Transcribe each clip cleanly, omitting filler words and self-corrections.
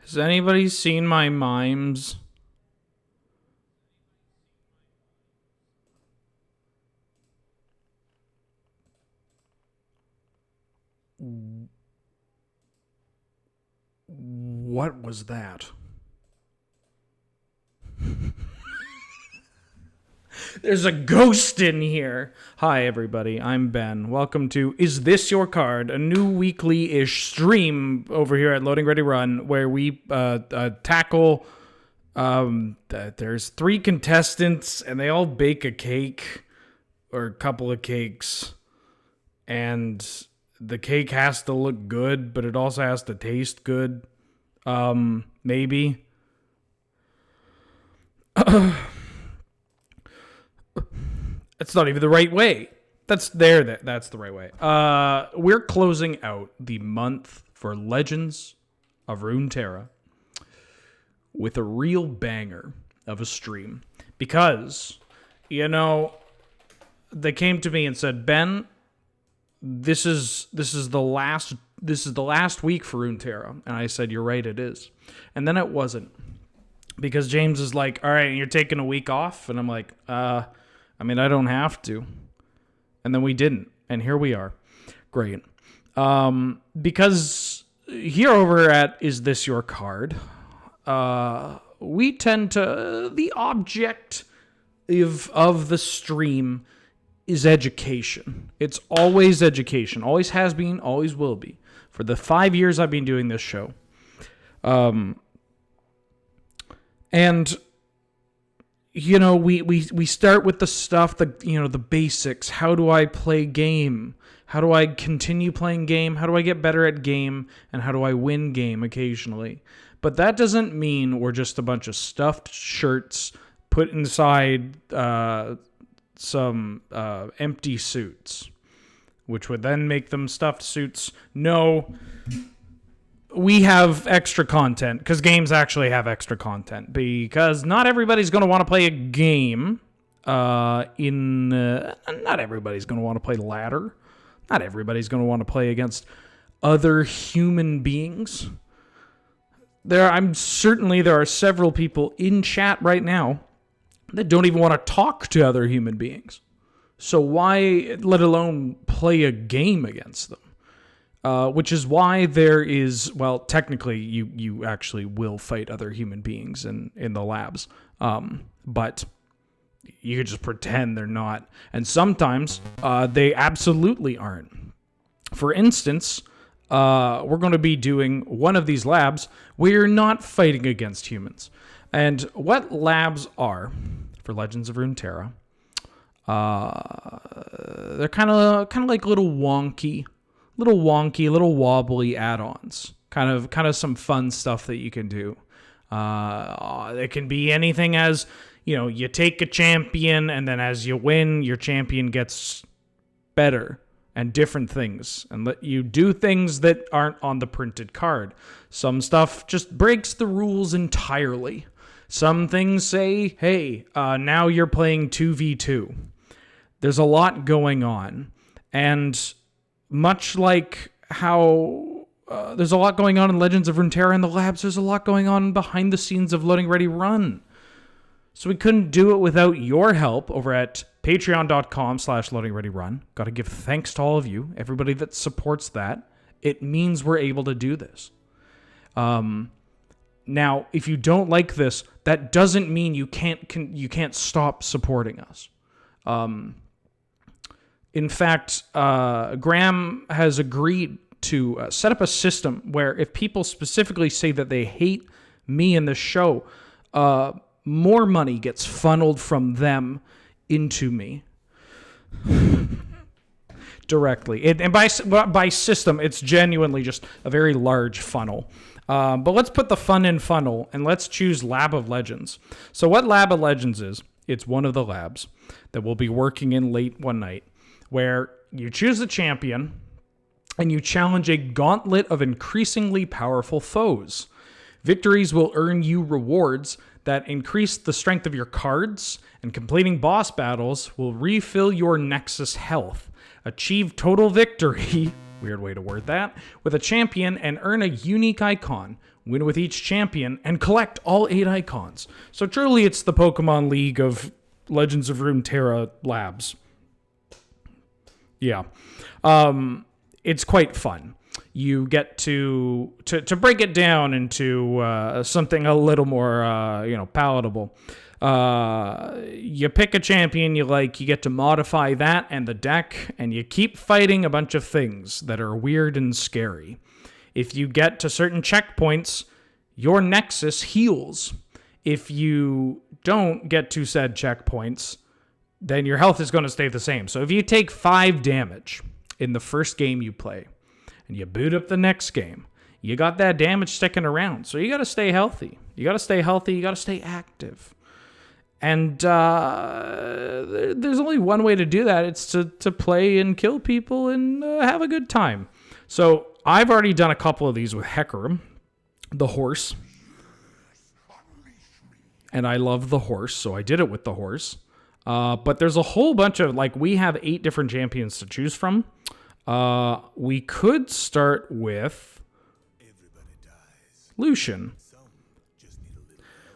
Has anybody seen my mimes? What was that? There's a ghost in here. Hi, everybody. I'm Ben. Welcome to Is This Your Card? A new weekly-ish stream over here at Loading Ready Run where we tackle... there's 3 contestants and they all bake a cake or a couple of cakes. And the cake has to look good, but it also has to taste good. Maybe. That's not even the right way. That's the right way. We're closing out the month for Legends of Runeterra with a real banger of a stream. Because, they came to me and said, Ben, this is the last week for Runeterra. And I said, you're right, it is. And then it wasn't. Because James is like, all right, you're taking a week off? And I'm like, I don't have to. And then we didn't. And here we are. Great. Because here over at Is This Your Card, we tend to... The object of the stream is education. It's always education. Always has been, always will be. For the 5 years I've been doing this show. And... we start with the stuff, the basics. How do I play game? How do I continue playing game? How do I get better at game? And how do I win game occasionally? But that doesn't mean we're just a bunch of stuffed shirts put inside some empty suits, which would then make them stuffed suits. No. We have extra content, because games actually have extra content, because not everybody's going to want to play a game not everybody's going to want to play ladder. Not everybody's going to want to play against other human beings. There are several people in chat right now that don't even want to talk to other human beings. So why, let alone play a game against them? Which is why there is, well, technically you actually will fight other human beings in the labs. But you could just pretend they're not. And sometimes they absolutely aren't. For instance, we're going to be doing one of these labs where you're not fighting against humans. And what labs are, for Legends of Runeterra, they're kind of like little wonky, little wobbly add-ons. Kind of some fun stuff that you can do. It can be anything as, you take a champion, and then as you win, your champion gets better and different things, and let you do things that aren't on the printed card. Some stuff just breaks the rules entirely. Some things say, hey, now you're playing 2v2. There's a lot going on. And much like how there's a lot going on in Legends of Runeterra in the labs, there's a lot going on behind the scenes of Loading Ready Run. So we couldn't do it without your help over at patreon.com/loadingreadyrun. Got to give thanks to all of you, everybody that supports that. It means we're able to do this. Now, if you don't like this, that doesn't mean you can't stop supporting us. In fact, Graham has agreed to set up a system where if people specifically say that they hate me and the show, more money gets funneled from them into me directly. And by system, it's genuinely just a very large funnel. But let's put the fun in funnel, and let's choose Lab of Legends. So what Lab of Legends is, it's one of the labs that we'll be working in late one night, where you choose a champion, and you challenge a gauntlet of increasingly powerful foes. Victories will earn you rewards that increase the strength of your cards, and completing boss battles will refill your Nexus health. Achieve total victory, weird way to word that, with a champion and earn a unique icon, win with each champion, and collect all 8 icons. So truly, it's the Pokemon League of Legends of Runeterra labs. Yeah. It's quite fun. You get to break it down into something a little more, palatable. You pick a champion you like, you get to modify that and the deck, and you keep fighting a bunch of things that are weird and scary. If you get to certain checkpoints, your Nexus heals. If you don't get to said checkpoints, then your health is going to stay the same. So if you take 5 damage in the first game you play, and you boot up the next game, you got that damage sticking around. So you got to stay healthy. You got to stay active. And there's only one way to do that. It's to play and kill people and have a good time. So I've already done a couple of these with Hecarim, the horse. And I love the horse, so I did it with the horse. But there's a whole bunch of, we have 8 different champions to choose from. We could start with Lucian.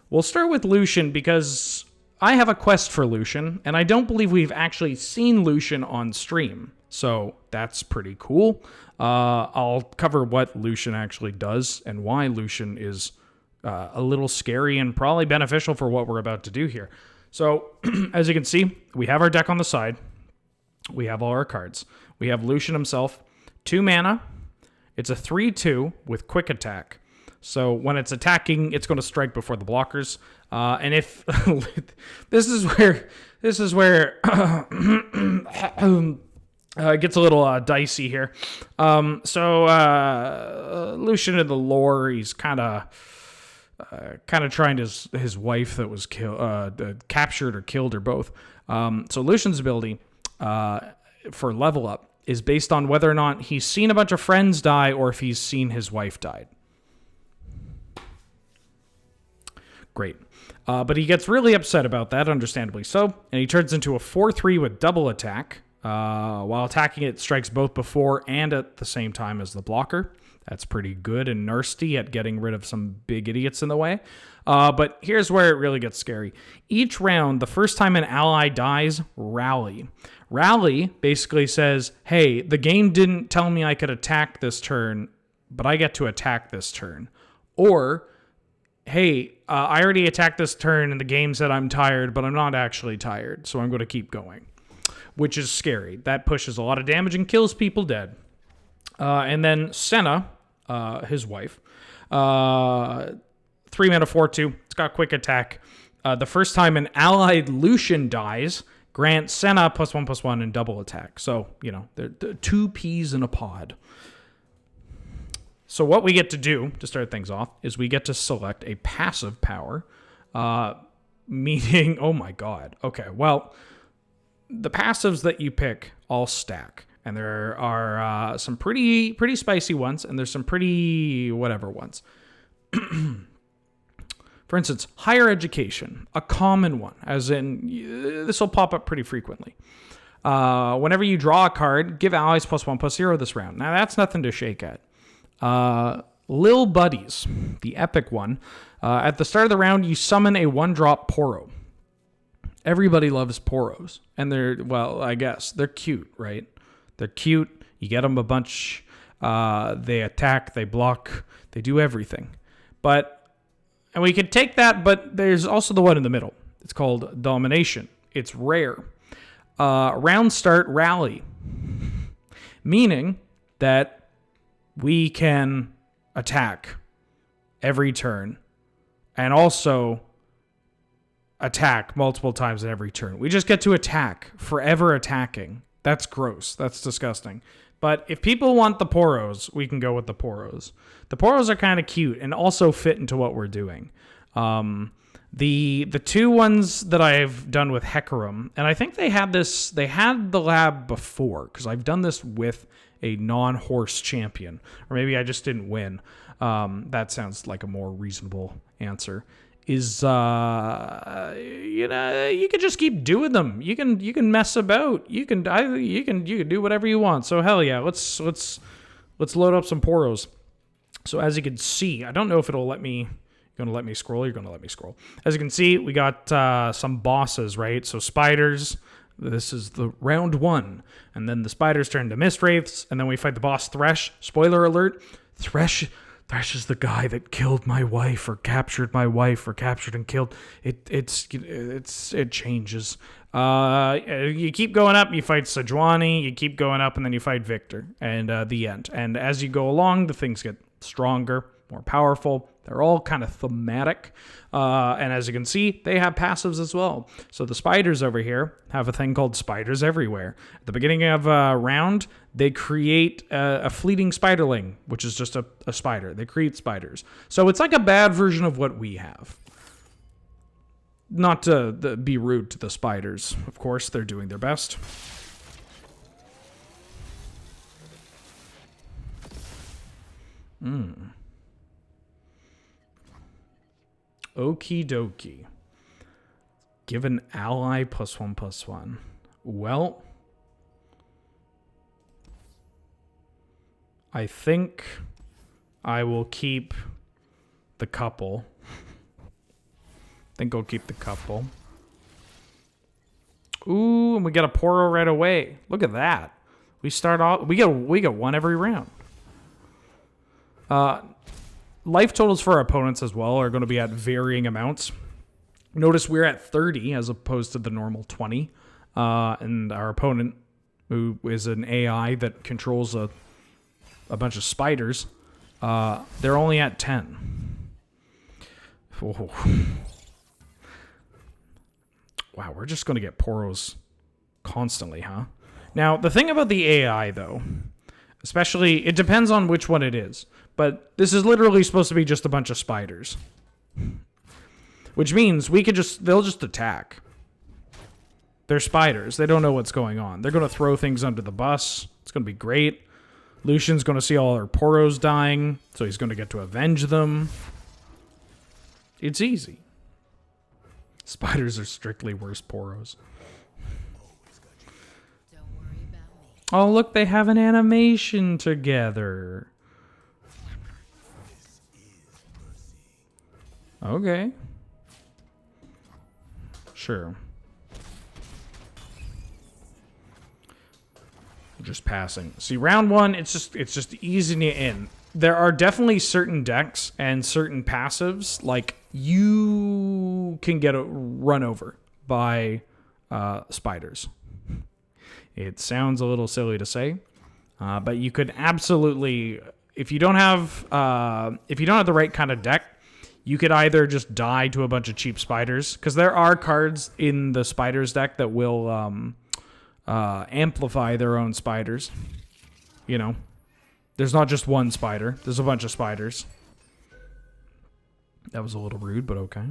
We'll start with Lucian because I have a quest for Lucian, and I don't believe we've actually seen Lucian on stream. So that's pretty cool. I'll cover what Lucian actually does and why Lucian is a little scary and probably beneficial for what we're about to do here. So, as you can see, we have our deck on the side. We have all our cards. We have Lucian himself, 2 mana. It's a 3/2 with quick attack. So when it's attacking, it's going to strike before the blockers. And if this is where it gets a little dicey here. Lucian in the lore, he's kind of trying his wife that was captured or killed or both. So Lucian's ability for level up is based on whether or not he's seen a bunch of friends die or if he's seen his wife died. Great. But he gets really upset about that, understandably so, and he turns into a 4/3 with double attack. While attacking, it strikes both before and at the same time as the blocker. That's pretty good and nasty at getting rid of some big idiots in the way. But here's where it really gets scary. Each round, the first time an ally dies, rally. Rally basically says, hey, the game didn't tell me I could attack this turn, but I get to attack this turn. Or, hey, I already attacked this turn and the game said I'm tired, but I'm not actually tired, so I'm going to keep going. Which is scary. That pushes a lot of damage and kills people dead. And then Senna, his wife, 3 mana 4/2. It's got quick attack. The first time an allied Lucian dies, grant Senna +1/+1 and double attack. So, they're 2 peas in a pod. So what we get to do to start things off is we get to select a passive power, meaning, oh my god. Okay, well, the passives that you pick all stack. And there are some pretty spicy ones, and there's some pretty whatever ones. For instance, higher education, a common one, as in this will pop up pretty frequently. Whenever you draw a card, give allies +1/+0 this round. Now that's nothing to shake at. Lil Buddies, the epic one. At the start of the round, you summon a 1-drop Poro. Everybody loves Poros, and I guess they're cute, right? They're cute. You get them a bunch. They attack. They block. They do everything. And we could take that, but there's also the one in the middle. It's called Domination. It's rare. Round start rally. Meaning that we can attack every turn and also attack multiple times in every turn. We just get to attack, forever attacking. That's gross. That's disgusting. But if people want the Poros, we can go with the Poros. The Poros are kind of cute and also fit into what we're doing. The 2 ones that I've done with Hecarim, and I think they had the lab before, because I've done this with a non-horse champion. Or maybe I just didn't win. That sounds like a more reasonable answer. Is you can just keep doing them. You can mess about. You can do whatever you want. So hell yeah, let's load up some Poros. So as you can see, I don't know if it'll let me... You're going to let me scroll? You're going to let me scroll. As you can see, we got some bosses, right? So spiders... This is the round 1. And then the spiders turn to mist wraiths. And then we fight the boss Thresh. Spoiler alert. Thresh is the guy that killed my wife or captured my wife or captured and killed. It changes. You keep going up. You fight Sejuani. You keep going up and then you fight Victor. And the end. And as you go along, the things get stronger, more powerful. They're all kind of thematic. And as you can see, they have passives as well. So the spiders over here have a thing called Spiders Everywhere. At the beginning of a round, they create a fleeting spiderling, which is just a spider. They create spiders. So it's like a bad version of what we have. Not to be rude to the spiders. Of course, they're doing their best. Okie dokie. Give an ally +1/+1. Well, I think I will keep the couple. I'll keep the couple. Ooh, and we get a Poro right away. Look at that. We start off. We get one every round. Life totals for our opponents as well are going to be at varying amounts. Notice we're at 30 as opposed to the normal 20. And our opponent, who is an AI that controls a bunch of spiders, they're only at 10. Oh. Wow, we're just going to get Poros constantly, huh? Now, the thing about the AI, though, especially, it depends on which one it is. But this is literally supposed to be just a bunch of spiders. Which means they'll just attack. They're spiders. They don't know what's going on. They're going to throw things under the bus. It's going to be great. Lucian's going to see all our Poros dying, so he's going to get to avenge them. It's easy. Spiders are strictly worse Poros. Oh, look, they have an animation together. Okay. Sure. Just passing. See, round 1, it's just easing you in. There are definitely certain decks and certain passives, like you can get run over by spiders. It sounds a little silly to say, but you could absolutely, if you don't have the right kind of deck, you could either just die to a bunch of cheap spiders, because there are cards in the spiders deck that will amplify their own spiders. You know, there's not just one spider. There's a bunch of spiders. That was a little rude, but okay.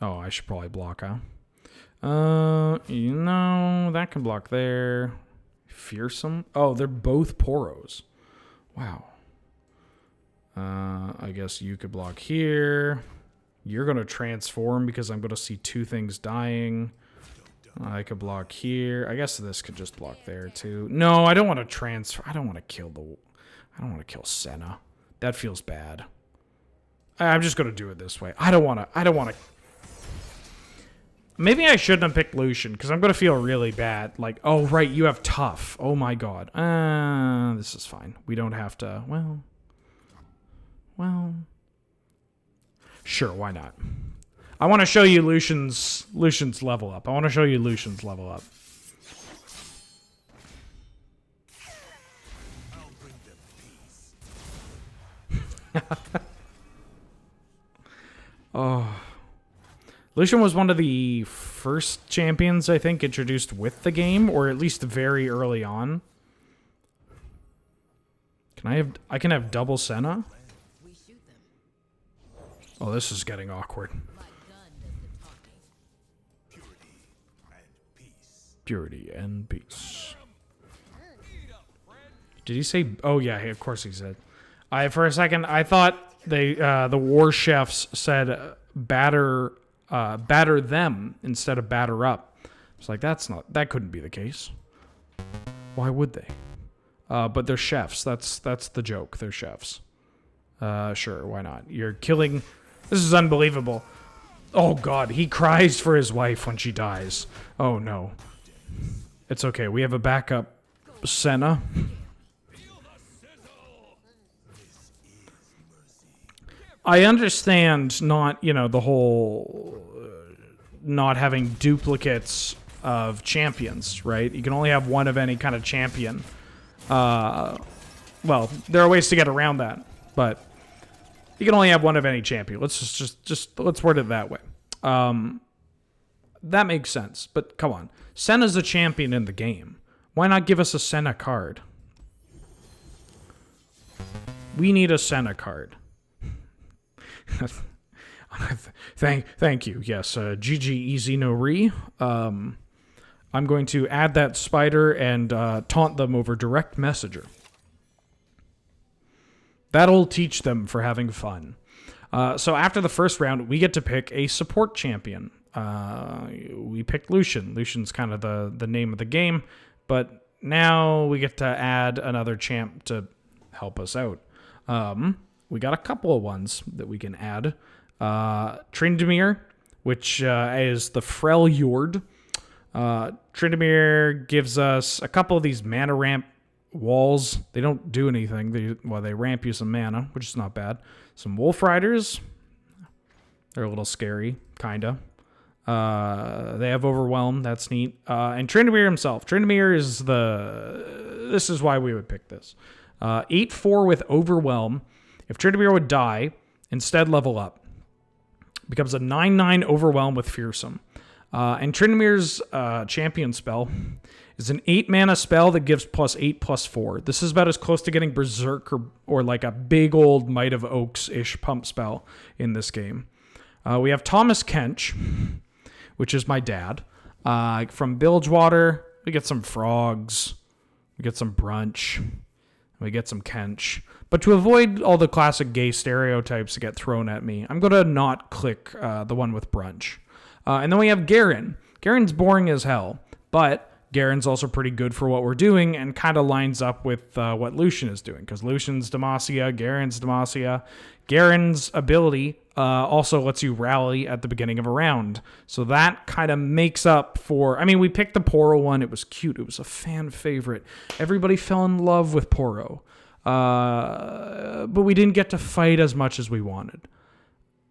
Oh, I should probably block, huh? You know, that can block there. Fearsome. Oh, they're both Poros. Wow. I guess you could block here. You're going to transform because I'm going to see 2 things dying. I could block here. I guess this could just block there too. No, I don't want to transfer. I don't want to kill Senna. That feels bad. I'm just going to do it this way. I don't want to. Maybe I shouldn't have picked Lucian because I'm going to feel really bad. Like, oh, right, you have tough. Oh my god. This is fine. We don't have to. Well, sure, why not? I want to show you Lucian's level up. Oh. Lucian was one of the first champions, I think, introduced with the game, or at least very early on. I can have double Senna? Oh, this is getting awkward. Purity and peace. Did he say? Oh yeah, of course he said. For a second I thought the war chefs said batter them instead of batter up. It's like that couldn't be the case. Why would they? But they're chefs. That's the joke. They're chefs. Sure, why not? You're killing... This is unbelievable. Oh, God. He cries for his wife when she dies. Oh, no. It's okay. We have a backup Senna. I understand not, the whole not having duplicates of champions, right? You can only have one of any kind of champion. Well, there are ways to get around that, but you can only have one of any champion. Let's just let's word it that way. That makes sense, but come on. Senna's a champion in the game. Why not give us a Senna card? We need a Senna card. Thank you. Yes, GG easy no re. I'm going to add that spider and taunt them over direct messenger. That'll teach them for having fun. So after the first round, we get to pick a support champion. We picked Lucian. Lucian's kind of the name of the game, but now we get to add another champ to help us out. We got a couple of ones that we can add. Tryndamere, which is the Freljord. Tryndamere gives us a couple of these mana ramp walls. They don't do anything. They ramp you some mana, which is not bad. Some Wolf Riders. They're a little scary, kinda. They have Overwhelm. That's neat. And Tryndamere himself. Tryndamere is this is why we would pick this. 8/4 with Overwhelm. If Tryndamere would die, instead level up. Becomes a 9/9 Overwhelm with Fearsome. And Tryndamere's champion spell is an 8-mana spell that gives +8/+4. This is about as close to getting Berserk or like a big old Might of Oaks-ish pump spell in this game. We have Thomas Kench, which is my dad. From Bilgewater, we get some frogs. We get some brunch. We get some Kench. But to avoid all the classic gay stereotypes that get thrown at me, I'm going to not click the one with brunch. And then we have Garen. Garen's boring as hell, but Garen's also pretty good for what we're doing and kind of lines up with what Lucian is doing, because Lucian's Demacia, Garen's Demacia. Garen's ability also lets you rally at the beginning of a round. So that kind of makes up for... I mean, we picked the Poro one. It was cute. It was a fan favorite. Everybody fell in love with Poro. But we didn't get to fight as much as we wanted.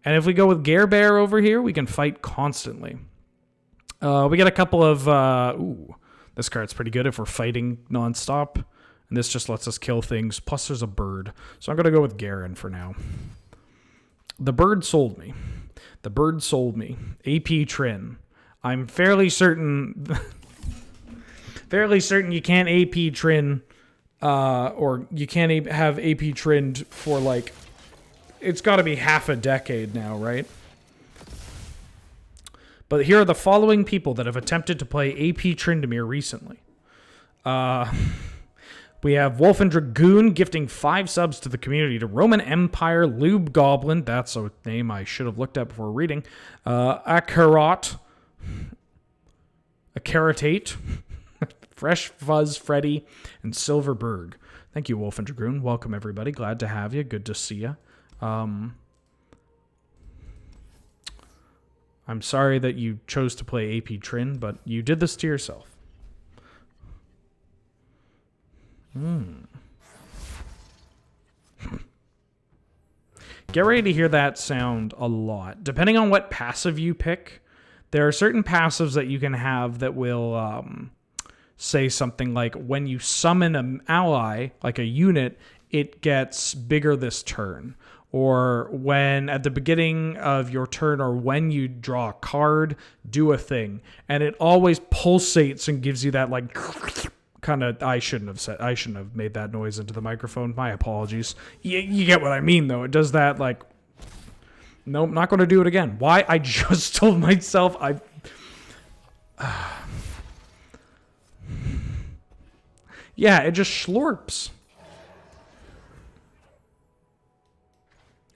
And if we go with Gare Bear over here, we can fight constantly. We get a couple of... this card's pretty good if we're fighting nonstop. And this just lets us kill things. Plus there's a bird. So I'm going to go with Garen for now. The bird sold me. The bird sold me. AP Trin. I'm fairly certain... you can't AP Trin... or you can't have AP Trinned for like... It's got to be half a decade now, right? But here are the following people that have attempted to play AP Tryndamere recently. We have Wolf and Dragoon gifting 5 subs to the community to Roman Empire, Lube Goblin. That's a name I should have looked at before reading. Akarat. Akaratate. Fresh Fuzz Freddy, and Silverberg. Thank you, Wolf and Dragoon. Welcome, everybody. Glad to have you. Good to see you. I'm sorry that you chose to play AP Trin, but you did this to yourself. Get ready to hear that sound a lot. Depending on what passive you pick, there are certain passives that you can have that will say something like, when you summon an ally, like a unit, it gets bigger this turn. Or when at the beginning of your turn or when you draw a card, do a thing. And it always pulsates and gives you that like kind of... I shouldn't have made that noise into the microphone. My apologies. You get what I mean, though. It does that like... Nope, not going to do it again. Why? I just told myself yeah, it just slurps.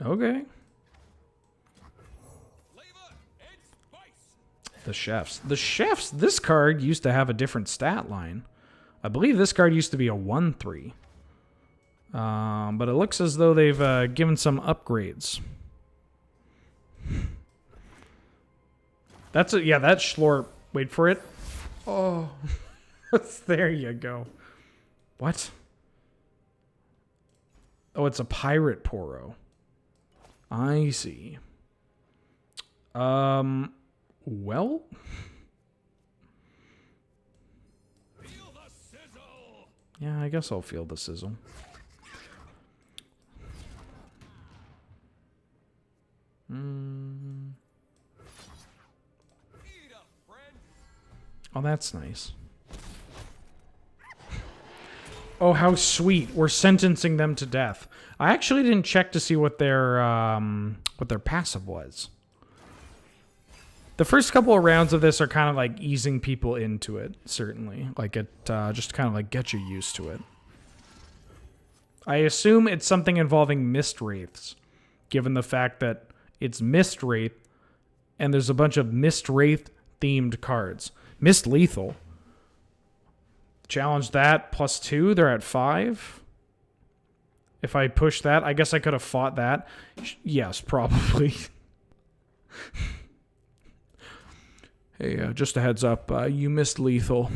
Okay. The chefs. This card used to have a different stat line. I believe this card used to be a 1/3. But it looks as though they've given some upgrades. That's it. Yeah, that's Schlorp. Wait for it. Oh, there you go. What? Oh, it's a pirate Poro. I see. Well. Yeah, I guess I'll feel the sizzle. Oh, that's nice. Oh, how sweet. We're sentencing them to death. I actually didn't check to see what their passive was. The first couple of rounds of this are kind of like easing people into it, certainly. Like it just kind of like get you used to it. I assume it's something involving Mist Wraiths, given the fact that it's Mist Wraith and there's a bunch of Mist Wraith themed cards. Mist Lethal. Challenge that +2. They're at 5. If I push that, I guess I could have fought that. Yes, probably. Hey, just a heads up. You missed Lethal.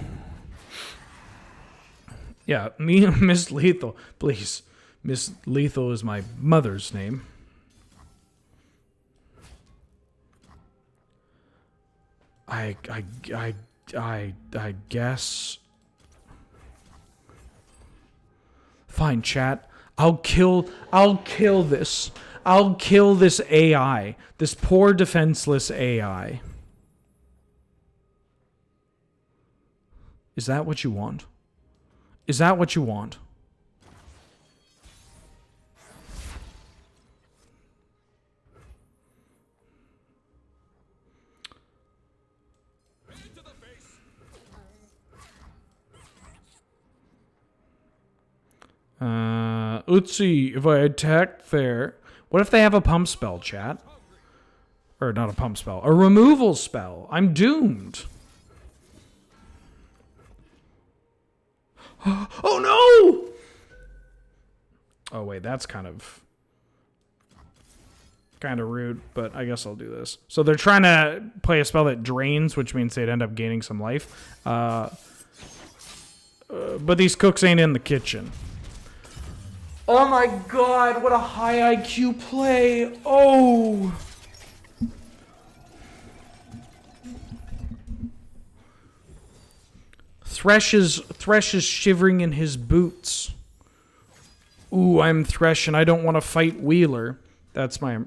Yeah, me, Miss Lethal. Please. Miss Lethal is my mother's name. I guess. Fine, chat. I'll kill this. I'll kill this AI. This poor defenseless AI. Is that what you want? Is that what you want? Let's see if I attack there. What if they have a pump spell, chat? Or not a pump spell, a removal spell. I'm doomed. Oh no! Oh wait, that's kind of rude, but I guess I'll do this. So they're trying to play a spell that drains, which means they'd end up gaining some life. But these cooks ain't in the kitchen. Oh my god, what a high IQ play. Oh! Thresh is shivering in his boots. Ooh, I'm Thresh and I don't want to fight Wheeler. That's my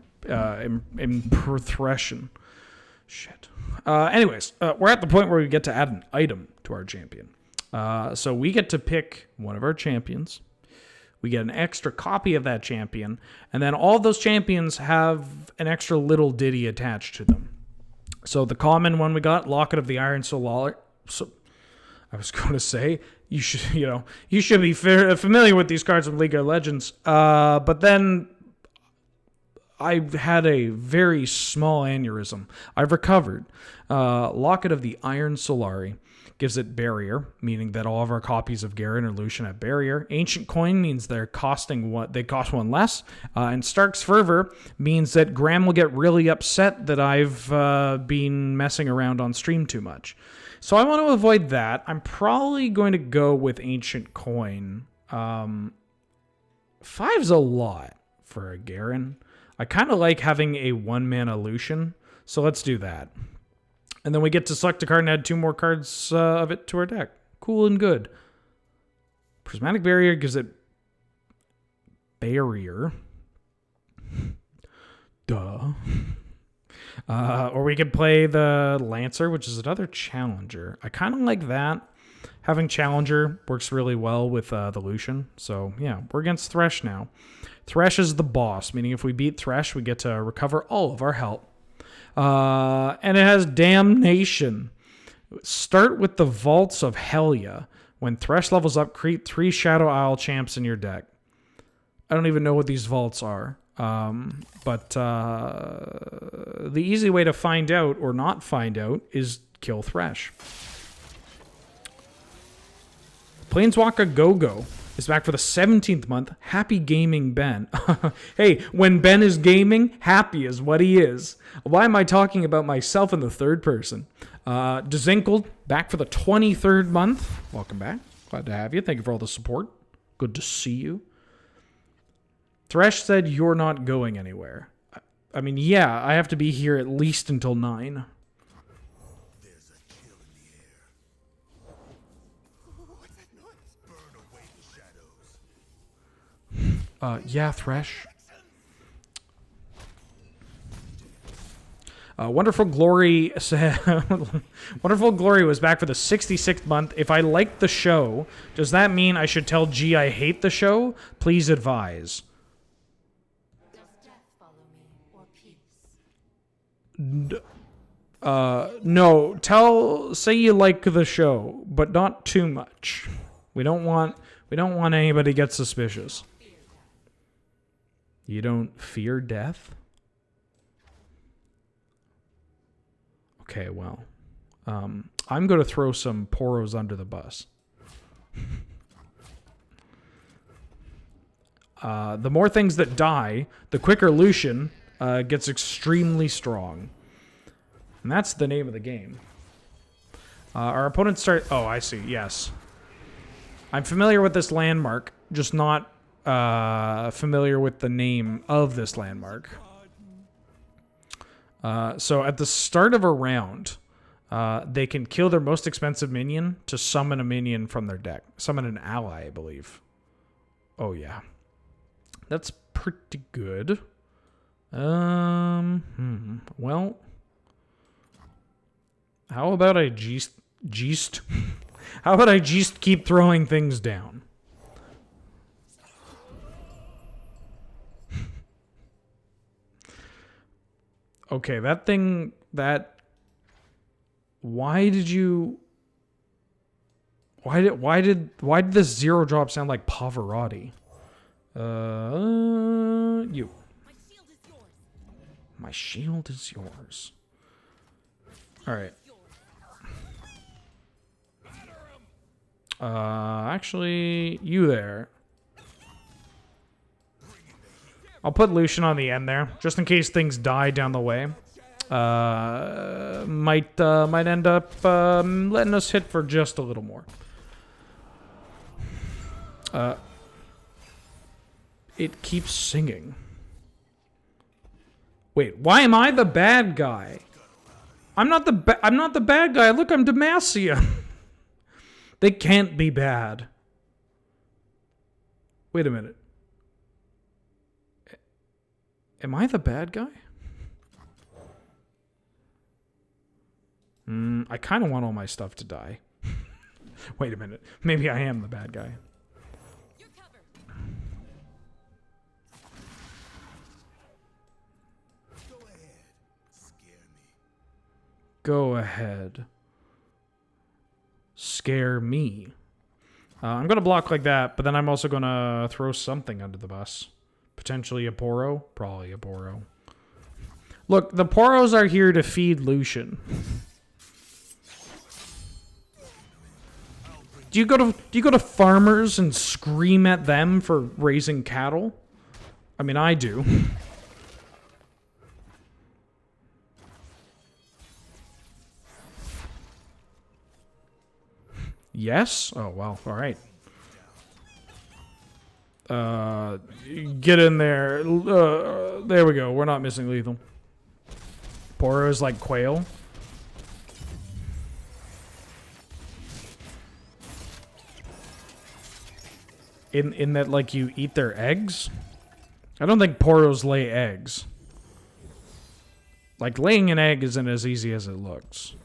impression. Shit. Anyways, we're at the point where we get to add an item to our champion. So we get to pick one of our champions. We get an extra copy of that champion, and then all those champions have an extra little ditty attached to them. So the common one we got, Locket of the Iron Solar. So I was going to say you should be familiar with these cards from League of Legends. But then I had a very small aneurysm. I've recovered. Locket of the Iron Solari gives it barrier, meaning that all of our copies of Garen or Lucian have barrier. Ancient Coin means they cost one less. And Stark's Fervor means that Graham will get really upset that I've been messing around on stream too much. So I want to avoid that. I'm probably going to go with Ancient Coin. 5's a lot for a Garen. I kind of like having a 1-mana Lucian, so let's do that. And then we get to select a card and add 2 more cards of it to our deck. Cool and good. Prismatic Barrier gives it barrier. Duh. Or we could play the Lancer, which is another Challenger. I kind of like that. Having Challenger works really well with the Lucian. So, yeah, we're against Thresh now. Thresh is the boss, meaning if we beat Thresh, we get to recover all of our health. And it has Damnation. Start with the Vaults of Helya. When Thresh levels up, create 3 Shadow Isle champs in your deck. I don't even know what these vaults are. But the easy way to find out or not find out is kill Thresh. Planeswalker Go-Go is back for the 17th month. Happy gaming, Ben. Hey, when Ben is gaming, happy is what he is. Why am I talking about myself in the third person? Dezinkled, back for the 23rd month. Welcome back. Glad to have you. Thank you for all the support. Good to see you. Thresh said you're not going anywhere. I mean, yeah, I have to be here at least until 9. There's a chill in the air. What's that noise? Burn away the shadows. Yeah, Thresh. Wonderful Glory said, Wonderful Glory was back for the 66th month. If I like the show, does that mean I should tell G I hate the show? Please advise. Does death follow me, or peace? No. Say you like the show, but not too much. We don't want anybody to get suspicious. You don't fear death? Okay, well, I'm going to throw some Poros under the bus. The more things that die, the quicker Lucian gets extremely strong. And that's the name of the game. Our opponents start... Oh, I see, yes. I'm familiar with this landmark, just not familiar with the name of this landmark. So at the start of a round, they can kill their most expensive minion to summon a minion from their deck. Summon an ally, I believe. Oh, yeah. That's pretty good. Well, how about I just how about I just keep throwing things down? Okay, that thing, why did this 0 drop sound like Pavarotti? You. My shield is yours. All right. Actually, you there. I'll put Lucian on the end there, just in case things die down the way. Might end up letting us hit for just a little more. It keeps singing. Wait, why am I the bad guy? I'm not the bad guy. Look, I'm Demacia. They can't be bad. Wait a minute. Am I the bad guy? I kind of want all my stuff to die. Wait a minute. Maybe I am the bad guy. You're covered. Go ahead. Scare me. Go ahead. Scare me. I'm going to block like that, but then I'm also going to throw something under the bus. Potentially a Poro. Probably a Poro. Look, the Poros are here to feed Lucian. Do you go to farmers and scream at them for raising cattle? I mean, I do. Yes? Oh, well, all right. Get in there. There we go. We're not missing lethal. Poro is like quail. In that, like, you eat their eggs? I don't think Poros lay eggs. Like, laying an egg isn't as easy as it looks.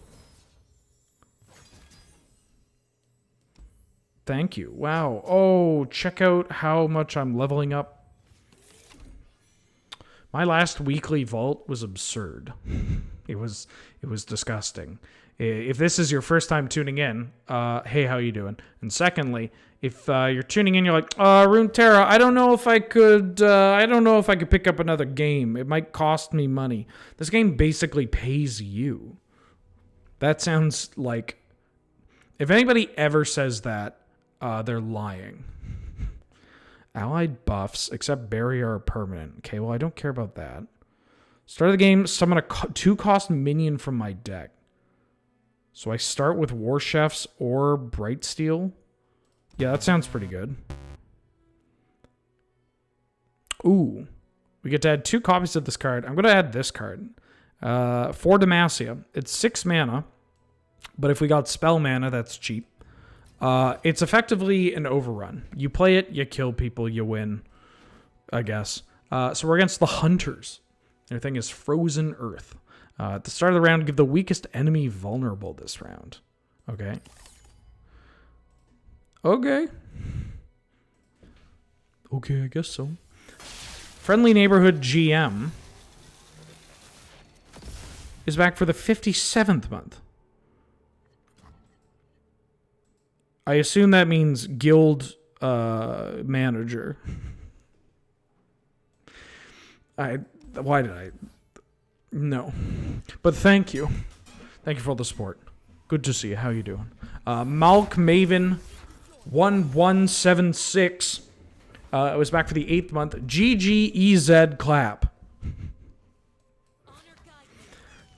Thank you. Wow. Oh, check out how much I'm leveling up. My last weekly vault was absurd. It was disgusting. If this is your first time tuning in, hey, how you doing? And secondly, if you're tuning in, you're like, Runeterra, I don't know if I could pick up another game. It might cost me money. This game basically pays you. That sounds like, if anybody ever says that, They're lying. Allied buffs, except barrier, are permanent. Okay, well, I don't care about that. Start of the game, summon a 2-cost minion from my deck. So I start with War Chefs or Brightsteel. Yeah, that sounds pretty good. Ooh. We get to add 2 copies of this card. I'm going to add this card. For Demacia. It's 6 mana. But if we got spell mana, that's cheap. It's effectively an overrun. You play it, you kill people, you win, I guess. So we're against the Hunters. Their thing is Frozen Earth. At the start of the round, give the weakest enemy vulnerable this round. Okay. Okay. Okay, I guess so. Friendly Neighborhood GM is back for the 57th month. I assume that means guild manager. Why did I? No. But thank you. Thank you for all the support. Good to see you. How you doing? Malk Maven 1176. It was back for the 8th month. GGEZ clap.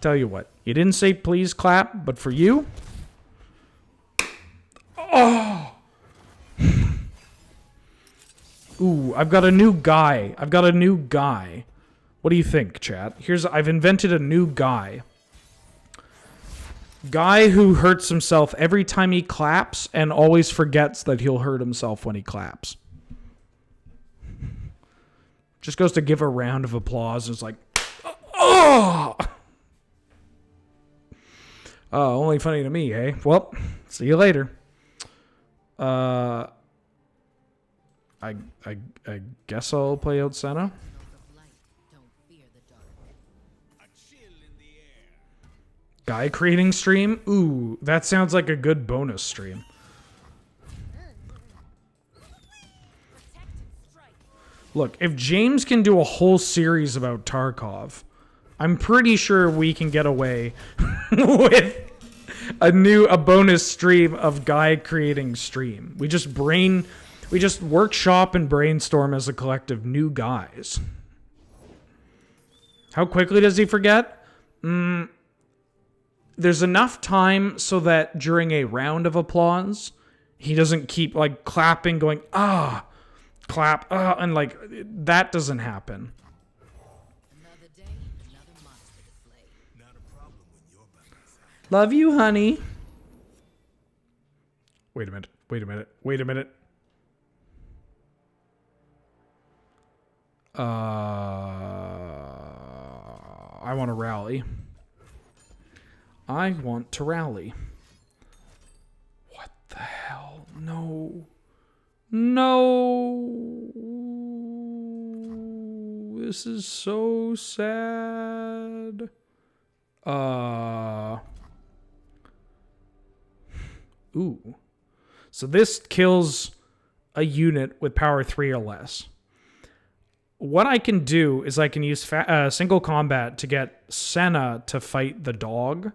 Tell you what. You didn't say please clap, but for you... Oh! Ooh, I've got a new guy. What do you think, chat? I've invented a new guy. Guy who hurts himself every time he claps and always forgets that he'll hurt himself when he claps. Just goes to give a round of applause and it's like, oh! Only funny to me, eh? Well, see you later. I guess I'll play out Senna. Guy creating stream? Ooh, that sounds like a good bonus stream. Look, if James can do a whole series about Tarkov, I'm pretty sure we can get away with a bonus stream of Guy creating stream. We just workshop and brainstorm as a collective new guys. How quickly does he forget? There's enough time so that during a round of applause, he doesn't keep like clapping, going, clap, and like that doesn't happen. Another day, another monster to slay. Not a problem when you're by my side. Love you, honey. Wait a minute. I want to rally. What the hell? No. This is so sad. Ooh. So this kills a unit with power 3 or less. What I can do is I can use single combat to get Senna to fight the dog.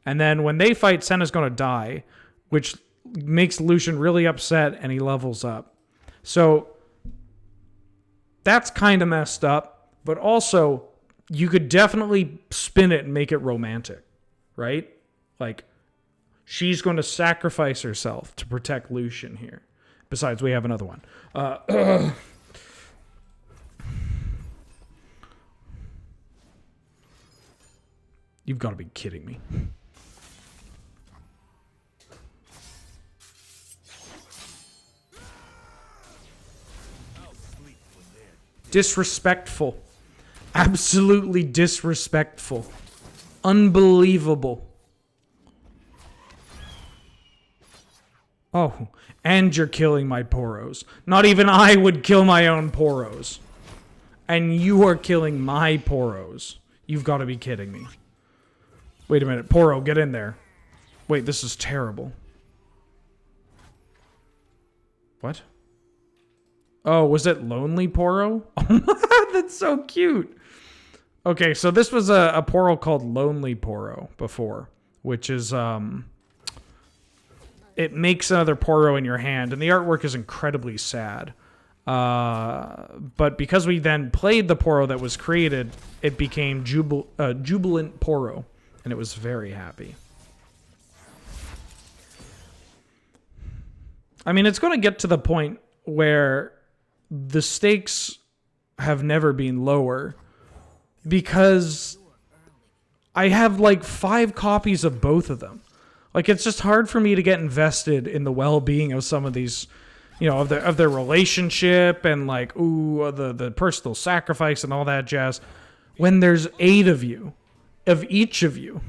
And then when they fight, Senna's going to die, which makes Lucian really upset and he levels up. So that's kind of messed up. But also, you could definitely spin it and make it romantic, right? Like, she's going to sacrifice herself to protect Lucian here. Besides, we have another one. You've got to be kidding me. Disrespectful. Absolutely disrespectful. Unbelievable. Oh, and you're killing my Poros. Not even I would kill my own Poros. And you are killing my Poros. You've got to be kidding me. Wait a minute. Poro, get in there. Wait, this is terrible. What? Oh, was it Lonely Poro? Oh, that's so cute. Okay, so this was a Poro called Lonely Poro before, which is it makes another Poro in your hand, and the artwork is incredibly sad. But because we then played the Poro that was created, it became Jubilant Poro, and it was very happy. I mean, it's going to get to the point where the stakes have never been lower because I have like 5 copies of both of them. Like, it's just hard for me to get invested in the well-being of some of these, you know, of their relationship and like, ooh, the personal sacrifice and all that jazz when there's 8 of you, of each of you.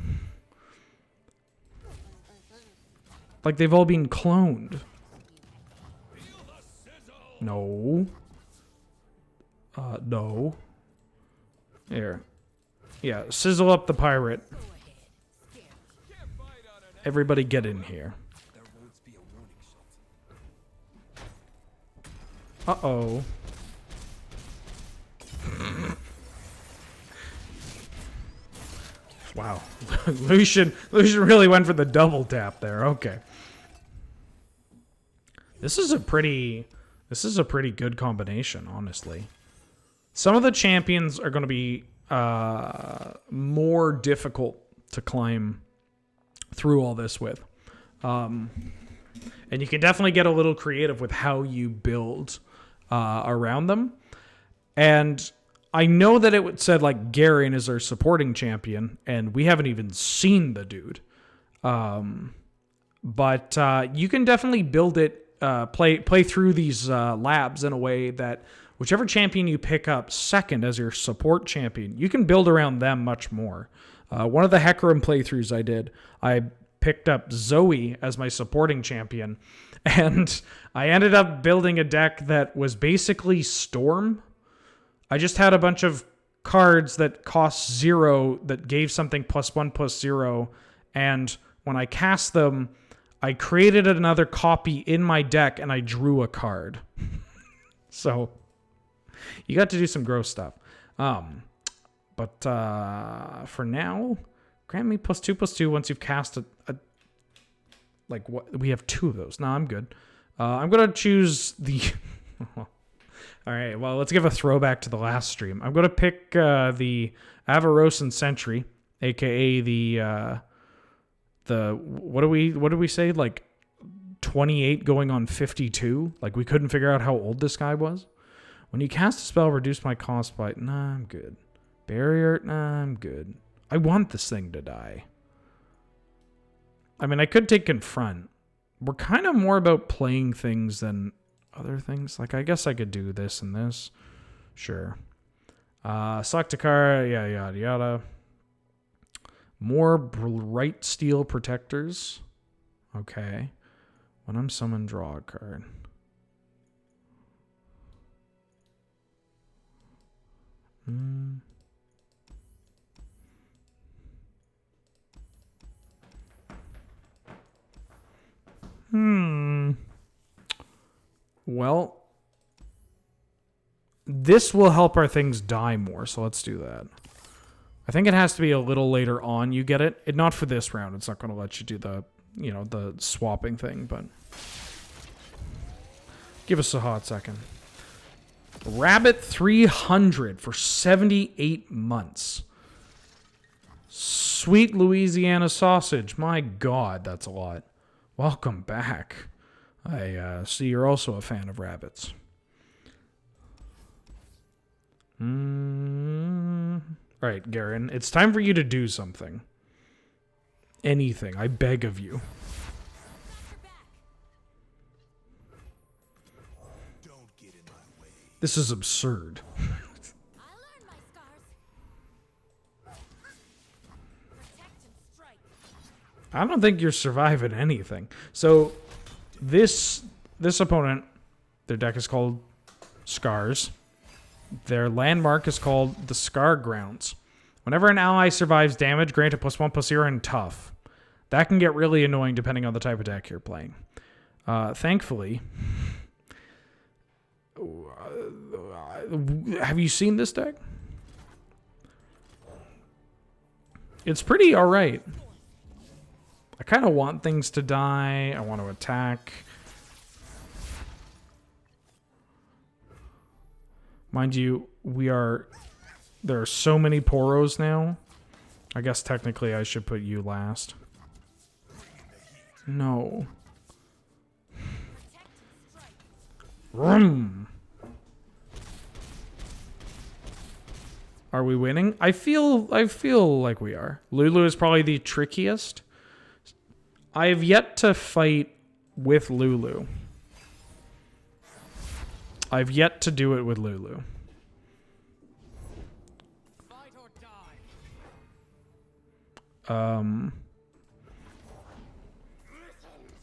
Like, they've all been cloned. No. No. Here. Yeah, sizzle up the pirate. Everybody get in here. Uh-oh. Wow. Lucian really went for the double tap there. Okay. This is a pretty good combination, honestly. Some of the champions are going to be more difficult to climb through all this with. And you can definitely get a little creative with how you build around them. And I know that it said like Garen is our supporting champion, and we haven't even seen the dude. But you can definitely build it, play through these labs in a way that whichever champion you pick up second as your support champion, you can build around them much more. One of the Hecarim playthroughs I did, I picked up Zoe as my supporting champion, and I ended up building a deck that was basically Storm. I just had a bunch of cards that cost 0 that gave something +1/+0, and when I cast them, I created another copy in my deck and I drew a card. So you got to do some gross stuff. But for now, grant me +2/+2 once you've cast a like what we have 2 of those. No, I'm good. I'm gonna choose the. All right. Well, let's give a throwback to the last stream. I'm gonna pick the Avarosan Sentry, aka the what do we say, like 28 going on 52? Like, we couldn't figure out how old this guy was. When you cast a spell, reduce my cost by... Nah, I'm good. Barrier? Nah, I'm good. I want this thing to die. I mean, I could take Confront. We're kind of more about playing things than other things. Like, I guess I could do this and this. Sure. Select a card, yada, yada, yada. More bright steel protectors. Okay. When I'm summoned, draw a card. Well, this will help our things die more, so let's do that. I think it has to be a little later on you get it. Not for this round. It's not going to let you do the, you know, the swapping thing, but give us a hot second. Rabbit 300 for 78 months. Sweet Louisiana sausage. My God, that's a lot. Welcome back. I see you're also a fan of rabbits. All right, Garen, it's time for you to do something. Anything, I beg of you. Don't get in my way. This is absurd. I learned my scars. Protect and strike. I don't think you're surviving anything. So this opponent, their deck is called Scars. Their landmark is called the Scar Grounds. Whenever an ally survives damage, grant a +1/+0 and tough. That can get really annoying depending on the type of deck you're playing. Thankfully, have you seen this deck? It's pretty alright. I kind of want things to die. I want to attack. Mind you, there are so many Poros now. I guess technically I should put you last. No. Vroom. Are we winning? I feel like we are. Lulu is probably the trickiest. I have yet to fight with Lulu. I've yet to do it with Lulu. Fight or die.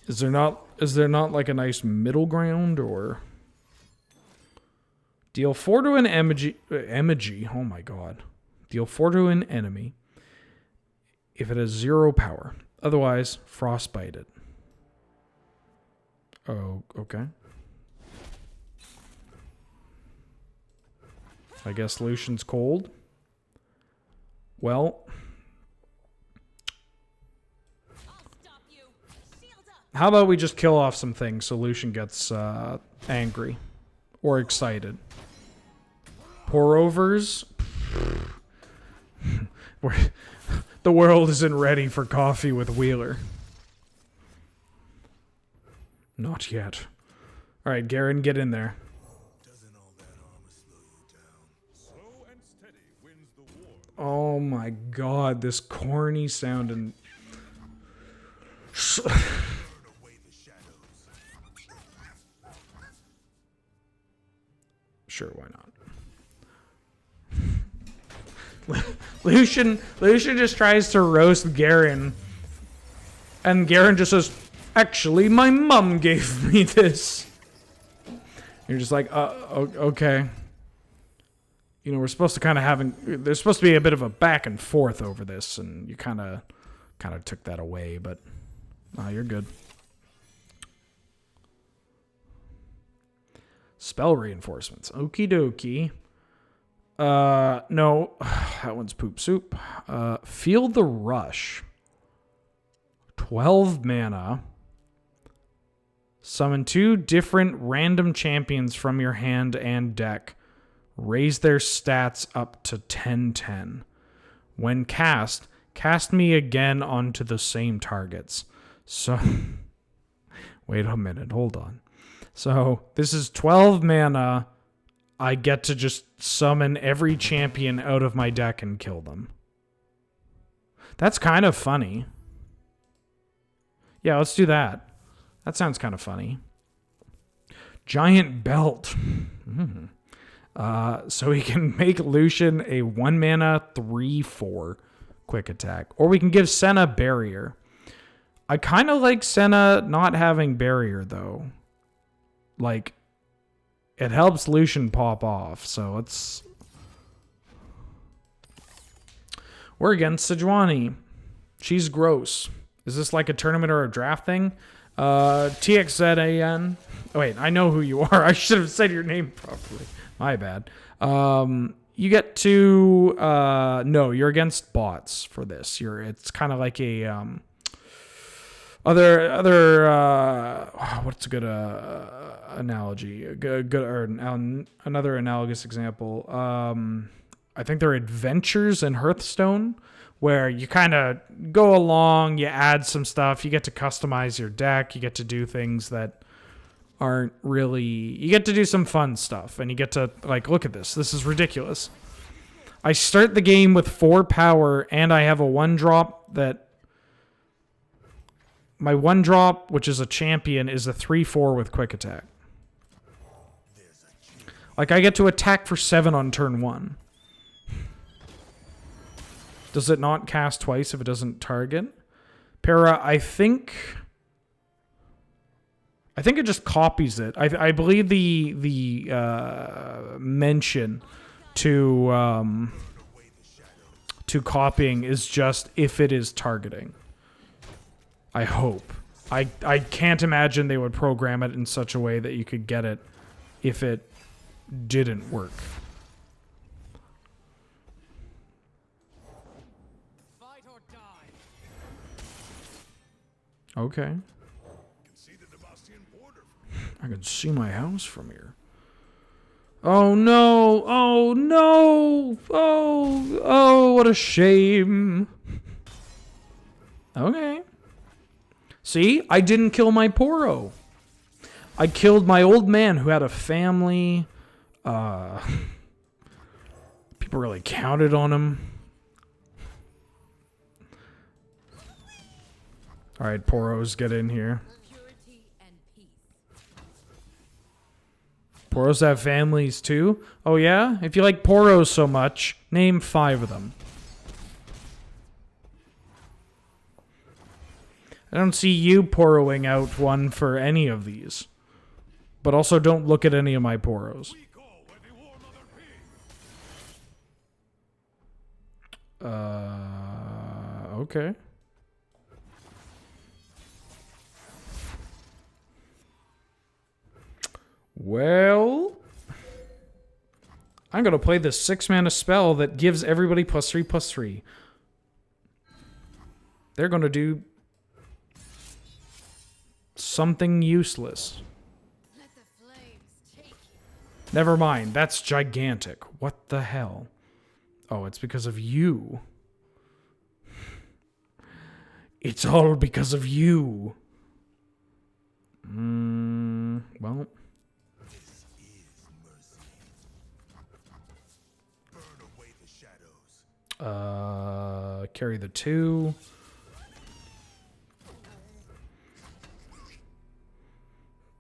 Is there not like a nice middle ground, or deal 4 to an emoji? Oh my god. Deal 4 to an enemy if it has 0 power. Otherwise, frostbite it. Oh, okay. I guess Lucian's cold. Well, how about we just kill off some things so Lucian gets angry or excited? Pour overs. The world isn't ready for coffee with Wheeler. Not yet. All right, Garen, get in there. Doesn't all that armor slow you down? Slow and steady wins the war. Oh my god, this corny sounding. Burn away the shadows. Sure, why not? Lucian just tries to roast Garen, and Garen just says, "Actually, my mom gave me this." You're just like, okay. You know, we're supposed to kind of there's supposed to be a bit of a back and forth over this, and you kind of took that away, but you're good. Spell reinforcements. Okie dokie. No, that one's poop soup. Feel the Rush. 12 mana. Summon 2 different random champions from your hand and deck. Raise their stats up to 10/10. When cast me again onto the same targets. So, wait a minute, hold on. So, this is 12 mana. I get to just summon every champion out of my deck and kill them. That's kind of funny. Yeah, let's do that. That sounds kind of funny. Giant Belt. So we can make Lucian a 1 mana 3/4 quick attack. Or we can give Senna Barrier. I kind of like Senna not having Barrier, though. Like, it helps Lucian pop off, so let's... We're against Sejuani. She's gross. Is this like a tournament or a draft thing? TXZAN. Oh, wait, I know who you are. I should have said your name properly. My bad. You get to... no, you're against bots for this. It's kind of like a... what's a good analogy? Another analogous example. I think there are adventures in Hearthstone where you kind of go along, you add some stuff, you get to customize your deck, you get to do things that aren't really... You get to do some fun stuff, and you get to, like, look at this. This is ridiculous. I start the game with 4 power, and I have a 1-drop that... My 1-drop, which is a champion, is a 3/4 with quick attack. Like, I get to attack for 7 on turn 1. Does it not cast twice if it doesn't target? Para, I think it just copies it. I believe the mention to copying is just if it is targeting. I hope. I can't imagine they would program it in such a way that you could get it if it didn't work. Fight or die. Okay. You can see the Devastian border from here. I can see my house from here. Oh no! Oh no! Oh, what a shame. Okay. See, I didn't kill my Poro. I killed my old man who had a family. People really counted on him. All right, Poros, get in here. Purity and peace. Poros have families too? Oh yeah? If you like Poros so much, name 5 of them. I don't see you poroing out one for any of these. But also don't look at any of my Poros. We go where the war mother be. Okay. Well, I'm going to play this 6-mana spell that gives everybody +3/+3. They're going to do something useless. Let the flames take you. Never mind, that's gigantic. What the hell? Oh, it's because of you. It's all because of you. Well... This is mercy. Burn away the shadows. Carry the 2.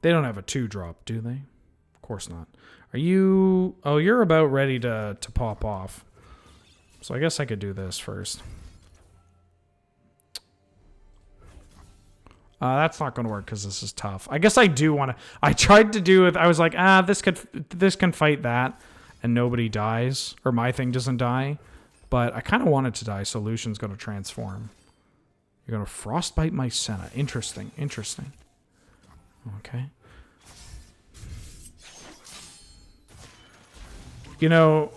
They don't have a 2-drop, do they? Of course not. Are you... Oh, you're about ready to pop off. So I guess I could do this first. That's not going to work because this is tough. I guess I do want to... I tried to do it. I was like, this can fight that, and nobody dies, or my thing doesn't die. But I kind of want it to die, so Lucian's going to transform. You're going to Frostbite my Senna. Interesting, interesting. Okay. You know,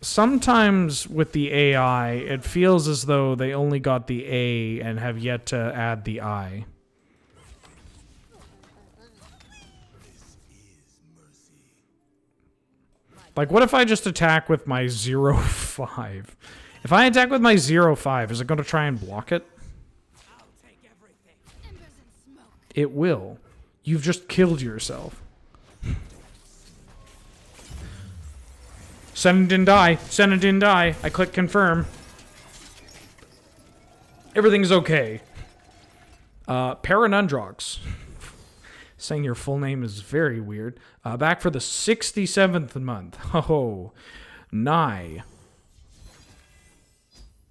sometimes with the AI, it feels as though they only got the A and have yet to add the I. Like, what if I just attack with my 0-5? If I attack with my 0-5, is it going to try and block it? Embers and smoke. It will. You've just killed yourself. Senna didn't die. Senna didn't die. I click confirm. Everything's okay. Paranundrox. Saying your full name is very weird. Back for the 67th month. Oh, nigh.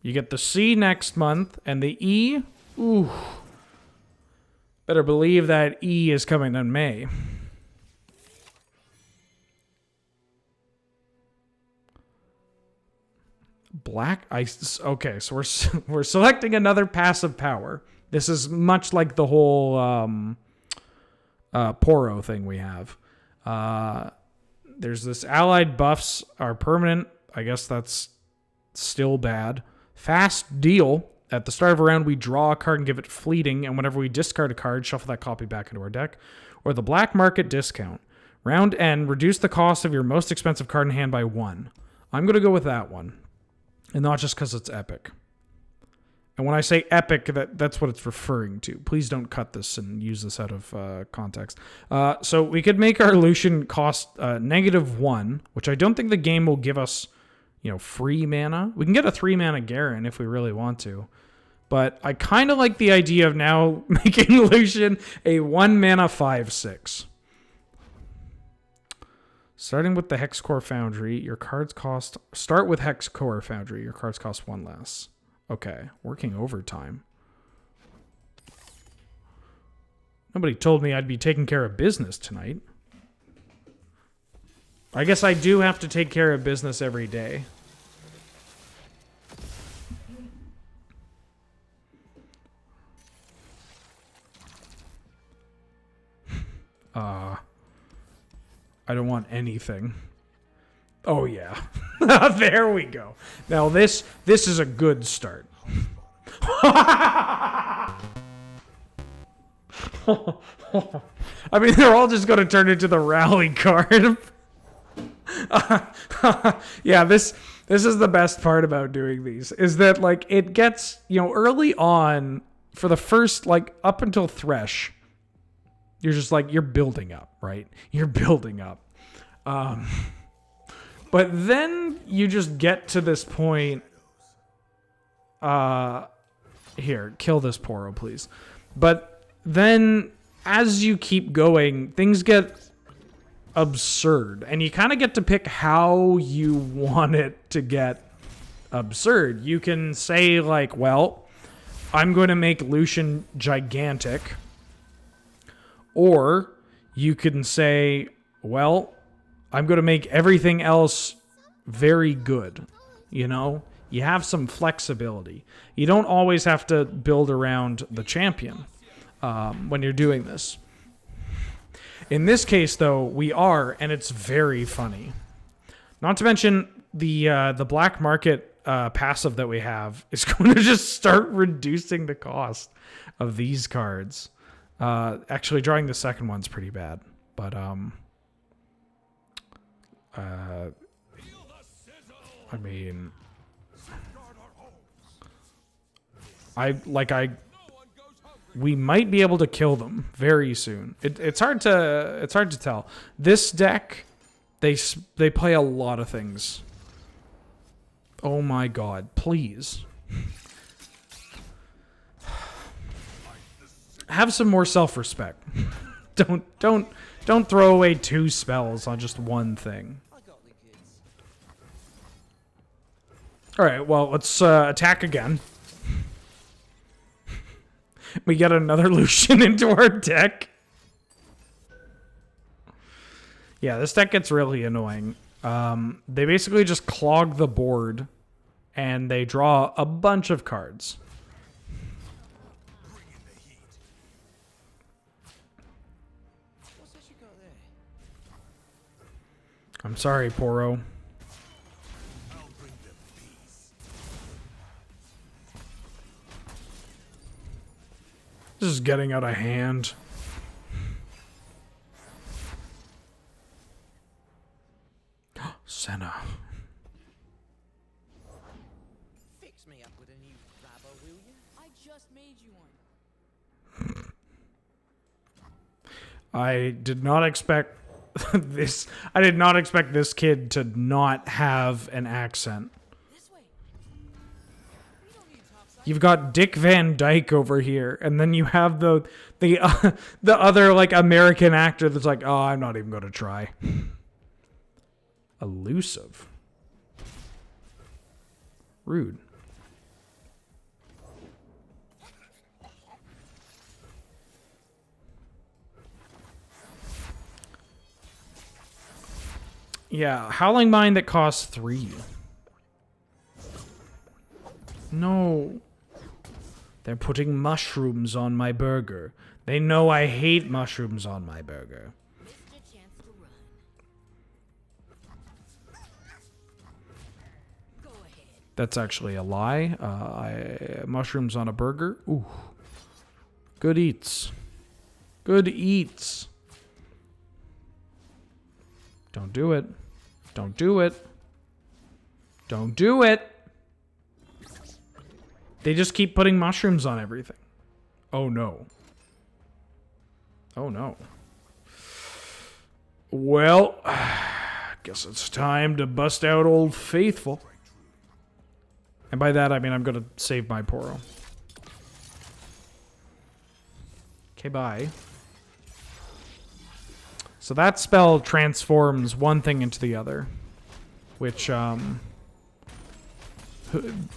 You get the C next month, and the E, ooh. Better believe that E is coming in May. Black ice. Okay, so we're selecting another passive power. This is much like the whole Poro thing we have. There's this allied buffs are permanent. I guess that's still bad. Fast deal. At the start of a round, we draw a card and give it fleeting, and whenever we discard a card, shuffle that copy back into our deck. Or the black market discount. Round end, reduce the cost of your most expensive card in hand by 1. I'm going to go with that one. And not just because it's epic. And when I say epic, that's what it's referring to. Please don't cut this and use this out of context. So we could make our Lucian cost -1, which I don't think the game will give us, free mana. We can get a 3-mana Garen if we really want to. But I kind of like the idea of now making Lucian a 1-mana 5/6. Starting with the Hexcore Foundry, your cards cost... Start with Hexcore Foundry, your cards cost 1 less. Okay, working overtime. Nobody told me I'd be taking care of business tonight. I guess I do have to take care of business every day. I don't want anything. Oh yeah. There we go. Now this is a good start. I mean, they're all just going to turn into the rally card. Yeah, this is the best part about doing these, is that, like, it gets, early on, for the first, like, up until Thresh, you're just like, you're building up, right? You're building up. But then you just get to this point. Here, kill this Poro, please. But then, as you keep going, things get absurd. And you kind of get to pick how you want it to get absurd. You can say, like, well, I'm going to make Lucian gigantic. Or you can say, well, I'm going to make everything else very good. You have some flexibility. You don't always have to build around the champion when you're doing this. In this case, though, we are, and it's very funny. Not to mention the black market passive that we have is going to just start reducing the cost of these cards. Actually, drawing the second one's pretty bad, but I mean, we might be able to kill them very soon. It's hard to tell. This deck, they play a lot of things. Oh my god, please. Have some more self-respect. Don't throw away 2 spells on just one thing. Alright, well, let's attack again. We get another Lucian into our deck. Yeah, this deck gets really annoying. They basically just clog the board, and they draw a bunch of cards. I'm sorry, Poro. This is getting out of hand. Senna. Fix me up with a new rubber, will you? I just made you one. I did not expect this. I did not expect this kid to not have an accent. This way. We don't need to talk side. You've got Dick Van Dyke over here, and then you have the other, like, American actor that's like, oh, I'm not even going to try. Elusive. Rude. Yeah, Howling Mine that costs 3. No. They're putting mushrooms on my burger. They know I hate mushrooms on my burger. Missed your chance to run. Go ahead. That's actually a lie. Mushrooms on a burger. Ooh. Good eats. Good eats. Don't do it. Don't do it. Don't do it. They just keep putting mushrooms on everything. Oh no. Oh no. Well, guess it's time to bust out Old Faithful. And by that, I mean I'm going to save my Poro. Okay, bye. So that spell transforms one thing into the other. Which, okay.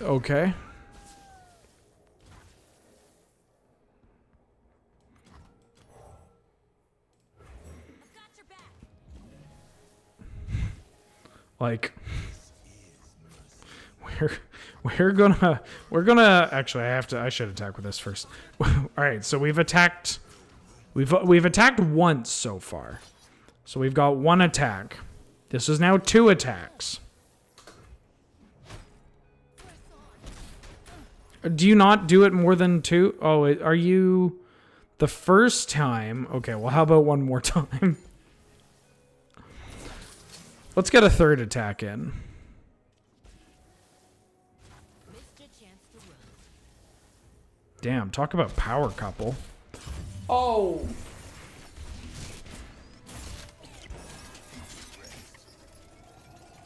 Got your back. Like, we're gonna actually I should attack with this first. All right, so we've attacked once so far. So we've got 1 attack. This is now 2 attacks. Do you not do it more than 2? Oh, are you The first time... Okay, well, how about one more time? Let's get a third attack in. Missed your chance to run. Damn, talk about power couple. Oh!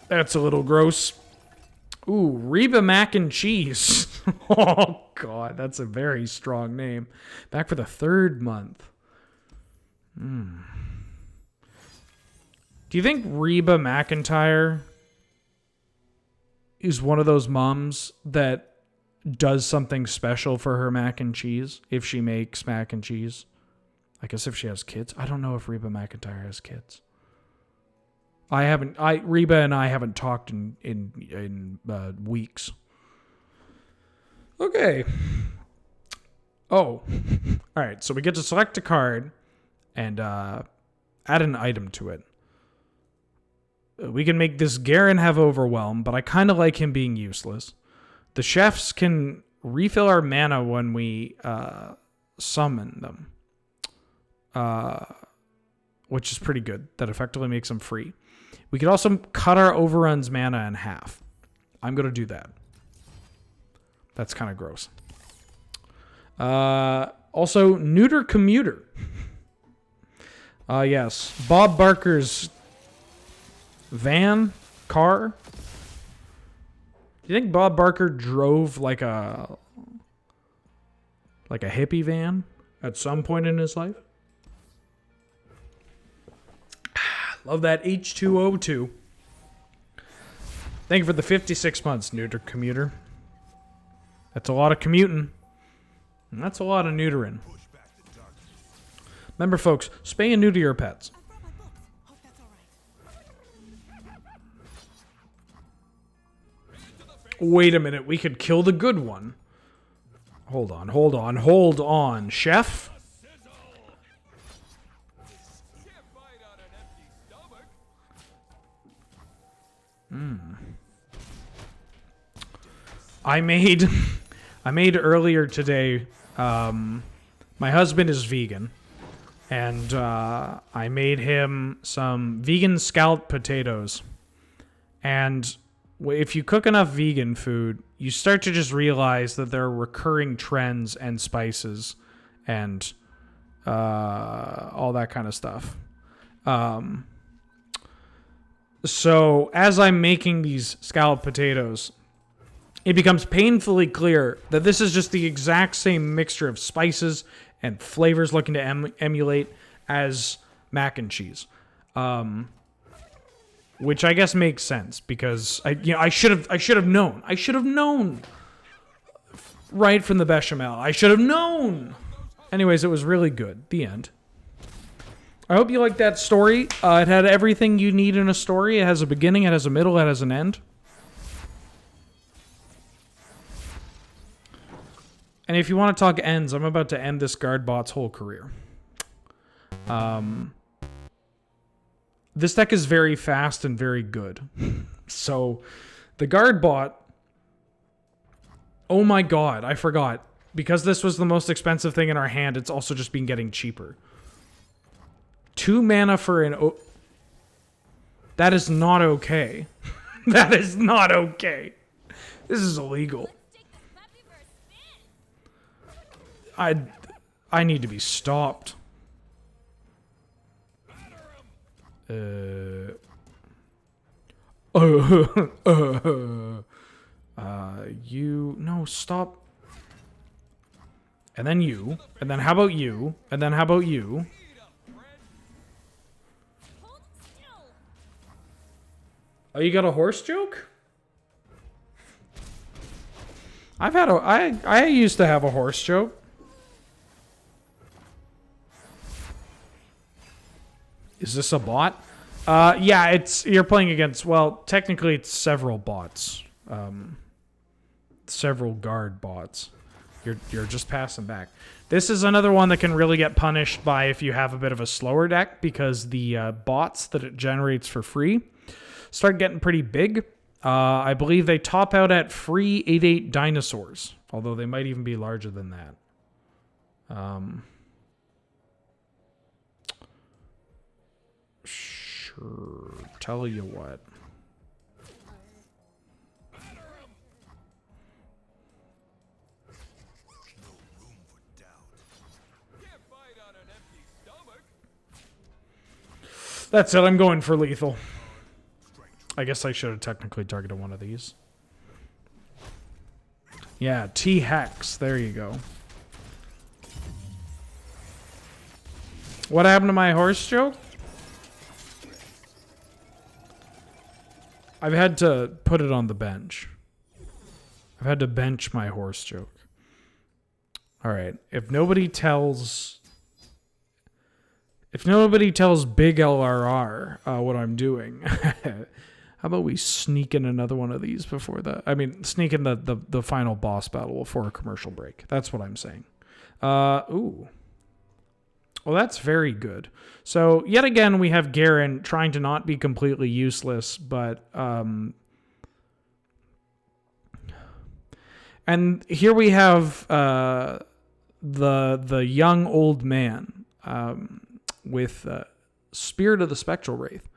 That's a little gross. Ooh, Reba Mac and Cheese. Oh, God, that's a very strong name. Back for the 3rd month. Do you think Reba McIntyre is one of those moms that does something special for her mac and cheese if she makes mac and cheese? I guess if she has kids. I don't know if Reba McIntyre has kids. Reba and I haven't talked in weeks. Okay. Oh. All right, so we get to select a card and add an item to it. We can make this Garen have Overwhelm, but I kind of like him being useless. The chefs can refill our mana when we summon them, which is pretty good. That effectively makes them free. We could also cut our overruns mana in half. I'm going to do that. That's kind of gross. Also, neuter commuter. Yes. Bob Barker's car. Do you think Bob Barker drove like a hippie van at some point in his life? Love that H2O2. Thank you for the 56 months, neuter commuter. That's a lot of commuting. And that's a lot of neutering. Remember, folks, spay and neuter your pets. I brought my books. Hope that's all right. Wait a minute, we could kill the good one. Hold on. Chef? Can't fight on an empty stomach. I made earlier today, my husband is vegan, and I made him some vegan scalloped potatoes. And if you cook enough vegan food, you start to just realize that there are recurring trends and spices and all that kind of stuff. So as I'm making these scalloped potatoes, it becomes painfully clear that this is just the exact same mixture of spices and flavors looking to emulate as mac and cheese. Which I guess makes sense because I should have known. I should have known right from the bechamel. I should have known. Anyways, it was really good. The end. I hope you liked that story. It had everything you need in a story. It has a beginning, it has a middle, it has an end. And if you want to talk ends, I'm about to end this guard bot's whole career. This deck is very fast and very good. So, the guard bot... Oh my god, I forgot. Because this was the most expensive thing in our hand, it's also just been getting cheaper. 2 mana for an... That is not okay. That is not okay. This is illegal. I need to be stopped. You... No, stop. And then you. And then how about you? And then how about you? Oh, you got a horse joke? I used to have a horse joke. Is this a bot? Yeah, you're playing against, well, technically it's several bots. Several guard bots. You're just passing back. This is another one that can really get punished by if you have a bit of a slower deck, because the bots that it generates for free start getting pretty big. I believe they top out at free 8/8 dinosaurs, although they might even be larger than that. Tell you what. Can't fight on an empty stomach. That's it. I'm going for lethal. I guess I should have technically targeted one of these. Yeah, T-Hex. There you go. What happened to my horse joke? I've had to put it on the bench. I've had to bench my horse joke. All right. If nobody tells Big LRR what I'm doing, how about we sneak in another one of these before sneak in the final boss battle before a commercial break. That's what I'm saying. Ooh. Well, that's very good. So, yet again, we have Garen trying to not be completely useless, but... and here we have the young old man with Spirit of the Spectral Wraith.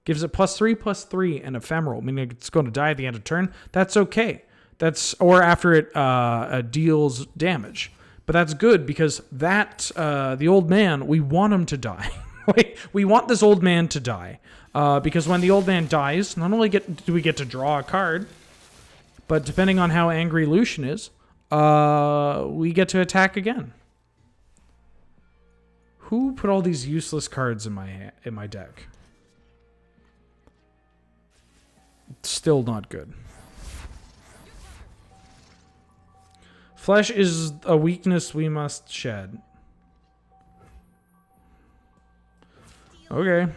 Gives it +3/+3 and ephemeral, meaning it's going to die at the end of turn. That's okay. Or after it deals damage. But that's good because the old man, we want him to die. We want this old man to die. Because when the old man dies, not only do we get to draw a card, but depending on how angry Lucian is, we get to attack again. Who put all these useless cards in my deck? Still not good. Flesh is a weakness we must shed. Okay.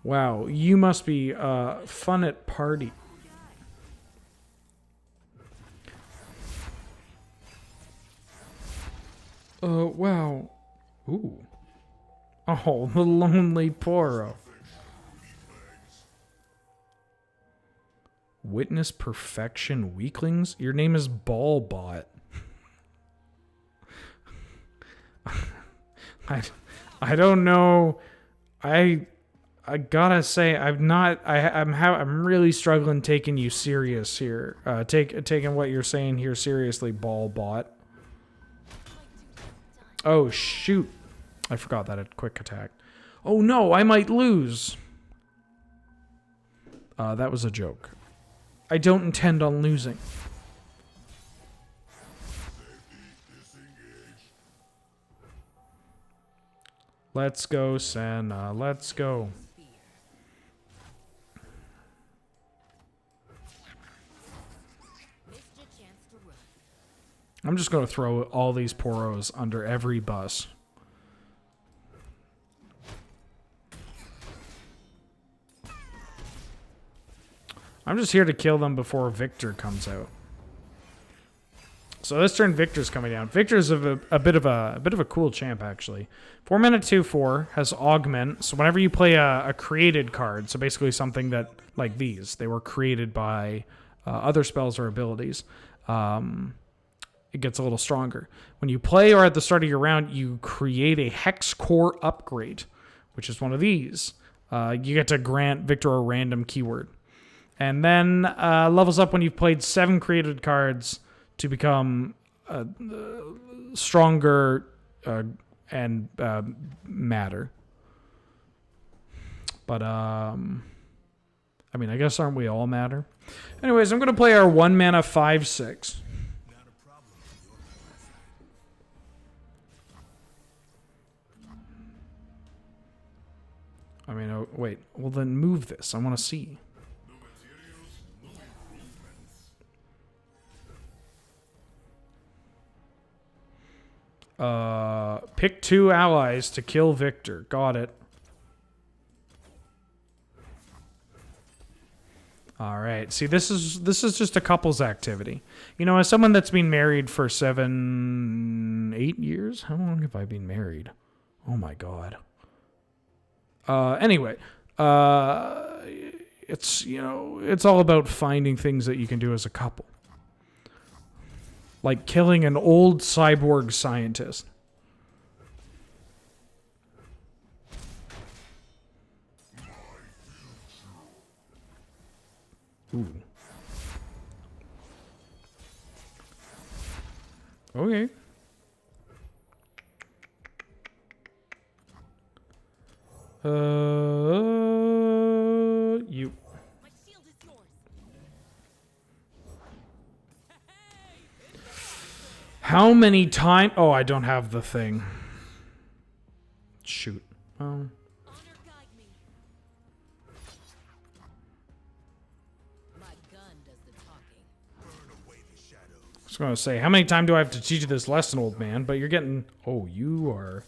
Wow, you must be fun at party. Wow. Ooh. Oh, the lonely Poro. Witness perfection weaklings? Your name is Ballbot. I don't know. I gotta say I'm really struggling taking you serious here. Taking what you're saying here seriously, Ballbot. Oh shoot. I forgot that at quick attack. Oh no, I might lose. That was a joke. I don't intend on losing. Let's go, Senna. Let's go. I'm just going to throw all these Poros under every bus. I'm just here to kill them before Victor comes out. So this turn, Victor's coming down. Victor's a bit of a cool champ actually. 4 mana 2/4 has augment. So whenever you play a created card, so basically something that like these, they were created by other spells or abilities. It gets a little stronger. When you play or at the start of your round, you create a Hex Core upgrade, which is one of these. You get to grant Victor a random keyword. And then levels up when you've played 7 created cards to become stronger and matter. But, I mean, I guess aren't we all matter? Anyways, I'm going to play our 1 mana 5/6. I mean, oh, wait. Well, then move this. I want to see. Pick 2 allies to kill Victor. Got it. All right. See, this is just a couples activity. You know, as someone that's been married for 8 years, how long have I been married? Oh my God. Anyway, it's, you know, it's all about finding things that you can do as a couple. Like killing an old cyborg scientist. Ooh. Okay. You. My shield is yours. How many times? Oh, I don't have the thing. Shoot. Oh. Honor guide me. My gun does the talking. Burn away the shadows. I was going to say, how many times do I have to teach you this lesson, old man? But you're getting... Oh, you are...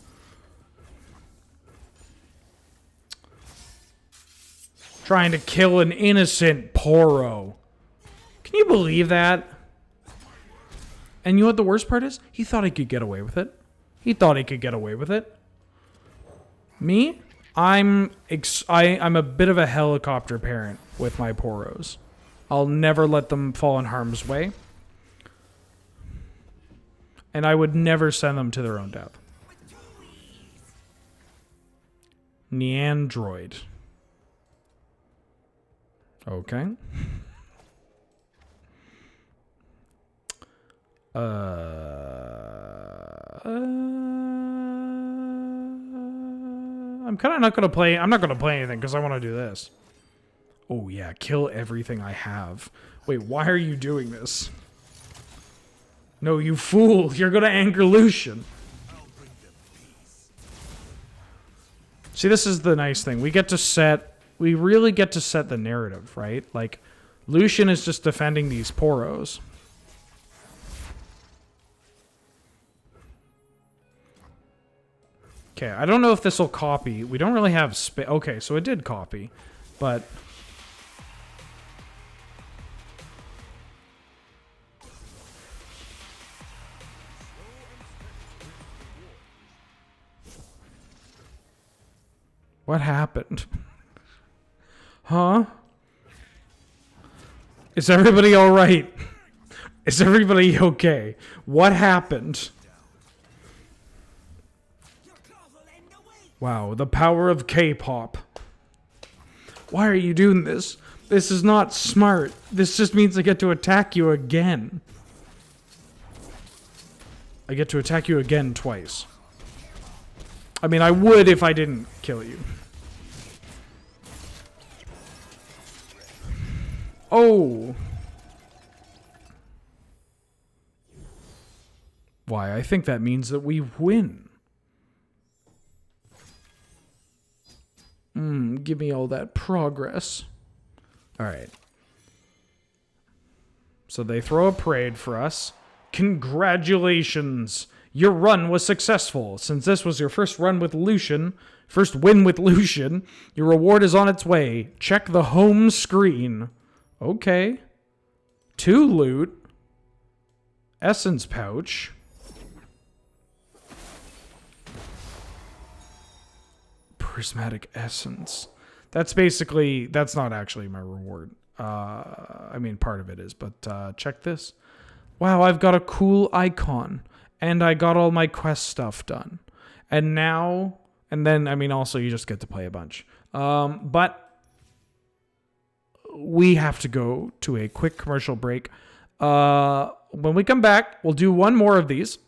trying to kill an innocent Poro. Can you believe that? And you know what the worst part is? He thought he could get away with it. He thought he could get away with it. Me? I'm a bit of a helicopter parent with my Poros. I'll never let them fall in harm's way. And I would never send them to their own death. Neandroid. Okay. I'm kind of not gonna play. I'm not gonna play anything because I want to do this. Oh yeah, kill everything I have. Wait, why are you doing this? No, you fool! You're gonna anger Lucian. See, this is the nice thing. We get to set. We really get to set the narrative, right? Like, Lucian is just defending these Poros. Okay, I don't know if this will copy. We don't really have space. Okay, so it did copy, but... What happened? Huh? Is everybody all right? Is everybody okay? What happened? Wow, the power of K-pop. Why are you doing this? This is not smart. This just means I get to attack you again. I get to attack you again twice. I mean, I would if I didn't kill you. Oh. Why, I think that means that we win. Give me all that progress. Alright. So they throw a parade for us. Congratulations! Your run was successful. Since this was your first run with Lucian, first win with Lucian, your reward is on its way. Check the home screen. Okay. 2 loot. Essence pouch. Prismatic essence. That's basically, that's not actually my reward. I mean, part of it is, but check this. Wow, I've got a cool icon. And I got all my quest stuff done. And now, and then, I mean, also you just get to play a bunch. But we have to go to a quick commercial break. When we come back, we'll do one more of these.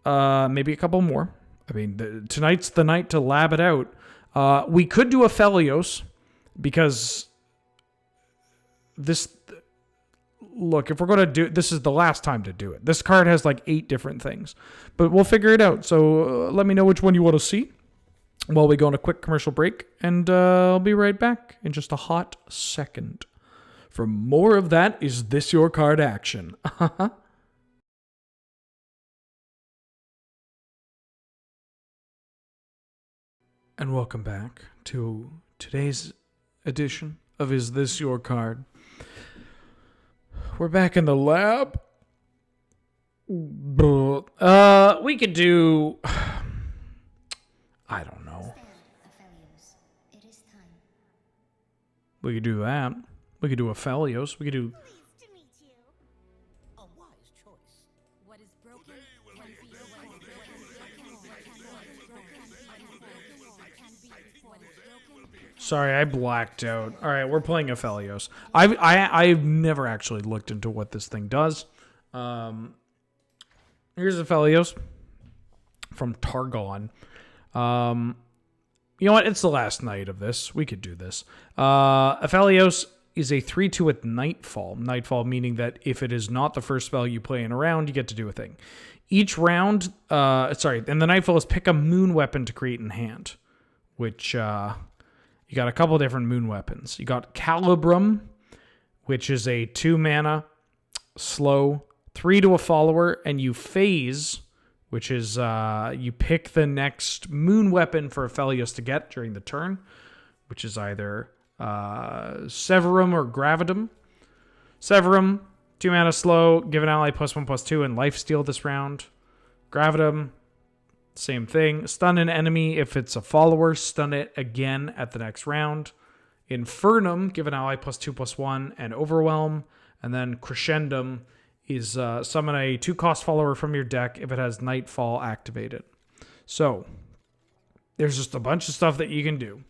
Maybe a couple more. I mean, tonight's the night to lab it out. We could do a Felios, because this... Look, if we're going to do... This is the last time to do it. This card has like 8 different things. But we'll figure it out. So let me know which one you want to see while we go on a quick commercial break. And I'll be right back in just a hot second. For more of that Is This Your Card action. And welcome back to today's edition of Is This Your Card? We're back in the lab. We could do... I don't know. It is time. We could do that. We could do a Felios. We could do... Pleased to meet you. A wise choice. What is broken can be what is broken. What is broken can be what is broken. Sorry, I blacked out. All right, we're playing Aphelios. I've never actually looked into what this thing does. Here's Aphelios from Targon. You know what? It's the last night of this. We could do this. Aphelios is a 3/2 with Nightfall. Nightfall meaning that if it is not the first spell you play in a round, you get to do a thing. Each round, and the Nightfall is pick a moon weapon to create in hand, which you got a couple different moon weapons. You got Calibrum, which is a 2 mana, slow, 3 to a follower, and you phase, which is you pick the next moon weapon for Aphelios to get during the turn, which is either Severum or Gravitum. Severum, 2 mana slow, give an ally +1/+2 and lifesteal this round. Gravitum, same thing. Stun an enemy if it's a follower, stun it again at the next round. Infernum, give an ally +2/+1 and overwhelm. And then Crescendum is summon a 2-cost follower from your deck if it has Nightfall activated. So, there's just a bunch of stuff that you can do.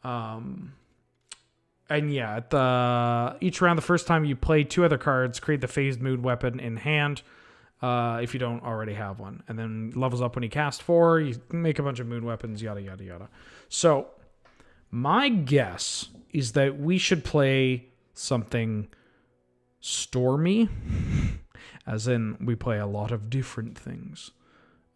And yeah, each round, the first time you play 2 other cards, create the phased moon weapon in hand if you don't already have one. And then levels up when you cast 4, you make a bunch of moon weapons, yada, yada, yada. So, my guess is that we should play something stormy, as in we play a lot of different things.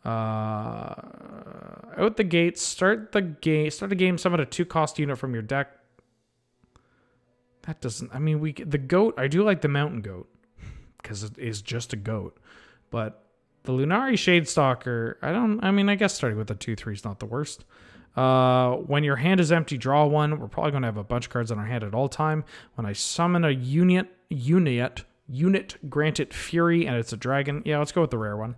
Out the gate, start a game, summon a 2-cost unit from your deck. That doesn't, the goat, I do like the mountain goat, because it is just a goat. But the Lunari Shadestalker, I guess starting with a 2/3 is not the worst. When your hand is empty, draw 1. We're probably going to have a bunch of cards on our hand at all time. When I summon a unit, grant it Fury, and it's a dragon. Yeah, let's go with the rare one.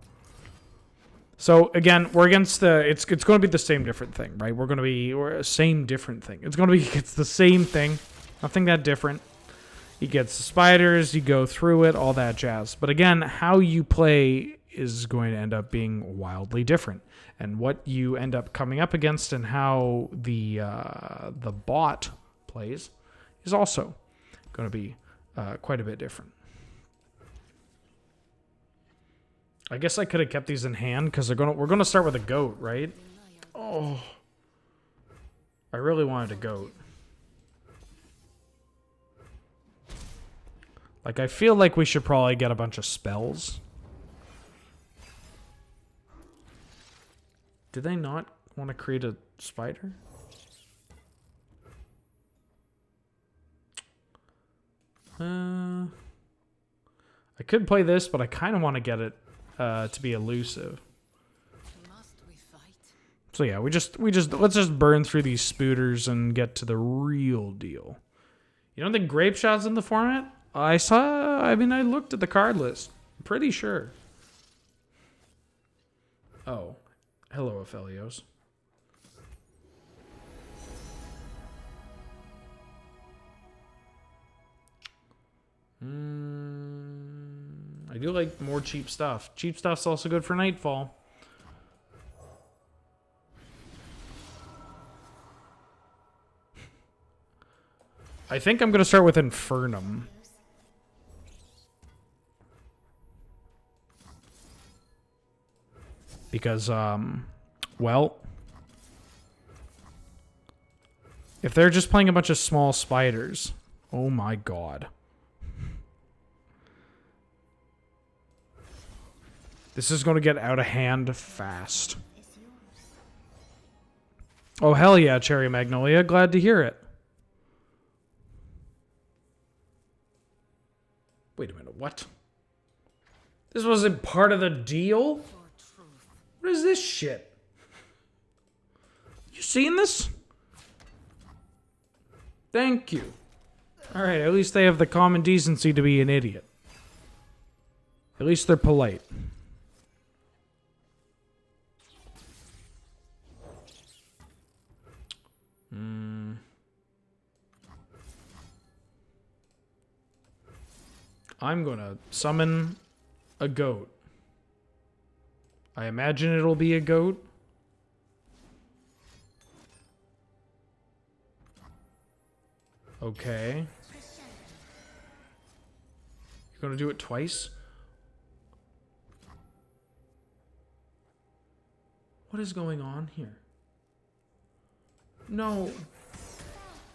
So again, we're against it's going to be the same different thing, right? We're same different thing. It's the same thing. Nothing that different. He gets the spiders, you go through it, all that jazz. But again, how you play is going to end up being wildly different. And what you end up coming up against and how the bot plays is also going to be quite a bit different. I guess I could have kept these in hand because we're going to start with a goat, right? Oh, I really wanted a goat. Like, I feel like we should probably get a bunch of spells. Did they not want to create a spider? I could play this, but I kind of want to get it to be elusive. Must we fight? So yeah, let's just burn through these spooters and get to the real deal. You don't think Grape Shot's in the format? I looked at the card list. I'm pretty sure. Oh. Hello, Aphelios. I do like more cheap stuff. Cheap stuff's also good for Nightfall. I think I'm going to start with Infernum. Because, well, if they're just playing a bunch of small spiders, oh my god. This is going to get out of hand fast. Oh, hell yeah, Cherry Magnolia. Glad to hear it. Wait a minute, what? This wasn't part of the deal? What is this shit? You seeing this? Thank you. Alright, at least they have the common decency to be an idiot. At least they're polite. I'm gonna summon a goat. I imagine it'll be a goat. Okay. You're gonna do it twice? What is going on here? No.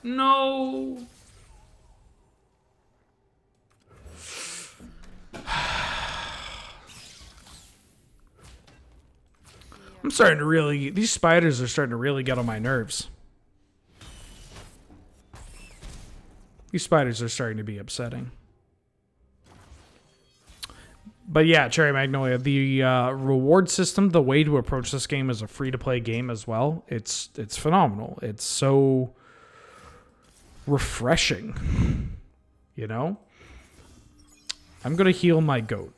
No. I'm starting to really... These spiders are starting to really get on my nerves. These spiders are starting to be upsetting. But yeah, Cherry Magnolia, the reward system, the way to approach this game as a free-to-play game as well, it's phenomenal. It's so refreshing, you know? I'm going to heal my goat.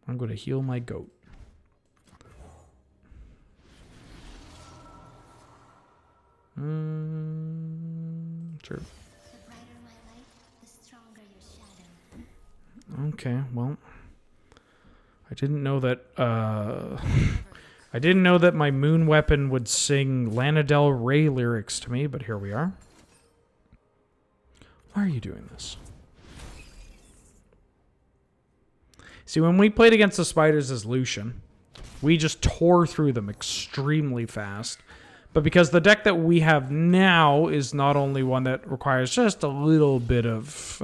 I'm going to heal my goat. Sure. The brighter my light, the stronger your shadow. Okay, well, I didn't know that. I didn't know that my moon weapon would sing Lana Del Rey lyrics to me, but here we are. Why are you doing this? See, when we played against the spiders as Lucian, we just tore through them extremely fast. But because the deck that we have now is not only one that requires just a little bit of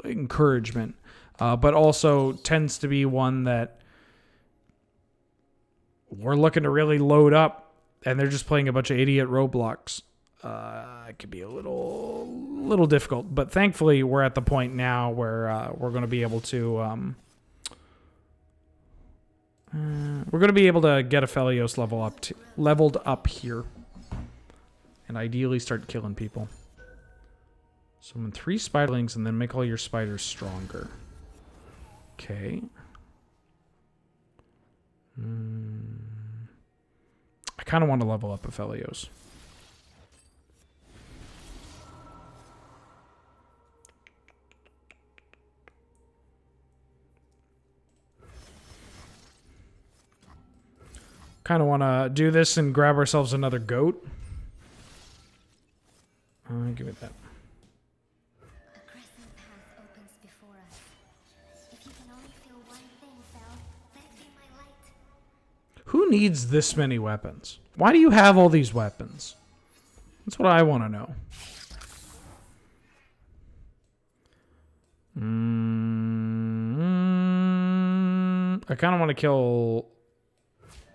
encouragement, but also tends to be one that we're looking to really load up, and they're just playing a bunch of idiot roadblocks. It could be a little difficult, but thankfully we're at the point now where we're going to be able to get a Felios leveled up here, and ideally start killing people. Summon 3 spiderlings and then make all your spiders stronger. Okay. I kind of want to level up a Felios. Kind of want to do this and grab ourselves another goat. Give me that. A crescent path opens before us. If you can only feel one thing, Fel, let it be my light. Who needs this many weapons? Why do you have all these weapons? That's what I want to know. I kind of want to kill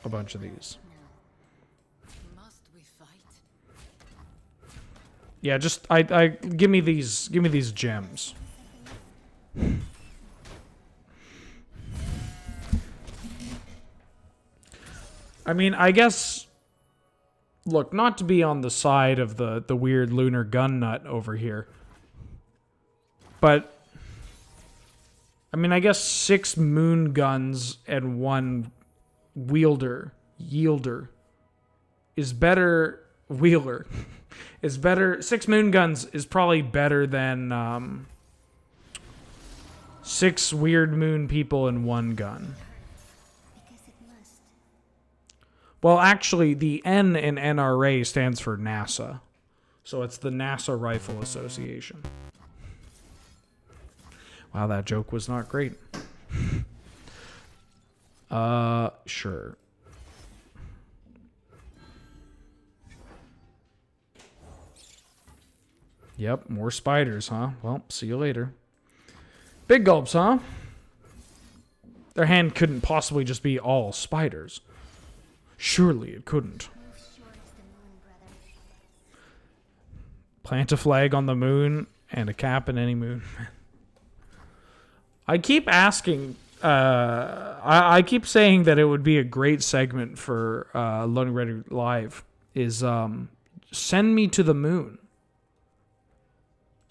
a bunch of these. Must we fight? Yeah, just I give me these gems. I mean, I guess, look, not to be on the side of the weird lunar gun nut over here, but I mean, I guess 6 moon guns and 1 yielder is better. Wheeler is better. 6 moon guns is probably better than 6 weird moon people and 1 gun. Because it must. Well, actually, the N in NRA stands for NASA, so it's the NASA Rifle Association. Wow, that joke was not great. Sure. Yep, more spiders, huh? Well, see you later. Big gulps, huh? Their hand couldn't possibly just be all spiders. Surely it couldn't. Move short as the moon, brother. Plant a flag on the moon and a cap in any moon. I keep asking... I keep saying that it would be a great segment for Loading Ready Live is send me to the moon.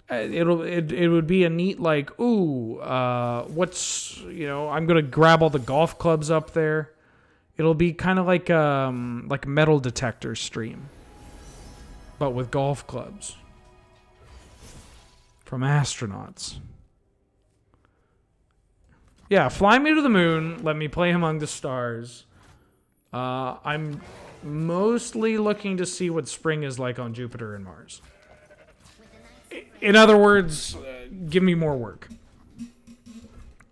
It would be a neat, like, ooh, what's, you know, I'm gonna grab all the golf clubs up there. It'll be kind of like metal detector stream, but with golf clubs from astronauts. Yeah, fly me to the moon. Let me play Among the Stars. I'm mostly looking to see what spring is like on Jupiter and Mars. In other words, give me more work.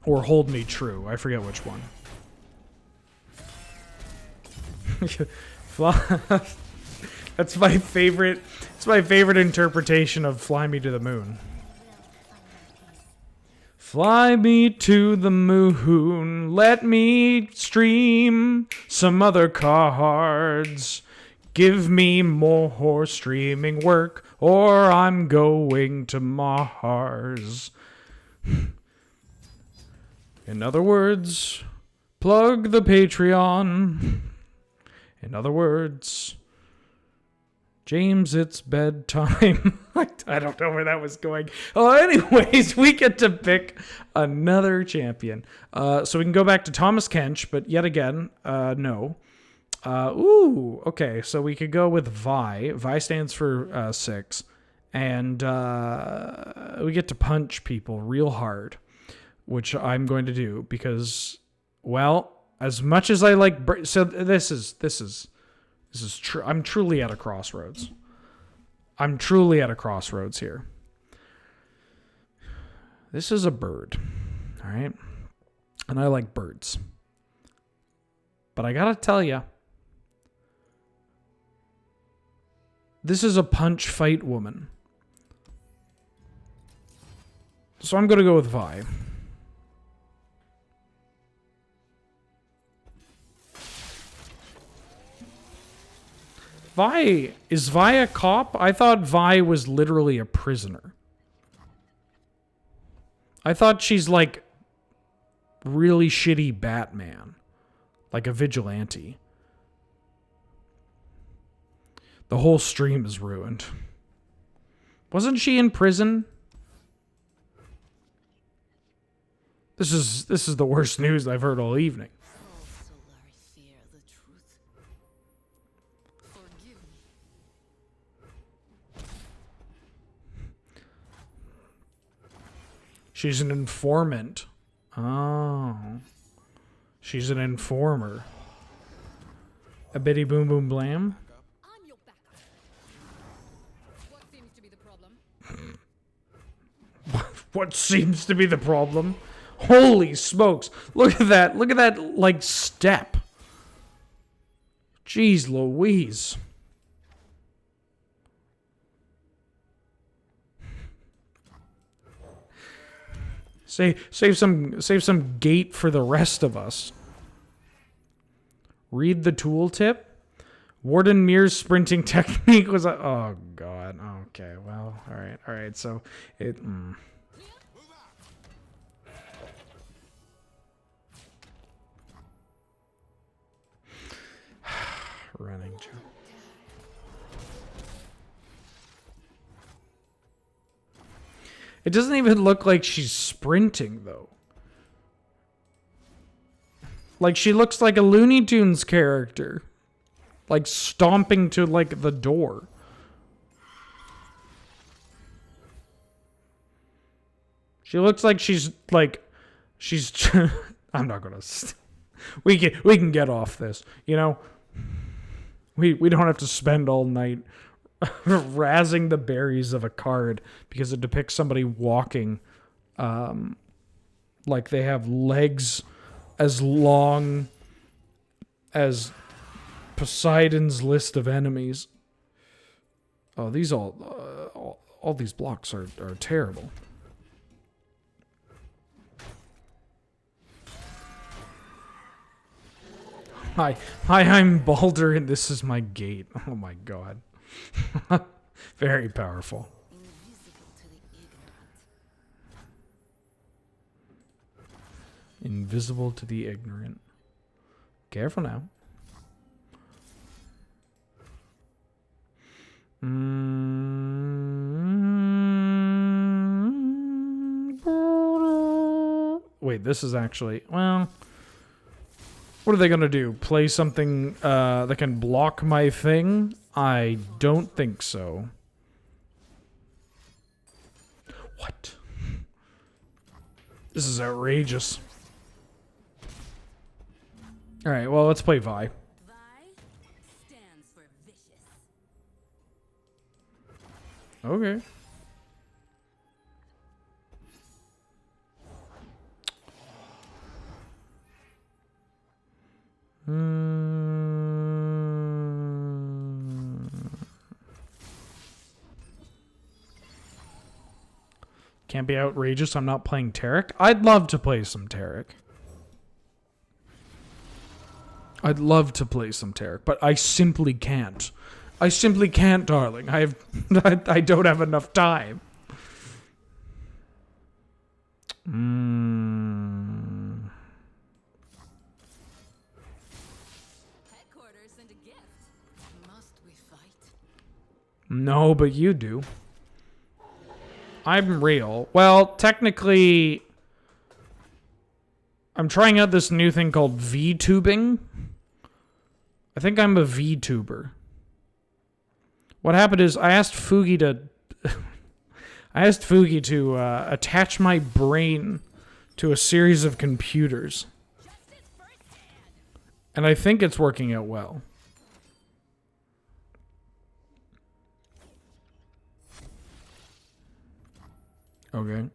Or hold me true. I forget which one. That's my favorite. It's my favorite interpretation of "Fly Me to the Moon." Fly me to the moon, let me stream some other cards. Give me more streaming work, or I'm going to Mars. In other words, plug the Patreon. In other words, James, it's bedtime. I don't know where that was going. Oh, anyways, we get to pick another champion. So we can go back to Thomas Kench, but yet again, no. Okay, so we could go with Vi. Vi stands for 6. And we get to punch people real hard, which I'm going to do because, well, as much as I like... So this is true. I'm truly at a crossroads. I'm truly at a crossroads here. This is a bird, all right? And I like birds. But I gotta tell you, this is a punch fight woman. So I'm gonna go with Vi. Is Vi a cop? I thought Vi was literally a prisoner. I thought she's like really shitty Batman. Like a vigilante. The whole stream is ruined. Wasn't she in prison? This is the worst news I've heard all evening. She's an informant. Oh. She's an informer. A bitty boom boom blam? I'm your backup. What seems to be the problem? What seems to be the problem? Holy smokes. Look at that. Look at that, like, step. Jeez Louise. Save some gate for the rest of us. Read the tooltip. Warden Mir's sprinting technique was oh god. Okay, well, all right. So it. Running joke. It doesn't even look like she's sprinting, though. Like, she looks like a Looney Tunes character. Like, stomping to, like, the door. She looks like she's, like... She's... I'm not gonna... We can get off this, you know? We don't have to spend all night... razzing the berries of a card because it depicts somebody walking like they have legs as long as Poseidon's list of enemies. Oh, these all these blocks are terrible. Hi, I'm Balder and this is my gate. Oh my god. Very powerful. Invisible to the ignorant. Careful now. Wait, this is actually... Well... What are they going to do? Play something that can block my thing? I don't think so. What? This is outrageous. Alright, well, let's play Vi. Vi stands for vicious. Okay. Can't be outrageous. I'm not playing Tarek. I'd love to play some Tarek. I'd love to play some Tarek, but I simply can't. I simply can't, darling. I don't have enough time. Headquarters sent a gift. Must we fight? No, but you do. I'm real. Well, technically, I'm trying out this new thing called VTubing. I think I'm a VTuber. What happened is I asked Fugi to attach my brain to a series of computers. And I think it's working out well. Okay.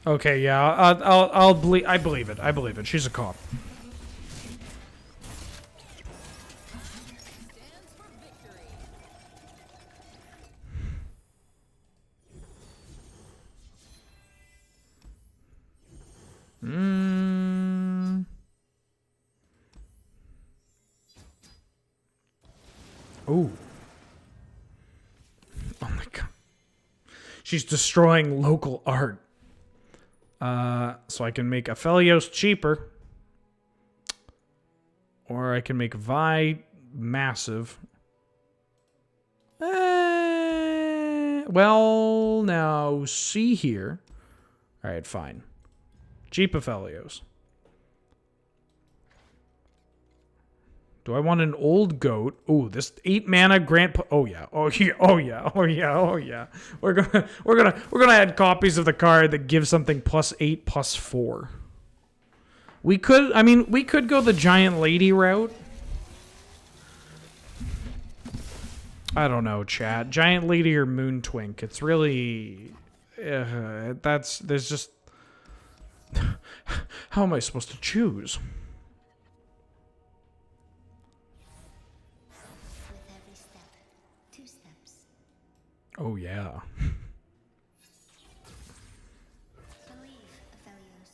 Okay, yeah, I believe it. I believe it. She's a cop. Stands for victory. Ooh. Oh my god. She's destroying local art. So I can make Aphelios cheaper. Or I can make Vi massive. Well, now see here. Alright, fine. Cheap Aphelios. Do I want an old goat? Ooh, this 8 mana grant. Oh yeah. Oh yeah. Oh yeah. Oh yeah. Oh yeah. We're gonna add copies of the card that give something +8 +4. We could go the giant lady route. I don't know, chat. Giant lady or moon twink. It's really there's just how am I supposed to choose? With every step, 2 steps. Oh yeah. Believe, Aphelios.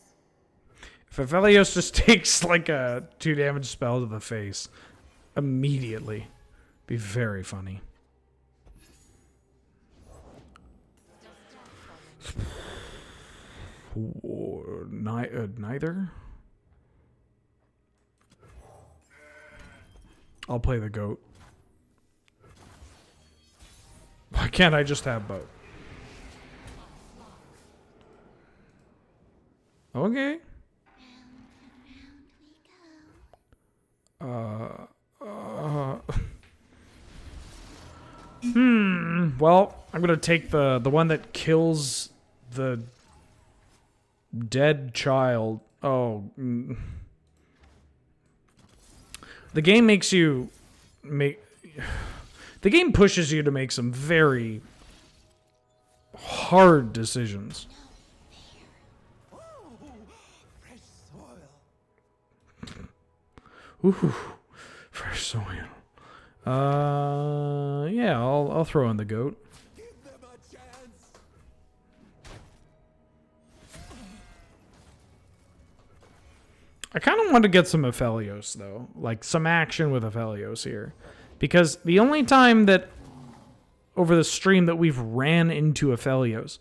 If Aphelios just takes like a 2 damage spell to the face immediately, be very funny. Or neither. I'll play the goat. Why can't I just have both? Okay. Well, I'm gonna take the one that kills the dead child. Oh. The game makes you make... The game pushes you to make some very hard decisions. Fresh soil. Ooh, fresh soil. Yeah, I'll throw in the goat. Give them a chance. I kind of want to get some Aphelios, though. Like, some action with Aphelios here. Because the only time that, over the stream, that we've ran into Aphelios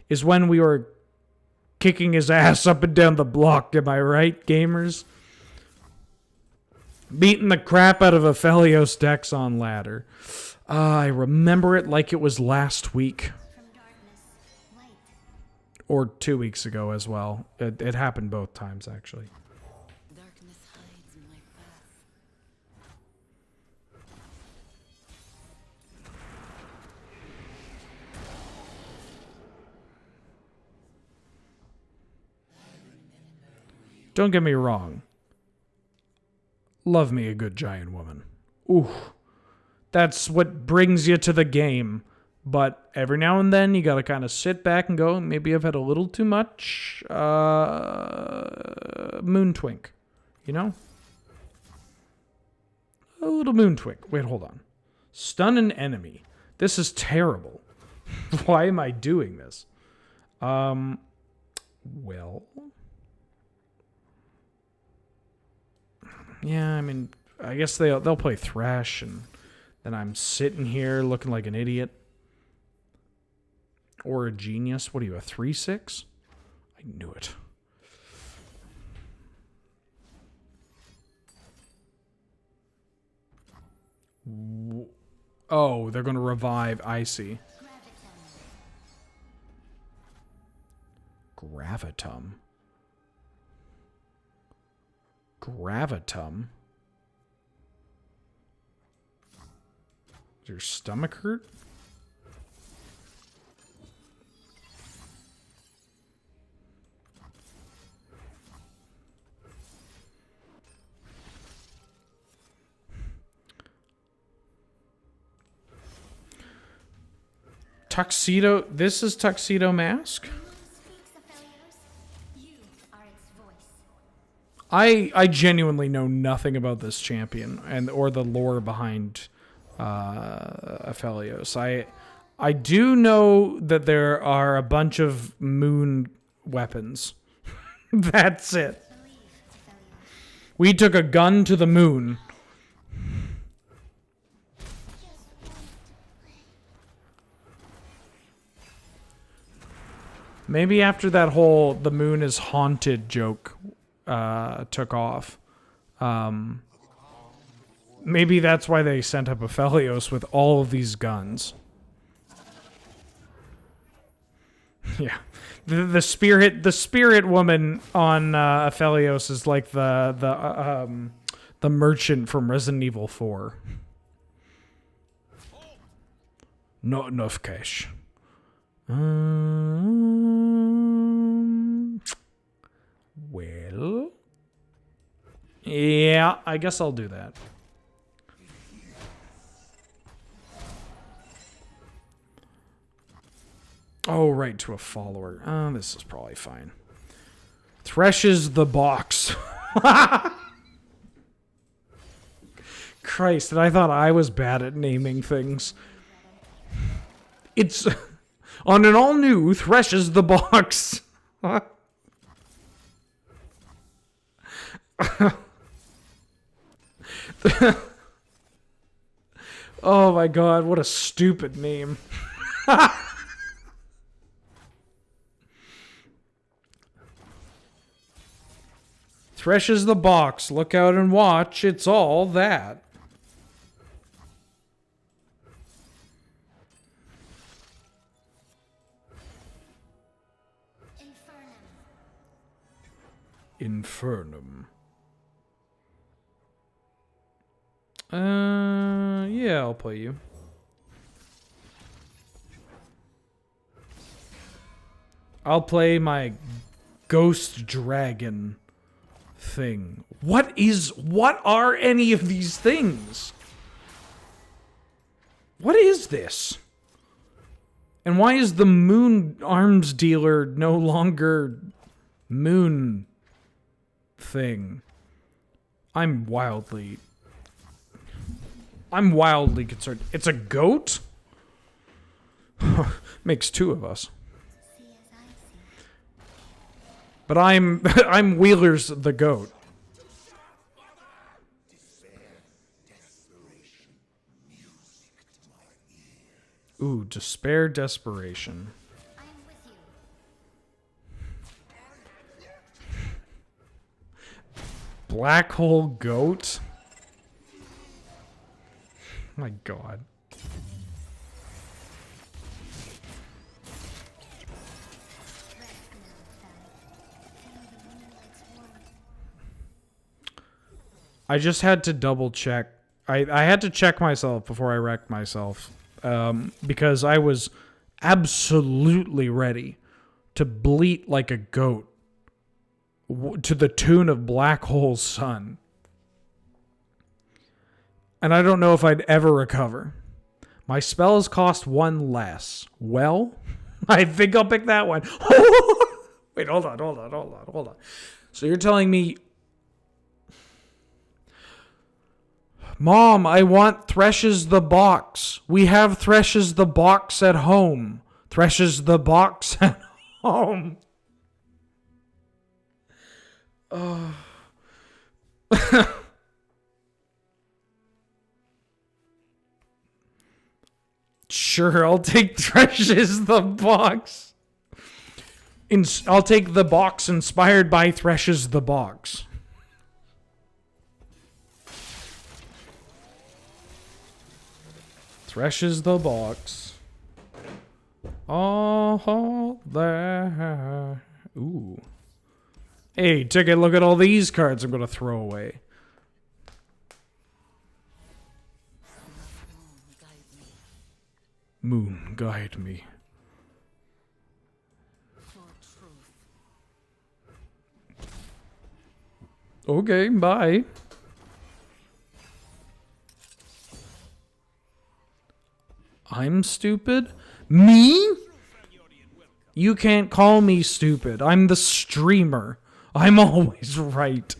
is when we were kicking his ass up and down the block. Am I right, gamers? Beating the crap out of Aphelios decks on ladder. I remember it like it was last week. From darkness, light. Or 2 weeks ago as well. It happened both times, actually. Darkness hides in my path. Don't get me wrong. Love me a good giant woman. Ooh. That's what brings you to the game. But every now and then, you gotta kind of sit back and go, maybe I've had a little too much moon twink. You know? A little moon twink. Wait, hold on. Stun an enemy. This is terrible. Why am I doing this? Well. Yeah, I mean, I guess they'll play Thresh, and then I'm sitting here looking like an idiot. Or a genius. What are you, a 3/6? I knew it. Oh, they're going to revive. I see. Gravitum. Gravitum? Does your stomach hurt? Tuxedo. This is Tuxedo Mask? I genuinely know nothing about this champion or the lore behind Aphelios. I do know that there are a bunch of moon weapons. That's it. We took a gun to the moon. Maybe after that whole the moon is haunted joke took off. Maybe that's why they sent up Aphelios with all of these guns. Yeah. The spirit woman on Aphelios is like the merchant from Resident Evil 4. Not enough cash. Well, yeah, I guess I'll do that. Oh, right, to a follower. This is probably fine. Threshes the box. Christ, and I thought I was bad at naming things. It's on an all-new Threshes the Box. Oh my god, what a stupid name. Threshes the box. Look out and watch. It's all that. Infernum. Yeah, I'll play you. I'll play my ghost dragon thing. What are any of these things? What is this? And why is the moon arms dealer no longer moon thing? I'm wildly concerned. It's a goat? Makes two of us. But I'm Wheeler's the goat. Ooh, despair, desperation. Black hole goat? My god. I just had to double check. I had to check myself before I wrecked myself. Because I was absolutely ready to bleat like a goat to the tune of Black Hole Sun. And I don't know if I'd ever recover. My spells cost one less. Well, I think I'll pick that one. Wait, hold on. So you're telling me Mom, I want Threshes the Box. We have Threshes the Box at home. Threshes the Box at home. Sure, I'll take Threshes the Box. I'll take the box inspired by Threshes the Box. Threshes the Box. Oh, there. Ooh. Hey, take a look at all these cards I'm going to throw away. Moon, guide me. Okay, bye. I'm stupid? Me? You can't call me stupid. I'm the streamer. I'm always right.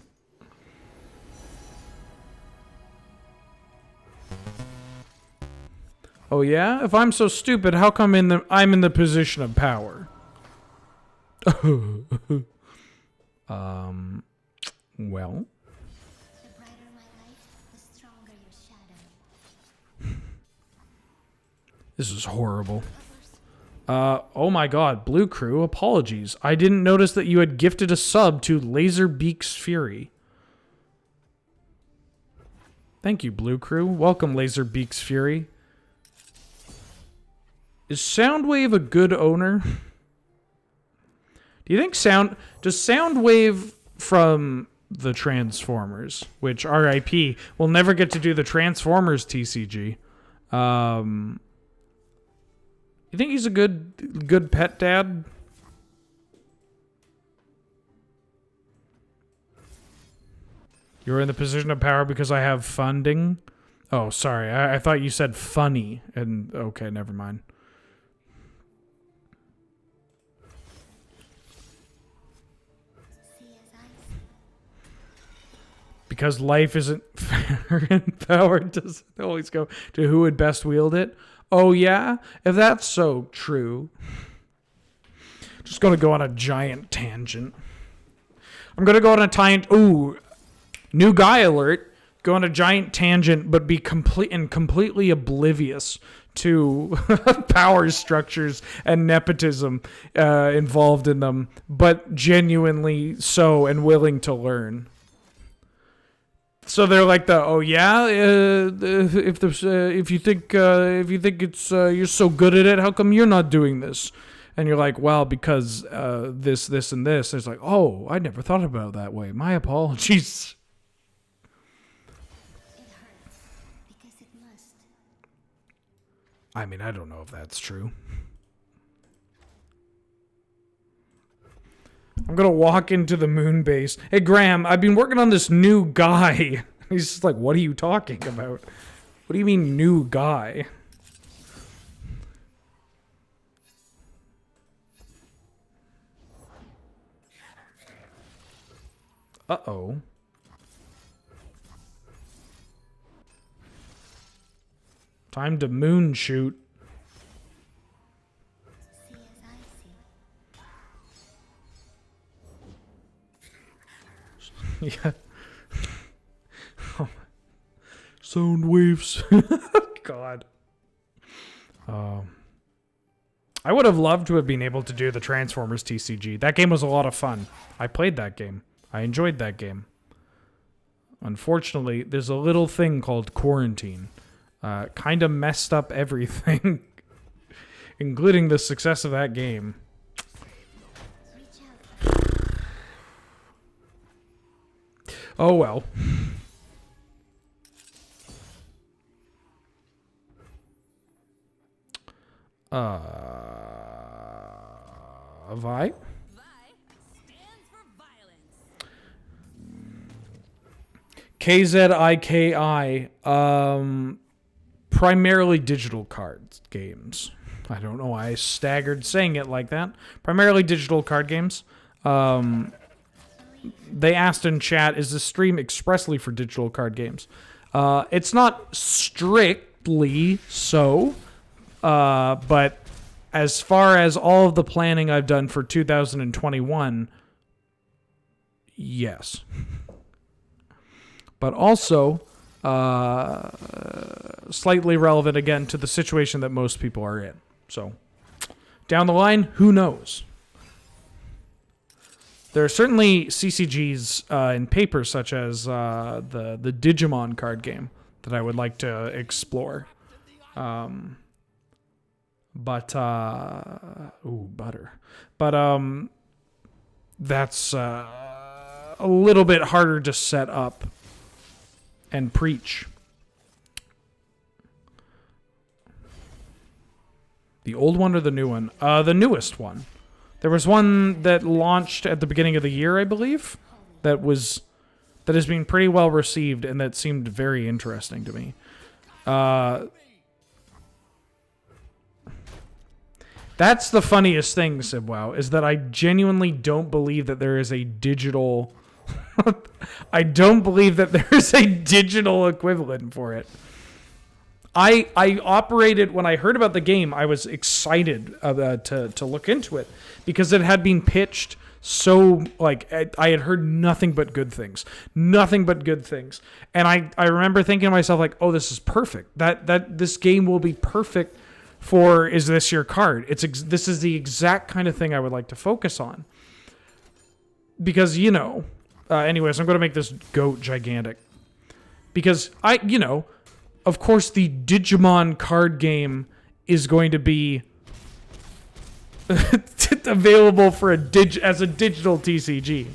Oh yeah? If I'm so stupid, how come I'm in the position of power? Well. The brighter my light, the stronger your shadow. This is horrible. Oh my god, Blue Crew, apologies. I didn't notice that you had gifted a sub to Laserbeak's Fury. Thank you, Blue Crew. Welcome, Laserbeak's Fury. Is Soundwave a good owner? Do you think does Soundwave from the Transformers, which RIP, will never get to do the Transformers TCG. You think he's a good pet dad? You're in the position of power because I have funding? Oh, sorry. I thought you said funny. And okay, never mind. See as I see. Because life isn't fair and power doesn't always go to who would best wield it. Oh, yeah? If that's so true. Just going to go on a giant tangent. I'm going to go on a tangent. Ooh, new guy alert. Go on a giant tangent, but be completely oblivious to power structures and nepotism involved in them, but genuinely so and willing to learn. So they're like oh yeah, if you think it's you're so good at it, how come you're not doing this? And you're like, well, because this and this. It's like, oh, I never thought about it that way. My apologies. It hurts because it must. I mean, I don't know if that's true. I'm gonna walk into the moon base. Hey, Graham, I've been working on this new guy. He's just like, what are you talking about? What do you mean, new guy? Uh-oh. Time to moon shoot. See as I see. Yeah. Sound waves. God. I would have loved to have been able to do the Transformers TCG. That game was a lot of fun. I played that game. I enjoyed that game. Unfortunately, there's a little thing called quarantine. Kind of messed up everything. Including the success of that game. Reach out. Oh well. Vi? Vi stands for violence. KZIKI. Primarily digital cards games. I don't know why I staggered saying it like that. Primarily digital card games. They asked in chat, is the stream expressly for digital card games? It's not strictly so, but as far as all of the planning I've done for 2021, yes. But also, slightly relevant again to the situation that most people are in. So, down the line, who knows? There are certainly CCGs in papers such as the Digimon card game that I would like to explore. But butter. But that's a little bit harder to set up and preach. The old one or the new one? The newest one. There was one that launched at the beginning of the year, I believe, that has been pretty well received and that seemed very interesting to me. That's the funniest thing, Sibwow, is that I genuinely don't believe that there is a digital... I don't believe that there is a digital equivalent for it. I operated, when I heard about the game, I was excited to look into it because it had been pitched so, like, I had heard nothing but good things. Nothing but good things. And I remember thinking to myself, like, oh, this is perfect. That this game will be perfect for Is This Your Card? This is the exact kind of thing I would like to focus on. Because, anyways, I'm going to make this goat gigantic. Because of course, the Digimon card game is going to be available for as a digital TCG.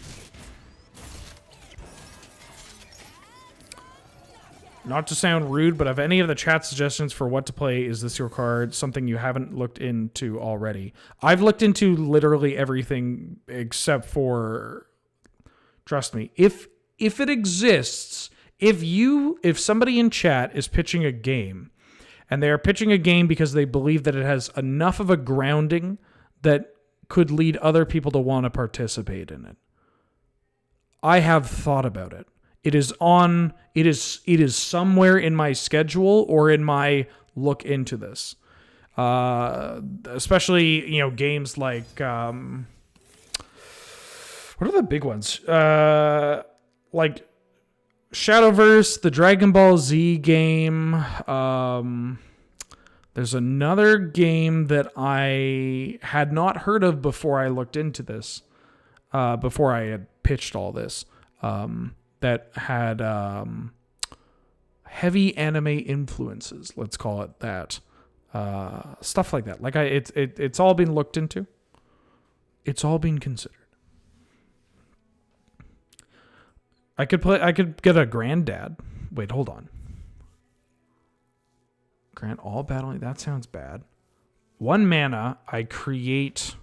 Not to sound rude, but have any of the chat suggestions for what to play Is This Your Card something you haven't looked into already? I've looked into literally everything except for, trust me, if it exists. If somebody in chat is pitching a game, and they are pitching a game because they believe that it has enough of a grounding that could lead other people to want to participate in it, I have thought about it. It is somewhere in my schedule or in my look into this. Especially, games like what are the big ones? Like Shadowverse, the Dragon Ball Z game. There's another game that I had not heard of before I looked into this, before I had pitched all this, that had heavy anime influences, let's call it that. Stuff like that. Like it's all been looked into. It's all been considered. I could get a Granddad. Wait, hold on. Grant all battling. That sounds bad. 1 mana, I create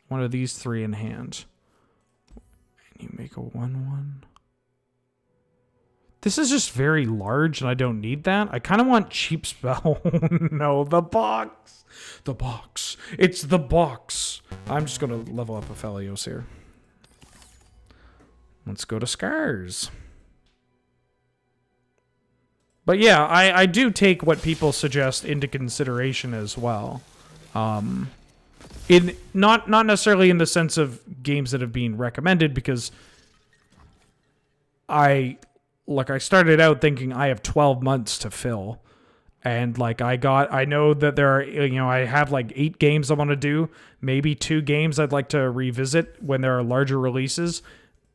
one of these 3 in hand. And you make a 1/1. This is just very large and I don't need that. I kind of want cheap spell. No, the box. The box. It's the box. I'm just going to level up Aphelios here. Let's go to Scars. But yeah, I do take what people suggest into consideration as well. In not necessarily in the sense of games that have been recommended, because I started out thinking I have 12 months to fill. And I know that there are, I have 8 games I want to do, maybe 2 games I'd like to revisit when there are larger releases.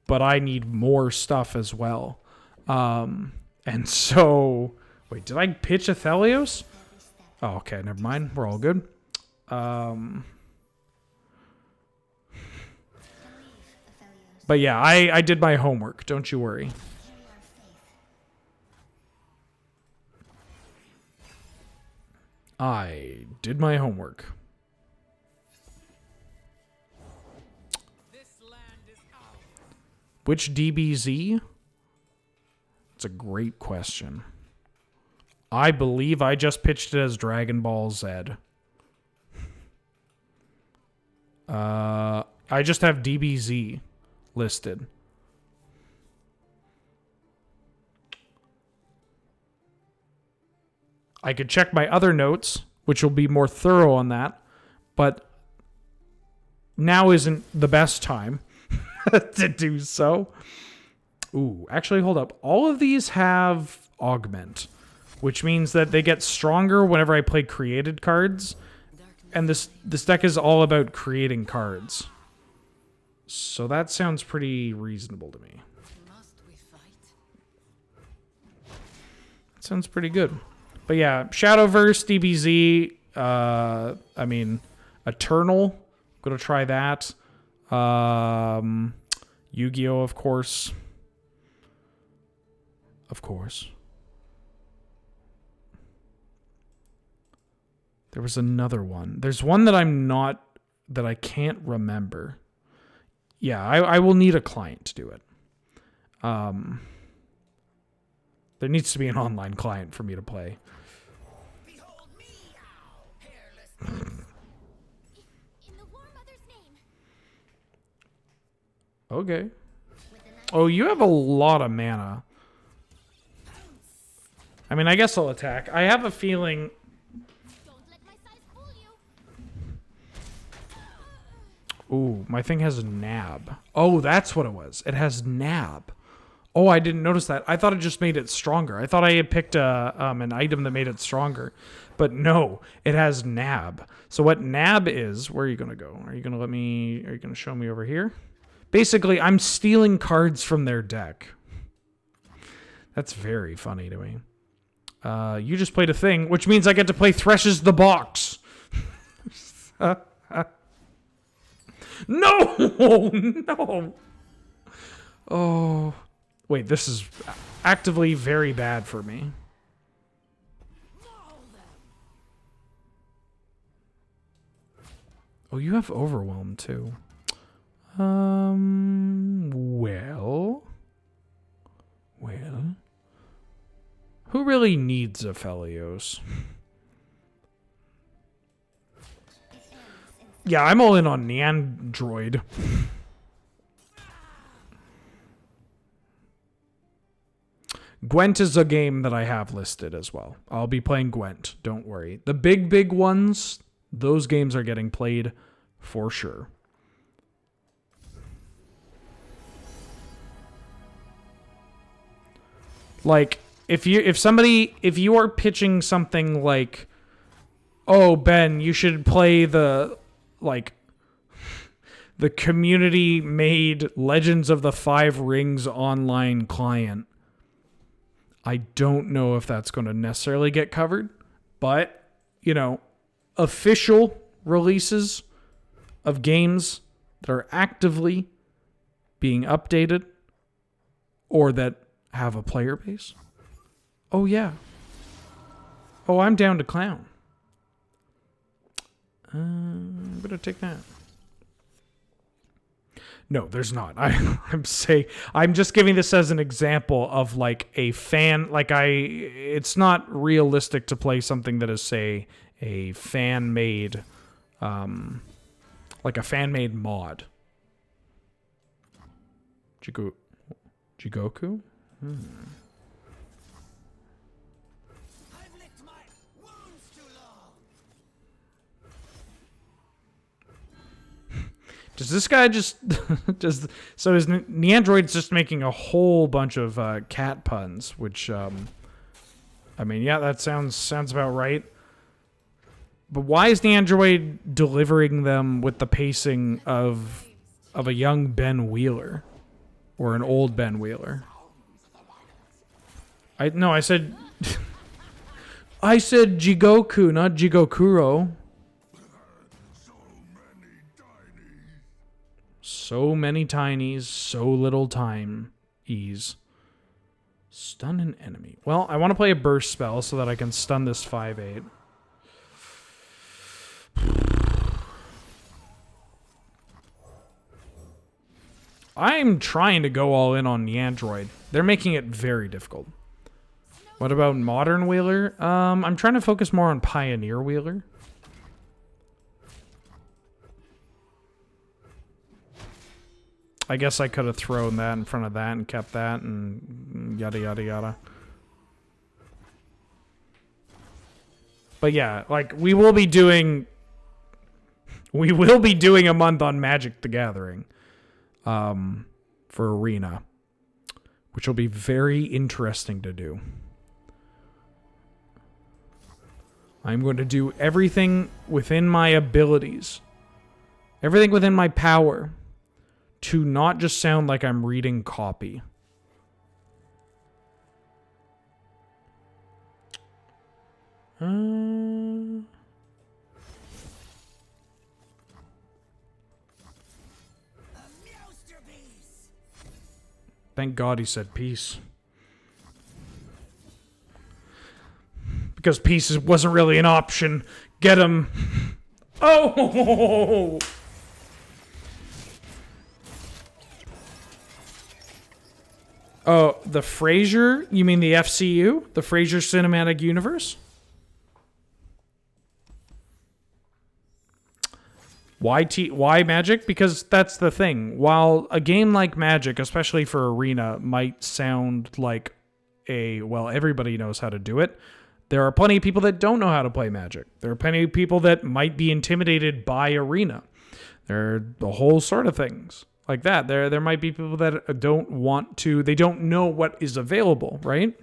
But I need more stuff as well. And so... Wait, did I pitch Aphelios? Oh, okay, never mind. We're all good. But yeah, I did my homework. Don't you worry. I did my homework. Which DBZ? It's a great question. I believe I just pitched it as Dragon Ball Z. I just have DBZ listed. I could check my other notes, which will be more thorough on that, but now isn't the best time to do so. Ooh, actually, hold up. All of these have augment, which means that they get stronger whenever I play created cards. And this deck is all about creating cards. So that sounds pretty reasonable to me. Must we fight? That sounds pretty good. But yeah, Shadowverse, DBZ, I mean, Eternal. Gonna try that. Yu-Gi-Oh, of course. Of course. There was another one. There's one that I can't remember. Yeah, I will need a client to do it. There needs to be an online client for me to play. Behold me now, hairless. In the War Mother's name. Okay. Oh, you have a lot of mana. I mean, I guess I'll attack. I have a feeling... Don't let my size fool you. Ooh, my thing has nab. Oh, that's what it was. It has nab. Oh, I didn't notice that. I thought it just made it stronger. I thought I had picked an item that made it stronger. But no, it has nab. So what nab is, where are you going to go? Are you going to show me over here? Basically, I'm stealing cards from their deck. That's very funny to me. You just played a thing, which means I get to play Threshes the Box. No! No! Oh. Wait, this is actively very bad for me. Oh, you have Overwhelm, too. Well... Who really needs Aphelios? Yeah, I'm all in on Neandroid. Gwent is a game that I have listed as well. I'll be playing Gwent, don't worry. The big ones, those games are getting played for sure. Like, if you are pitching something like, oh, Ben, you should play the community-made Legends of the Five Rings online client, I don't know if that's going to necessarily get covered, but, official releases of games that are actively being updated or that have a player base. Oh, yeah. Oh, I'm down to clown. I'm going to take that. No, there's not. I'm just giving this as an example of like a fan. It's not realistic to play something that is, say, a fan-made, like a fan-made mod. Jigoku? I've licked my wounds too long. Does this guy just so is Neandroid's just making a whole bunch of cat puns, which I mean, yeah, that sounds about right. But why is Neandroid delivering them with the pacing of a young Ben Wheeler or an old Ben Wheeler? I said I said Jigoku, not Jigokuro. So many tinies, so little time. Ease. Stun an enemy. Well, I want to play a burst spell so that I can stun this 5/8. I'm trying to go all in on Neandroid. They're making it very difficult. What about Modern Wheeler? I'm trying to focus more on Pioneer Wheeler. I guess I could have thrown that in front of that and kept that and yada yada yada. But yeah, like we will be doing a month on Magic the Gathering for Arena, which will be very interesting to do. I'm going to do everything within my abilities, everything within my power, to not just sound like I'm reading copy. Thank God he said peace. Because peace wasn't really an option. Get him. Oh! Oh, the Frasier? You mean the FCU? The Frasier Cinematic Universe? Why Magic? Because that's the thing. While a game like Magic, especially for Arena, might sound like everybody knows how to do it, there are plenty of people that don't know how to play Magic. There are plenty of people that might be intimidated by Arena. There are the whole sort of things like that. There might be people that they don't know what is available, right?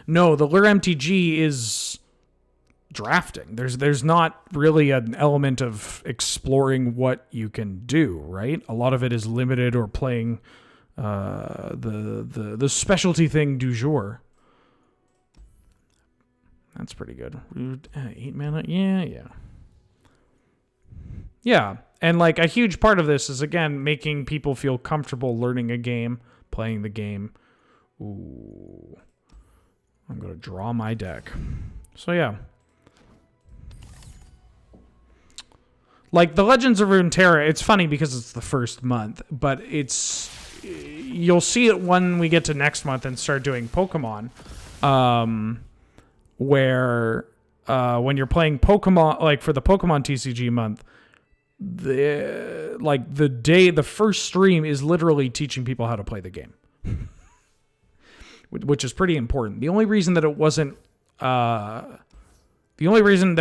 No, the Lure MTG is drafting. There's not really an element of exploring what you can do, right? A lot of it is limited or playing the specialty thing du jour. That's pretty good. 8 mana? Yeah. Yeah, and like a huge part of this is, again, making people feel comfortable learning a game, playing the game. Ooh. I'm going to draw my deck. So yeah. Like the Legends of Runeterra, it's funny because it's the first month, but you'll see it when we get to next month and start doing Pokemon. Where when you're playing Pokemon, like for the Pokemon TCG month, the first stream is literally teaching people how to play the game, which is pretty important. The only reason that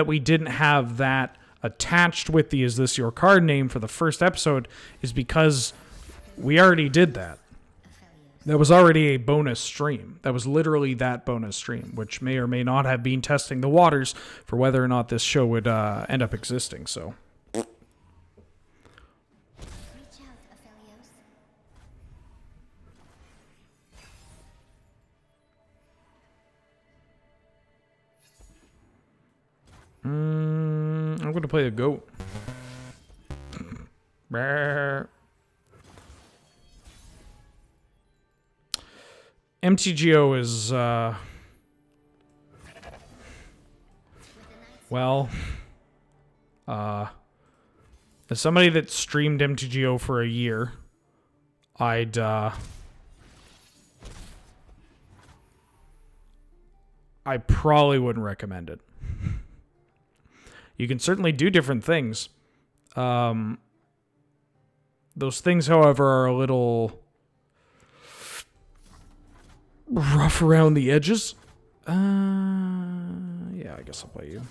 we didn't have that attached with the "Is This Your Card" name for the first episode is because we already did that. That was already a bonus stream. That was literally that bonus stream, which may or may not have been testing the waters for whether or not this show would end up existing. So, Reach out, Aphelios. I'm going to play a goat. MTGO is, as somebody that streamed MTGO for a year, I probably wouldn't recommend it. You can certainly do different things. Those things, however, are a little rough around the edges. Yeah, I guess I'll play you.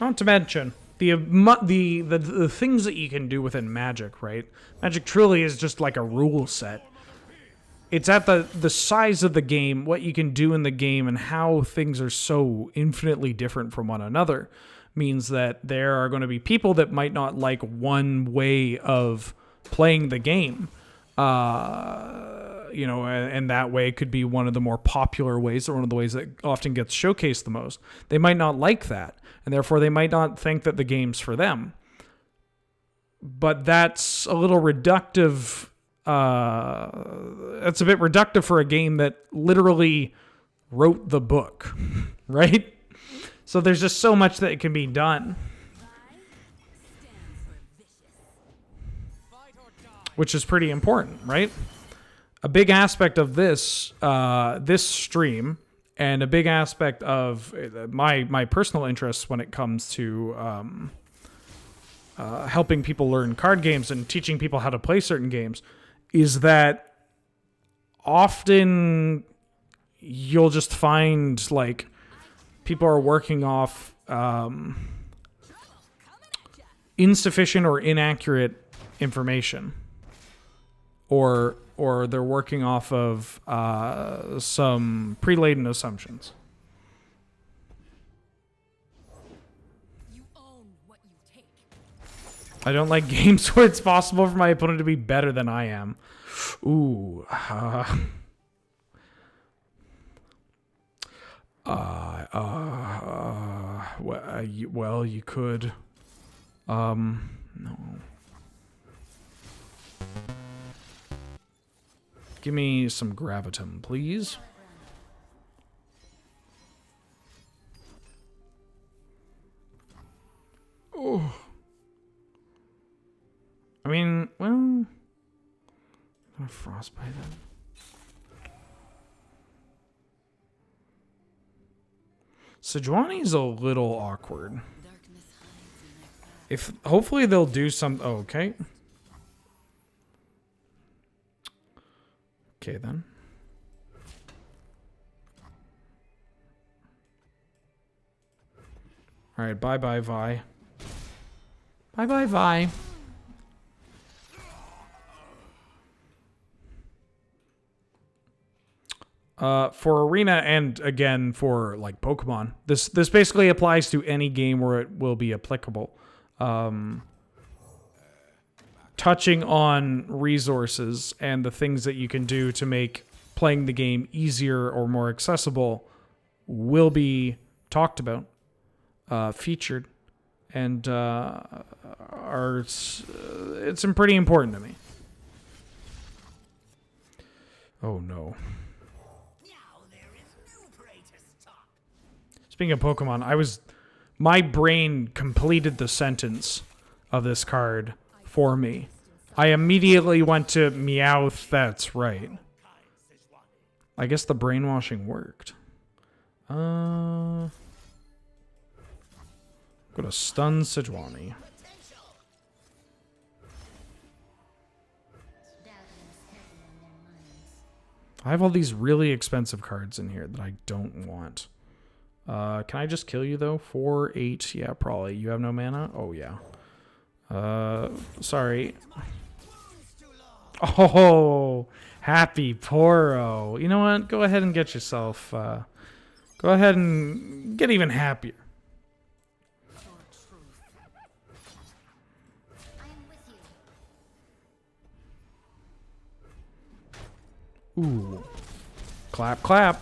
Not to mention the things that you can do within Magic, right? Magic truly is just like a rule set. It's at the size of the game, what you can do in the game, and how things are so infinitely different from one another means that there are going to be people that might not like one way of playing the game. And that way could be one of the more popular ways, or one of the ways that often gets showcased the most. They might not like that, and therefore they might not think that the game's for them. But that's a little reductive. That's a bit reductive for a game that literally wrote the book, right? So there's just so much that can be done. Which is pretty important, right? A big aspect of this stream And a big aspect of my personal interests when it comes to helping people learn card games and teaching people how to play certain games is that often you'll just find like people are working off insufficient or inaccurate information, or they're working off of some pre-laden assumptions. You own what you take. I don't like games where it's possible for my opponent to be better than I am. Ooh. Well, you could. No. Give me some gravitum, please. Oh. I mean, well, I'm gonna frostbite it. Sejuani's a little awkward. If hopefully they'll do some. Oh, okay. Okay then. All right. Bye bye Vi. Bye bye Vi. For Arena and again for like Pokemon, this basically applies to any game where it will be applicable. Touching on resources and the things that you can do to make playing the game easier or more accessible will be talked about, featured, and it's pretty important to me. Oh no. Speaking of Pokemon, my brain completed the sentence of this card for me. I immediately went to Meowth, that's right. I guess the brainwashing worked. I'm gonna stun Sejuani. I have all these really expensive cards in here that I don't want. Can I just kill you though? 4, 8, yeah, probably. You have no mana? Oh yeah. Sorry. Oh, happy Poro. You know what? Go ahead and get yourself, go ahead and get even happier. Ooh. Clap, clap.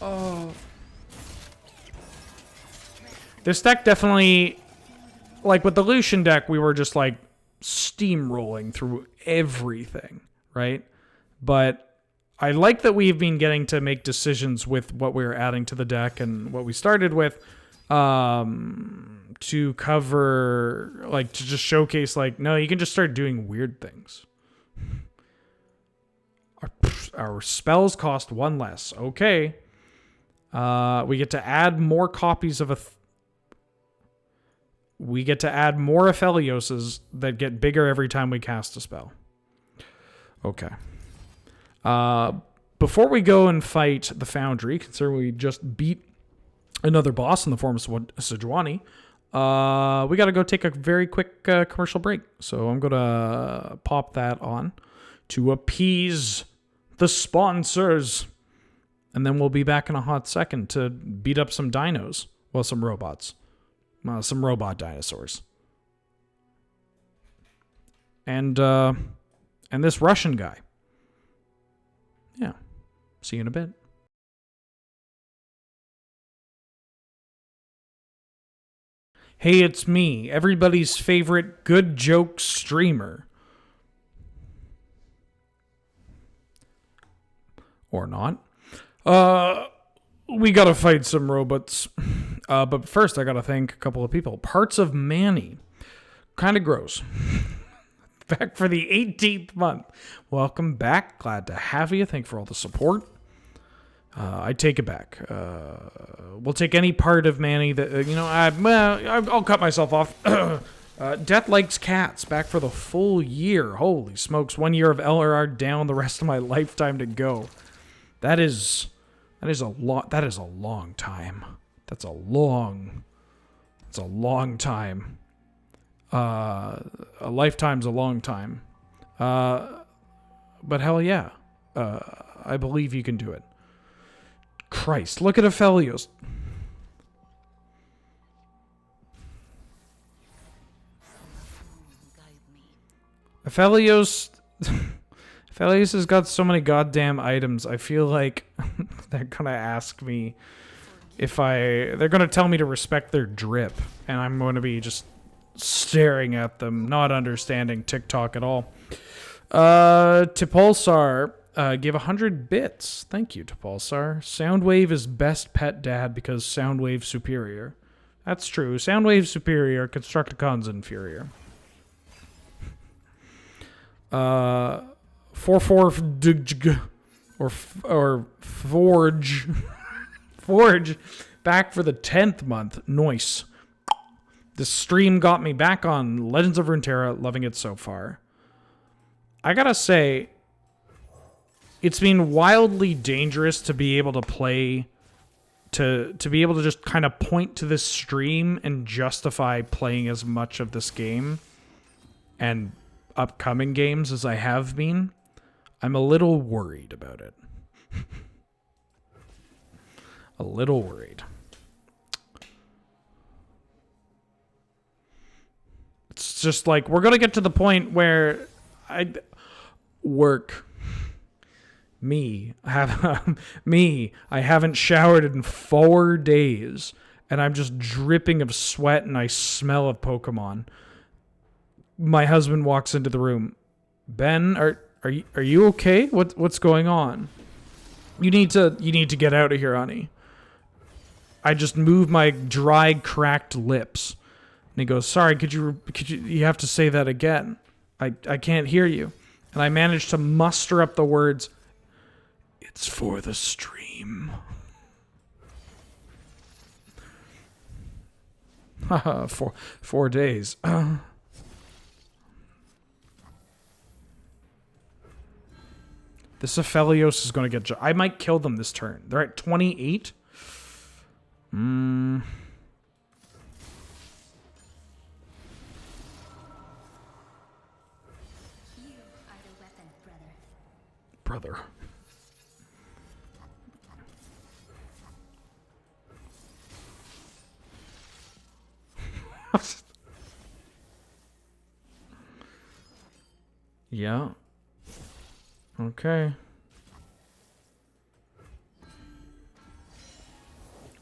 Oh. This deck definitely, like with the Lucian deck, we were just like steamrolling through everything, right? But I like that we've been getting to make decisions with what we're adding to the deck and what we started with, to cover, like, to just showcase, like, no, you can just start doing weird things. Our spells cost 1 less. Okay. We get to add more copies of we get to add more Aphelioses that get bigger every time we cast a spell. Okay. Before we go and fight the Foundry, considering we just beat another boss in the form of Sejuani, we got to go take a very quick commercial break. So I'm going to pop that on to appease the sponsors. And then we'll be back in a hot second to beat up some dinos. Well, some robots. Some robot dinosaurs. And this Russian guy. Yeah. See you in a bit. Hey, it's me, everybody's favorite good joke streamer. Or not. We gotta fight some robots. But first, I gotta thank a couple of people. Parts of Manny. Kinda gross. Back for the 18th month. Welcome back. Glad to have you. Thank you for all the support. I take it back. We'll take any part of Manny that, I'll cut myself off. Death Likes Cats, back for the full year. Holy smokes, 1 year of LRR down, the rest of my lifetime to go. That is a long time. That's a long time. A lifetime's a long time. But hell yeah. I believe you can do it. Christ, look at Aphelios. Aphelios has got so many goddamn items. I feel like they're gonna ask me they're gonna tell me to respect their drip, and I'm going to be just staring at them, not understanding TikTok at all. Tipulsar gave 100 bits. Thank you, Tipulsar. Soundwave is best pet dad because Soundwave superior. That's true. Soundwave superior, Constructicon's inferior. 44 or Forge back for the 10th month. Nice. This stream got me back on Legends of Runeterra, loving it so far. I gotta say, it's been wildly dangerous to be able to play, to be able to just kind of point to this stream and justify playing as much of this game and upcoming games as I have been. I'm a little worried about it. A little worried. It's just like, we're going to get to the point where I haven't showered in 4 days, and I'm just dripping of sweat and I smell of Pokemon. My husband walks into the room. Ben, are you okay? What's going on? You need to get out of here, honey. I just move my dry, cracked lips. And he goes, sorry, could you have to say that again? I can't hear you. And I managed to muster up the words, it's for the stream. Haha, 4 days. This Aphelios is going to get... I might kill them this turn. They're at 28. You are the weapon, brother. Yeah. Okay.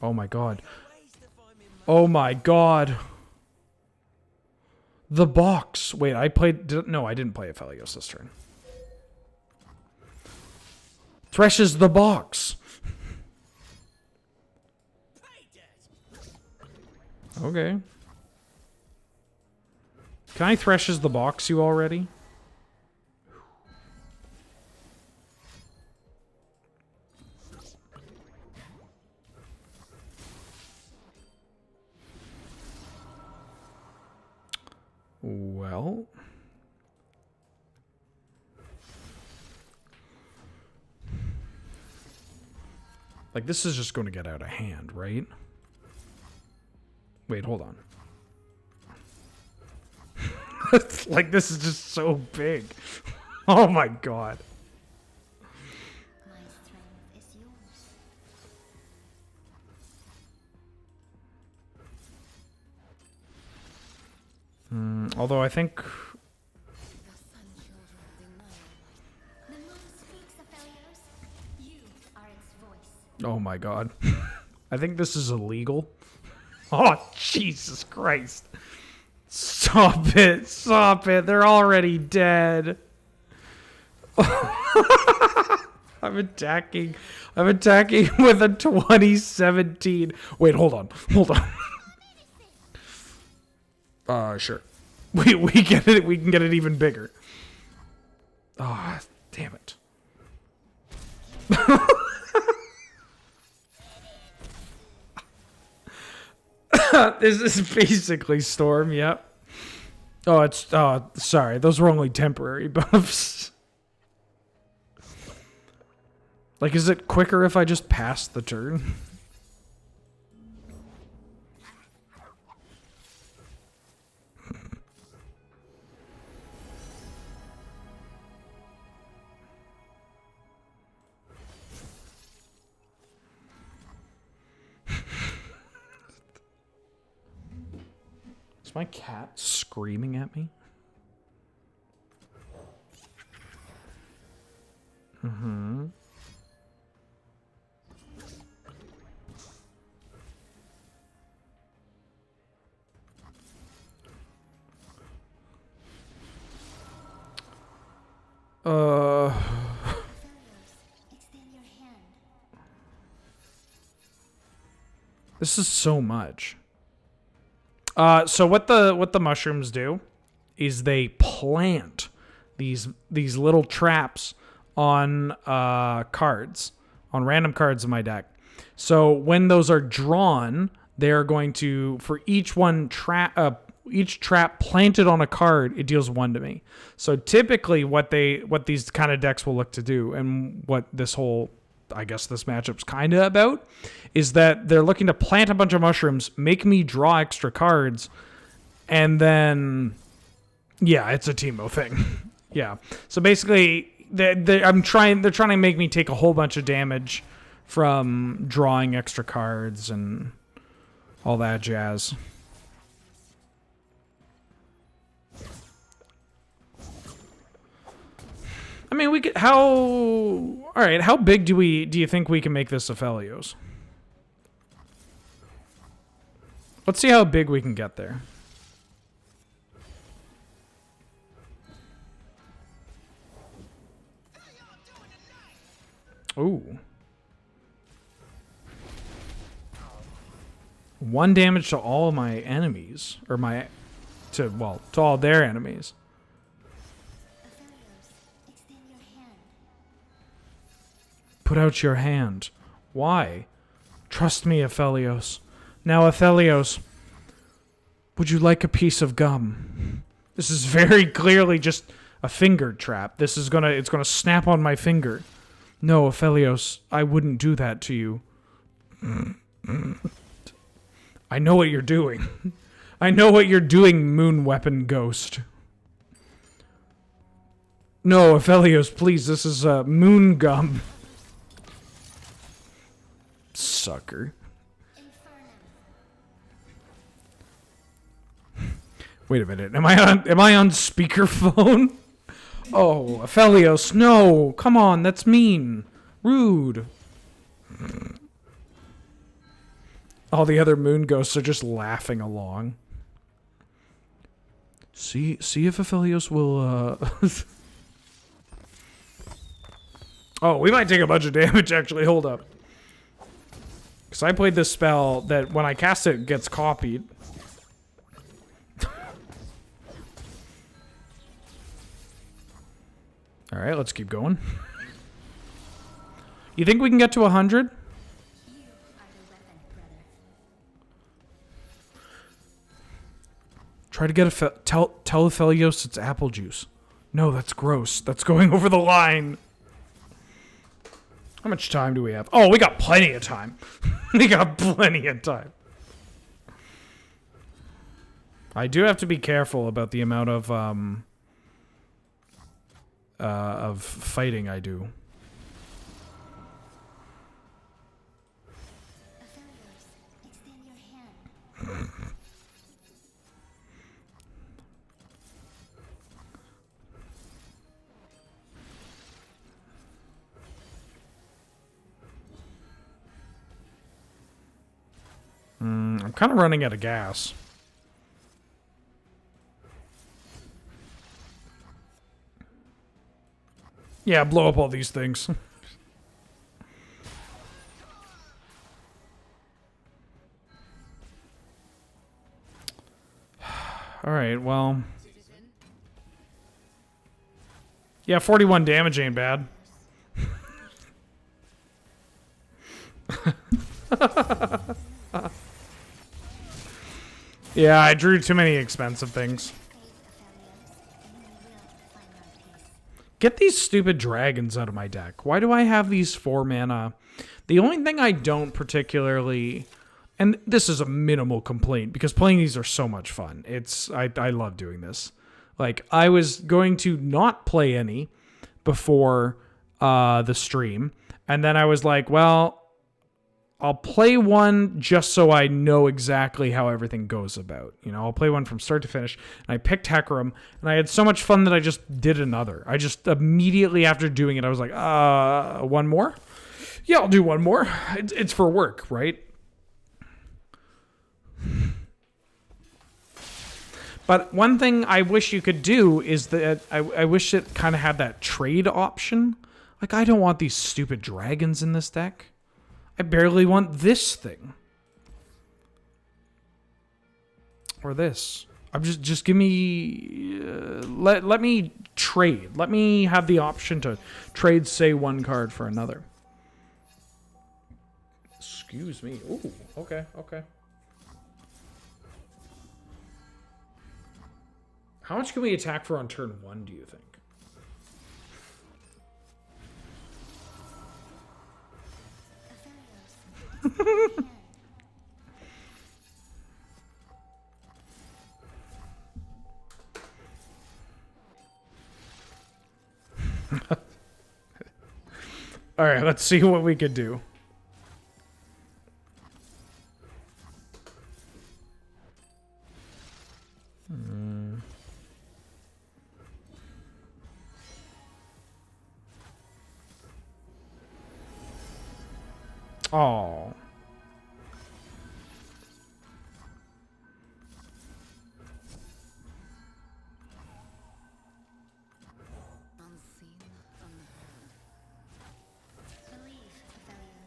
Oh my god. Oh my god. The box. Wait, I played... No, I didn't play Aphelios this turn. Threshes the box. Okay. Can I threshes the box you already? Well... Like, this is just going to get out of hand, right? Wait, hold on. Like, this is just so big. Oh my god. My strength is yours. Although I think... The Sun Children deny The moon speaks, Aphelios. You are its voice. Oh my god. I think this is illegal. Oh, Jesus Christ. Stop it. Stop it. They're already dead. I'm attacking with a 2017. Wait, hold on. Hold on. Sure. We get it. We can get it even bigger. Ah, damn it. This is basically Storm, yep. Oh, it's... Oh, sorry. Those were only temporary buffs. Like, is it quicker if I just pass the turn? Is my cat screaming at me? Mm-hmm. Extend your hand. This is so much. So what the mushrooms do is they plant these little traps on cards, on random cards in my deck. So when those are drawn, they are going to, for each trap planted on a card, it deals 1 to me. So typically what these kind of decks will look to do, and what this whole, I guess this matchup's kind of about, is that they're looking to plant a bunch of mushrooms, make me draw extra cards, and then, yeah, it's a Teemo thing. Yeah. So basically, they're trying to make me take a whole bunch of damage from drawing extra cards and all that jazz. I mean, we could. All right. How big do you think we can make this Aphelios? Let's see how big we can get there. Ooh. 1 damage to all my enemies, or to all their enemies. Aphelios, extend your hand. Put out your hand. Why? Trust me, Aphelios. Now, Aphelios, would you like a piece of gum? This is very clearly just a finger trap. It's gonna snap on my finger. No, Aphelios, I wouldn't do that to you. I know what you're doing. I know what you're doing, Moon Weapon Ghost. No, Aphelios, please, this is moon gum. Sucker. Wait a minute. Am I on speakerphone? Oh, Aphelios, no. Come on, that's mean. Rude. All the other moon ghosts are just laughing along. See if Aphelios will Oh, we might take a bunch of damage actually. Hold up. Cuz I played this spell that when I cast it gets copied. All right, let's keep going. You think we can get to 100? Try to get tell Aphelios it's apple juice. No, that's gross. That's going over the line. How much time do we have? Oh, we got plenty of time. We got plenty of time. I do have to be careful about the amount of fighting I do. Aphelios, extend your hand. I'm kind of running out of gas. Yeah, blow up all these things. All right, well. Yeah, 41 damage ain't bad. Yeah, I drew too many expensive things. Get these stupid dragons out of my deck. Why do I have these 4 mana? The only thing I don't particularly... And this is a minimal complaint, because playing these are so much fun. I love doing this. Like, I was going to not play any before the stream, and then I was like, well, I'll play one just so I know exactly how everything goes about. You know, I'll play one from start to finish. And I picked Hecarim, and I had so much fun that I just did another. I just immediately after doing it, I was like, one more? Yeah, I'll do one more. It's for work, right? But one thing I wish you could do is that I wish it kind of had that trade option. Like, I don't want these stupid dragons in this deck. I barely want this thing. Or this. I'm just give me... let me trade. Let me have the option to trade, say, one card for another. Excuse me. Ooh, okay. How much can we attack for on turn 1, do you think? All right, let's see what we could do. Oh.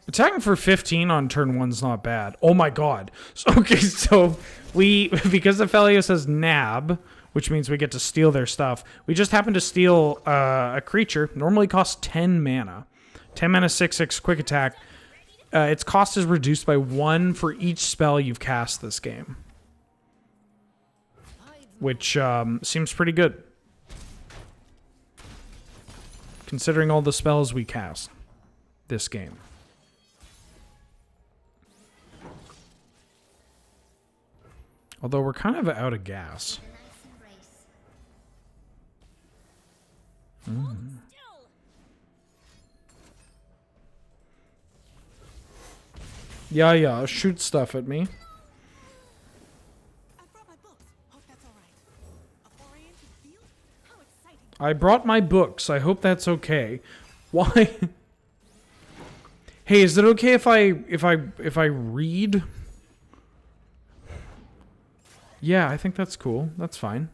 Attacking for 15 on turn 1's not bad. Oh my god. Okay, so because Aphelios has nab, which means we get to steal their stuff, we just happen to steal a creature. Normally costs 10 mana. 10 mana, 6/6 quick attack. Its cost is reduced by 1 for each spell you've cast this game. Which seems pretty good. Considering all the spells we cast this game. Although we're kind of out of gas. Yeah, shoot stuff at me. I brought my books. I hope that's okay. Why? Hey, is it okay if I read? Yeah, I think that's cool. That's fine.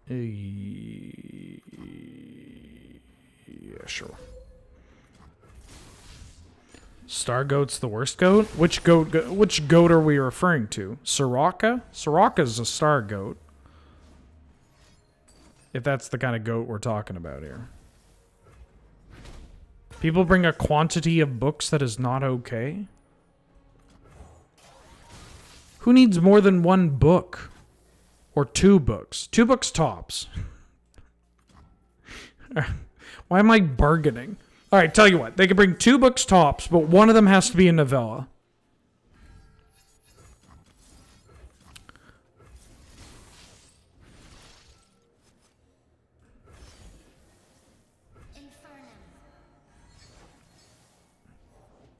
Yeah, sure. Star Goat's the worst goat? Which goat are we referring to? Soraka? Soraka's a star goat. If that's the kind of goat we're talking about here. People bring a quantity of books that is not okay? Who needs more than 1 book? Or 2 books? 2 books tops. Why am I bargaining? Alright, tell you what. They can bring 2 books tops, but one of them has to be a novella.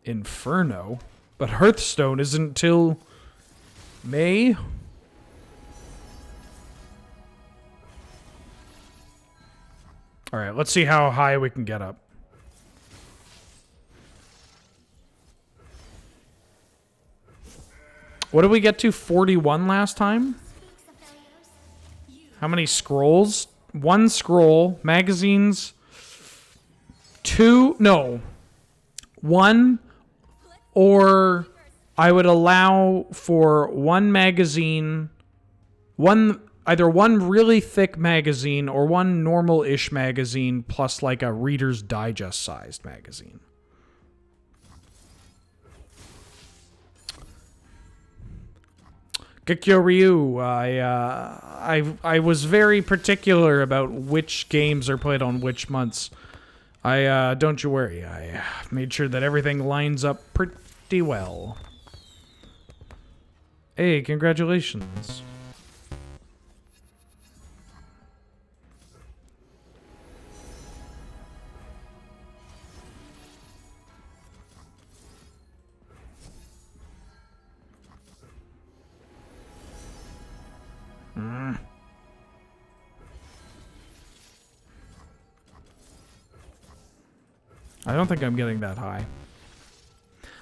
Inferno? But Hearthstone isn't till May? Alright, let's see how high we can get up. What did we get to? 41 last time? How many scrolls? 1 scroll. Magazines. 2. No. 1. Or I would allow for 1 magazine. Either 1 really thick magazine or 1 normal-ish magazine plus like a Reader's Digest sized magazine. Gekyo Ryu, I was very particular about which games are played on which months. Don't you worry, I made sure that everything lines up pretty well. Hey, congratulations. I don't think I'm getting that high.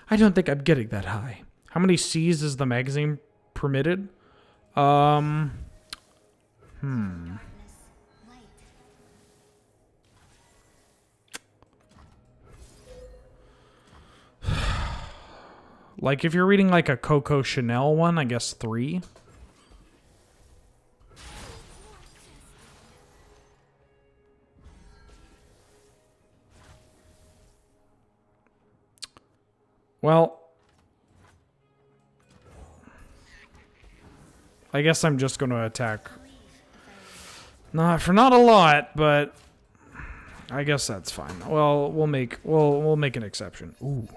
I don't think I'm getting that high. How many C's is the magazine permitted? Darkness, light. Like if you're reading like a Coco Chanel one, I guess 3. Well, I guess I'm just going to attack. Not a lot, but I guess that's fine. Well, we'll make an exception. Ooh.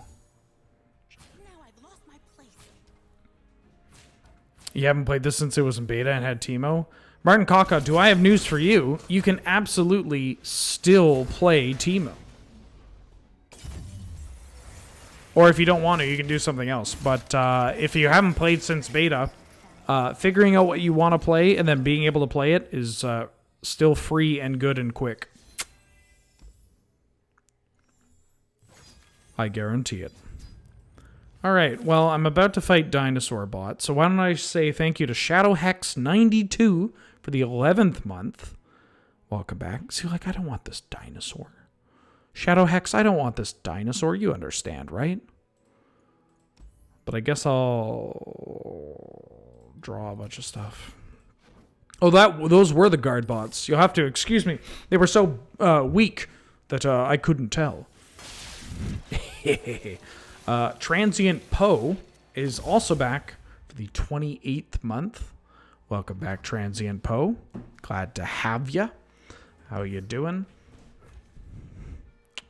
Now I've lost my place. You haven't played this since it was in beta and had Teemo? Martin Kaka, do I have news for you? You can absolutely still play Teemo. Or if you don't want to, you can do something else. But if you haven't played since beta, figuring out what you want to play and then being able to play it is still free and good and quick. I guarantee it. Alright, well, I'm about to fight Dinosaur Bot, so why don't I say thank you to ShadowHex92 for the 11th month. Welcome back. See, like, I don't want this dinosaur. ShadowHex, I don't want this dinosaur. You understand, right? But I guess I'll draw a bunch of stuff. Oh, those were the guard bots. You'll have to excuse me. They were so weak that I couldn't tell. Transient Poe is also back for the 28th month. Welcome back, Transient Poe. Glad to have ya. How you doing?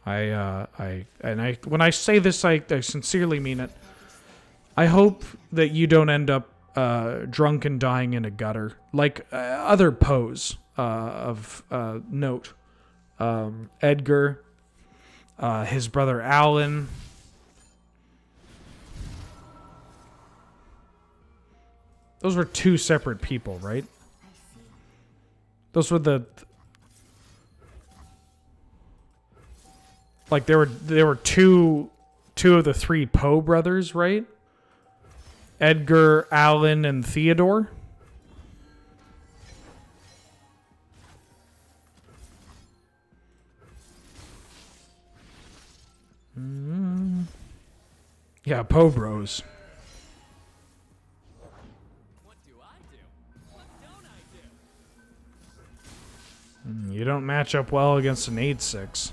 When I say this, I sincerely mean it. I hope that you don't end up drunk and dying in a gutter like other Poes of note. Edgar, his brother Alan. Those were two separate people, right? Those were the... Like, there were two of the 3 Poe brothers, right? Edgar, Alan, and Theodore. Yeah, Poe bros. What do I do? What don't I do? You don't match up well against an 8-6.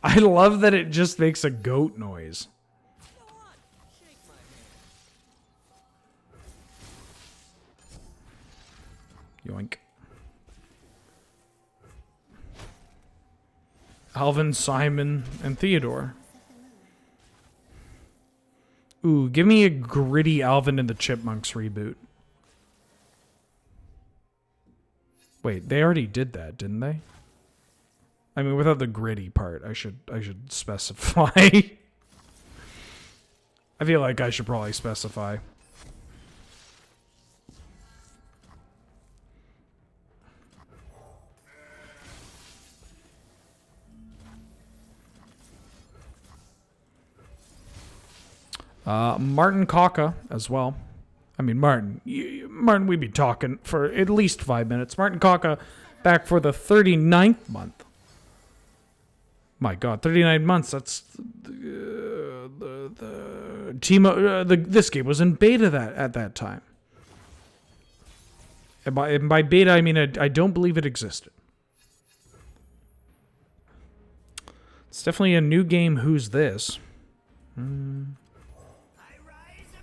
I love that it just makes a goat noise. Go on, shake my hand. Yoink. Alvin, Simon, and Theodore. Ooh, give me a gritty Alvin and the Chipmunks reboot. Wait, they already did that, didn't they? I mean, without the gritty part, I should specify. I feel like I should probably specify. Martin Kaka as well. I mean, Martin, we'd be talking for at least 5 minutes. Martin Kaka back for the 39th month. My God, 39 months. That's the Teemo. This game was in beta at that time. And by beta, I mean I don't believe it existed. It's definitely a new game. Who's this? I rise anew.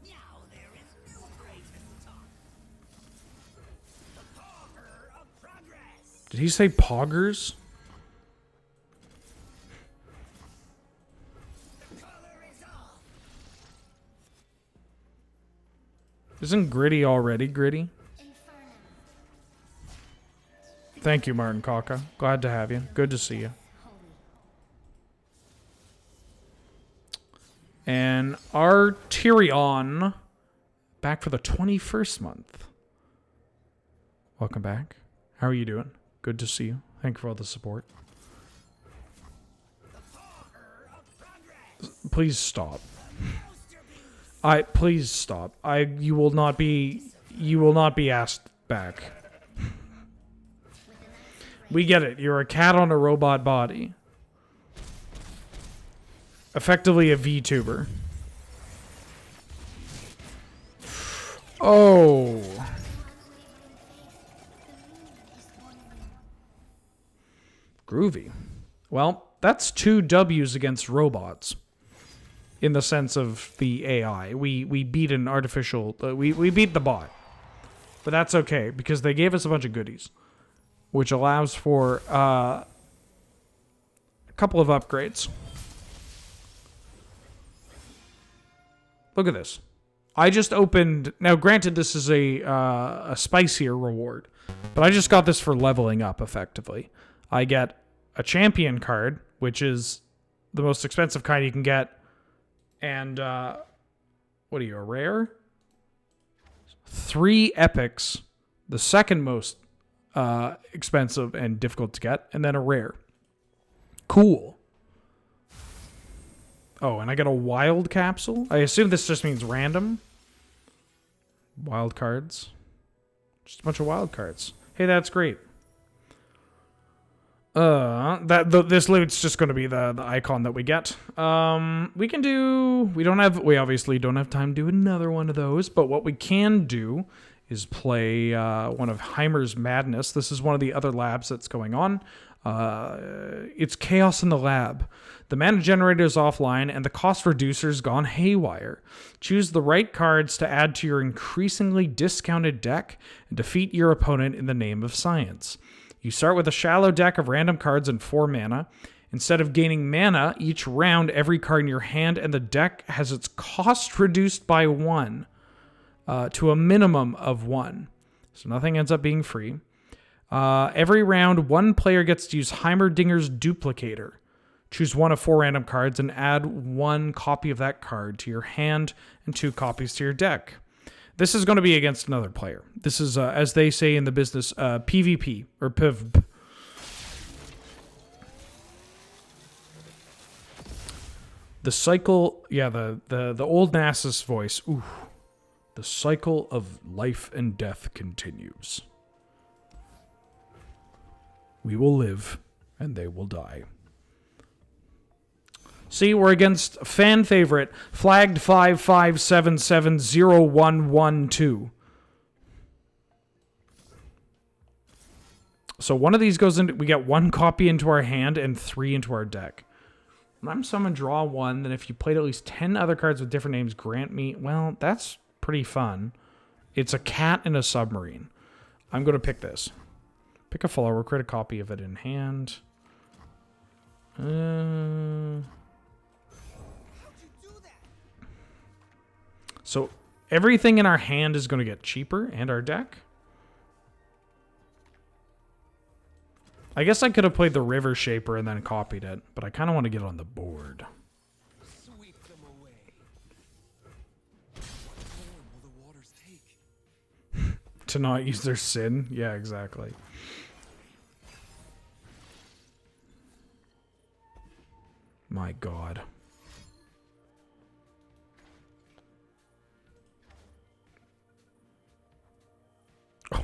Now there is new greatest talk. The power of progress. Did he say poggers? The color is off. Isn't Gritty already Gritty? Inferno. Thank you, Martin Kaka. Glad to have you. Good to see you. Holy. And Arterion, back for the 21st month. Welcome back. How are you doing? Good to see you. Thank you for all the support. Please stop. Please stop. You will not be asked back. We get it. You're a cat on a robot body. Effectively a VTuber. Oh. Groovy. Well, that's 2 W's against robots. In the sense of the AI. We beat an artificial... we beat the bot. But that's okay, because they gave us a bunch of goodies. Which allows for a couple of upgrades. Look at this. I just opened... Now, granted, this is a spicier reward. But I just got this for leveling up, effectively. I get a champion card, which is the most expensive kind you can get. And, what are you, a rare? 3 epics. The second most expensive and difficult to get. And then a rare. Cool. Oh, and I get a wild capsule? I assume this just means random. Wild cards. Just a bunch of wild cards. Hey, that's great. This loot's just going to be the icon that we get. We obviously don't have time to do another one of those, but what we can do is play one of Heimer's Madness. This is one of the other labs that's going on. It's chaos in the lab. The mana generator is offline, and the cost reducer's gone haywire. Choose the right cards to add to your increasingly discounted deck and defeat your opponent in the name of science. You start with a shallow deck of random cards and 4 mana. Instead of gaining mana each round, every card in your hand and the deck has its cost reduced by 1 to a minimum of 1. So nothing ends up being free. Every round, one player gets to use Heimerdinger's Duplicator. Choose one of 4 random cards and add 1 copy of that card to your hand and 2 copies to your deck. This is going to be against another player. This is, as they say in the business, PvP, or PvP. The cycle, yeah, the old Nasus voice. Ooh. The cycle of life and death continues. We will live, and they will die. See, we're against fan favorite, flagged 55770112. So one of these goes into, we get 1 copy into our hand and 3 into our deck. When I'm summoned, draw 1, then if you played at least 10 other cards with different names, grant me, well, that's pretty fun. It's a cat and a submarine. I'm going to pick this. Pick a follower, create a copy of it in hand. So everything in our hand is going to get cheaper, and our deck. I guess I could have played the River Shaper and then copied it, but I kind of want to get it on the board. Sweep them away. What form will the waters take? To not use their sin? Yeah, exactly. My God.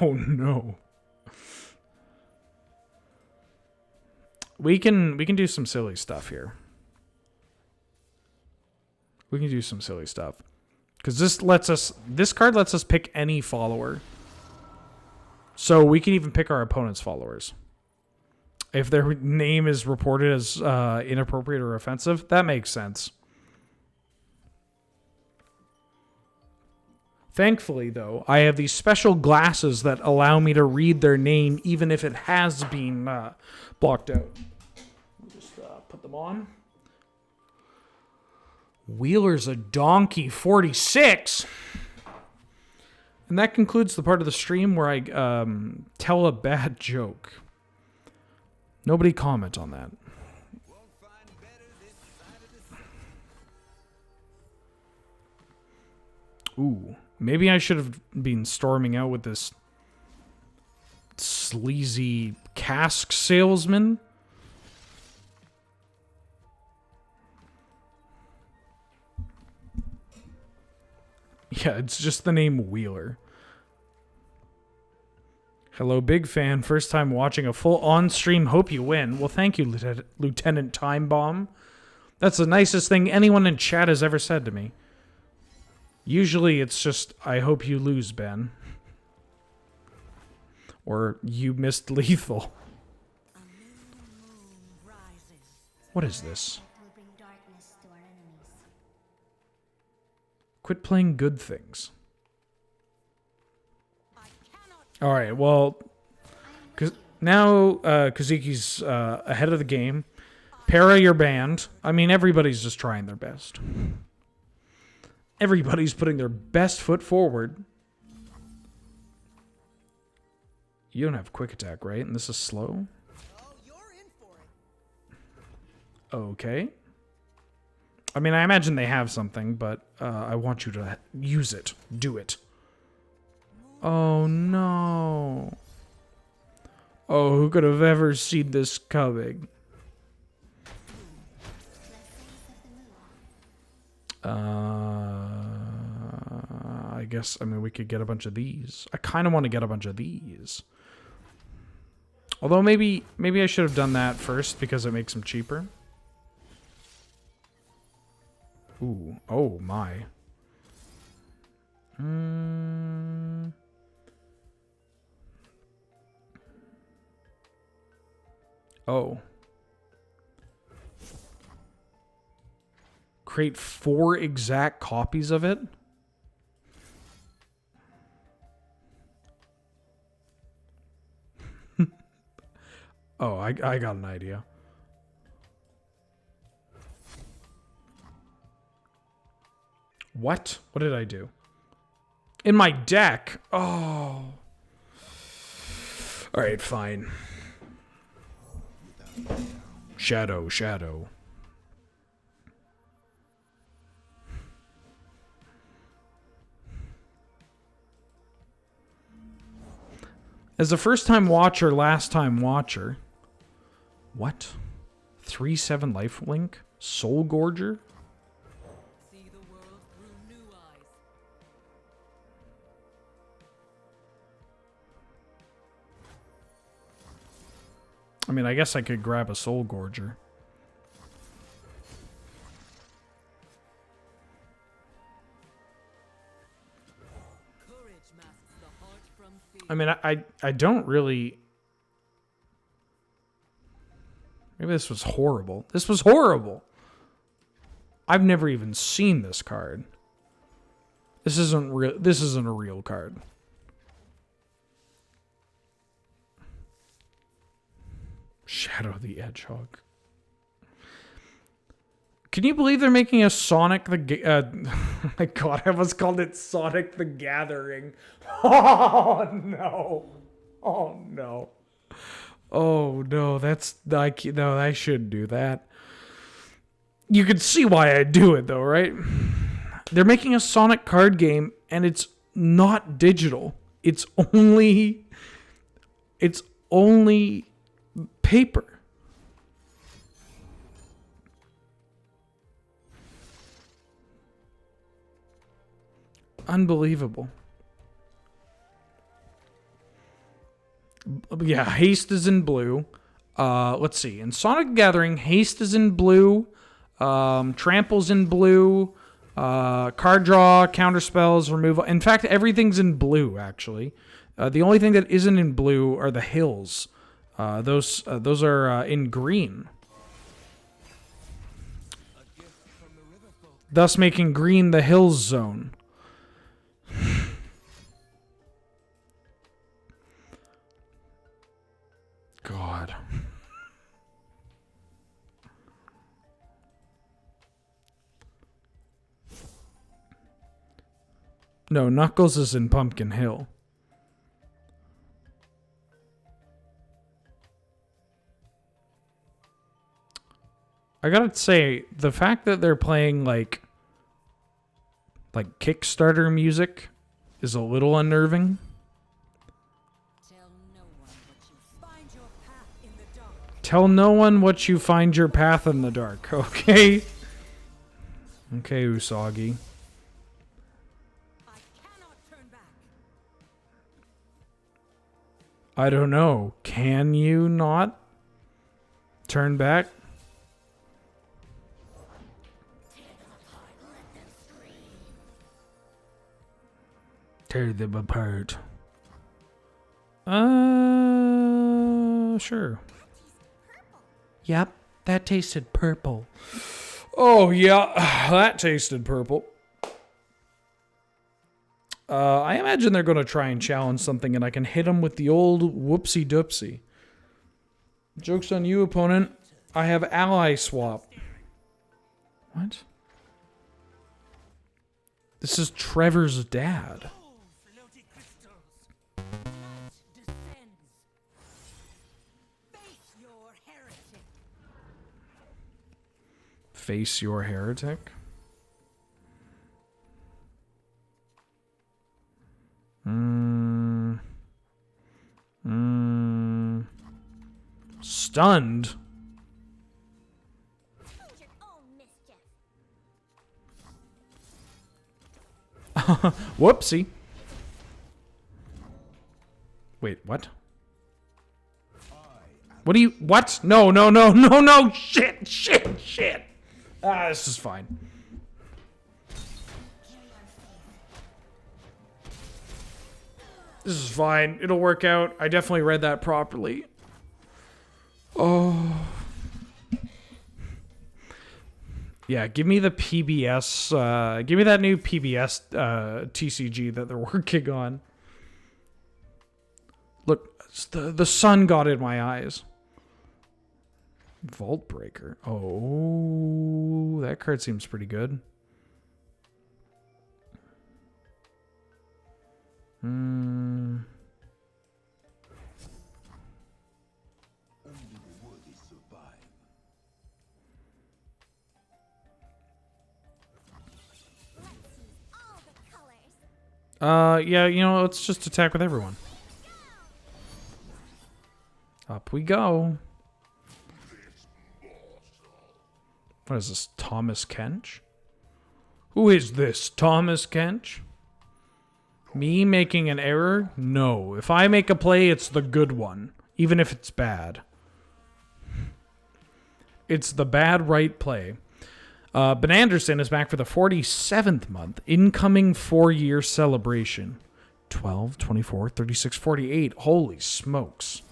Oh no. We can do some silly stuff here. We can do some silly stuff. Because this card lets us pick any follower. So we can even pick our opponent's followers. If their name is reported as inappropriate or offensive, that makes sense. Thankfully, though, I have these special glasses that allow me to read their name even if it has been blocked out. Just put them on. Wheeler's a donkey 46. And that concludes the part of the stream where I tell a bad joke. Nobody comment on that. Ooh, maybe I should have been storming out with this sleazy cask salesman. Yeah, it's just the name Wheeler. Hello, big fan. First time watching a full on-stream. Hope you win. Well, thank you, Lieutenant Time Bomb. That's the nicest thing anyone in chat has ever said to me. Usually it's just, I hope you lose, Ben. Or you missed lethal. What is this? Will bring darkness to our enemies. Quit playing good things. Alright, well, now Kazuki's ahead of the game. Para, you're banned. I mean, everybody's just trying their best. Everybody's putting their best foot forward. You don't have quick attack, right? And this is slow? Oh, you're in for it. Okay. I mean, I imagine they have something, but I want you to use it. Do it. Oh, no. Oh, who could have ever seen this coming? I guess, I mean, we could get a bunch of these. I kind of want to get a bunch of these. Although maybe I should have done that first because it makes them cheaper. Ooh, oh my. Oh. Create 4 exact copies of it? Oh, I got an idea. What? What did I do? In my deck? Oh. Alright, fine. Shadow, shadow. As a first-time watcher, last-time watcher. What? 3/7 lifelink? Soul Gorger? See the world through new eyes. I mean, I guess I could grab a Soul Gorger. Courage masks the heart from fear. I mean, I don't really... Maybe this was horrible. This was horrible. I've never even seen this card. This isn't real. This isn't a real card. Shadow the Hedgehog. Can you believe they're making a Sonic the... oh my god, I almost called it Sonic the Gathering. Oh, no. Oh, no. Oh, no, that's... No, I shouldn't do that. You can see why I do it, though, right? They're making a Sonic card game, and it's not digital. It's only paper. Unbelievable. Yeah, haste is in blue. Let's see. In Sonic the Gathering, haste is in blue. Trample's in blue. Card draw, counter spells, removal. In fact, everything's in blue, actually. The only thing that isn't in blue are the hills. Those are in green, thus making green the hills zone. God. No, Knuckles is in Pumpkin Hill. I gotta say, the fact that they're playing like Kickstarter music is a little unnerving. Tell no one what you find your path in the dark. Tell no one what you find your path in the dark, okay? Okay, Usagi. I cannot turn back. I don't know. Can you not turn back? Tear them apart. Sure. Yep, that tasted purple. Oh, yeah, that tasted purple. I imagine they're going to try and challenge something and I can hit them with the old whoopsie doopsie. Joke's on you, opponent. I have ally swap. What? This is Trevor's dad. Floaty crystals. Night descends. Face your heretic. Face your heretic? Stunned? Choose your own mischief. Whoopsie. Wait, what? What do you... What? No, no, no, no, no! Shit, shit, shit! Ah, this is fine. This is fine. It'll work out. I definitely read that properly. Oh. Yeah, give me the PBS. Give me that new PBS TCG that they're working on. Look, the sun got in my eyes. Vault Breaker. Oh, that card seems pretty good. All the colors. Yeah, you know, let's just attack with everyone. Up we go. What is this, Thomas Kench? Who is this, Thomas Kench? Me making an error? No. If I make a play, it's the good one. Even if it's bad. It's the bad right play. Ben Anderson is back for the 47th month. Incoming 4-year celebration. 12, 24, 36, 48. Holy smokes.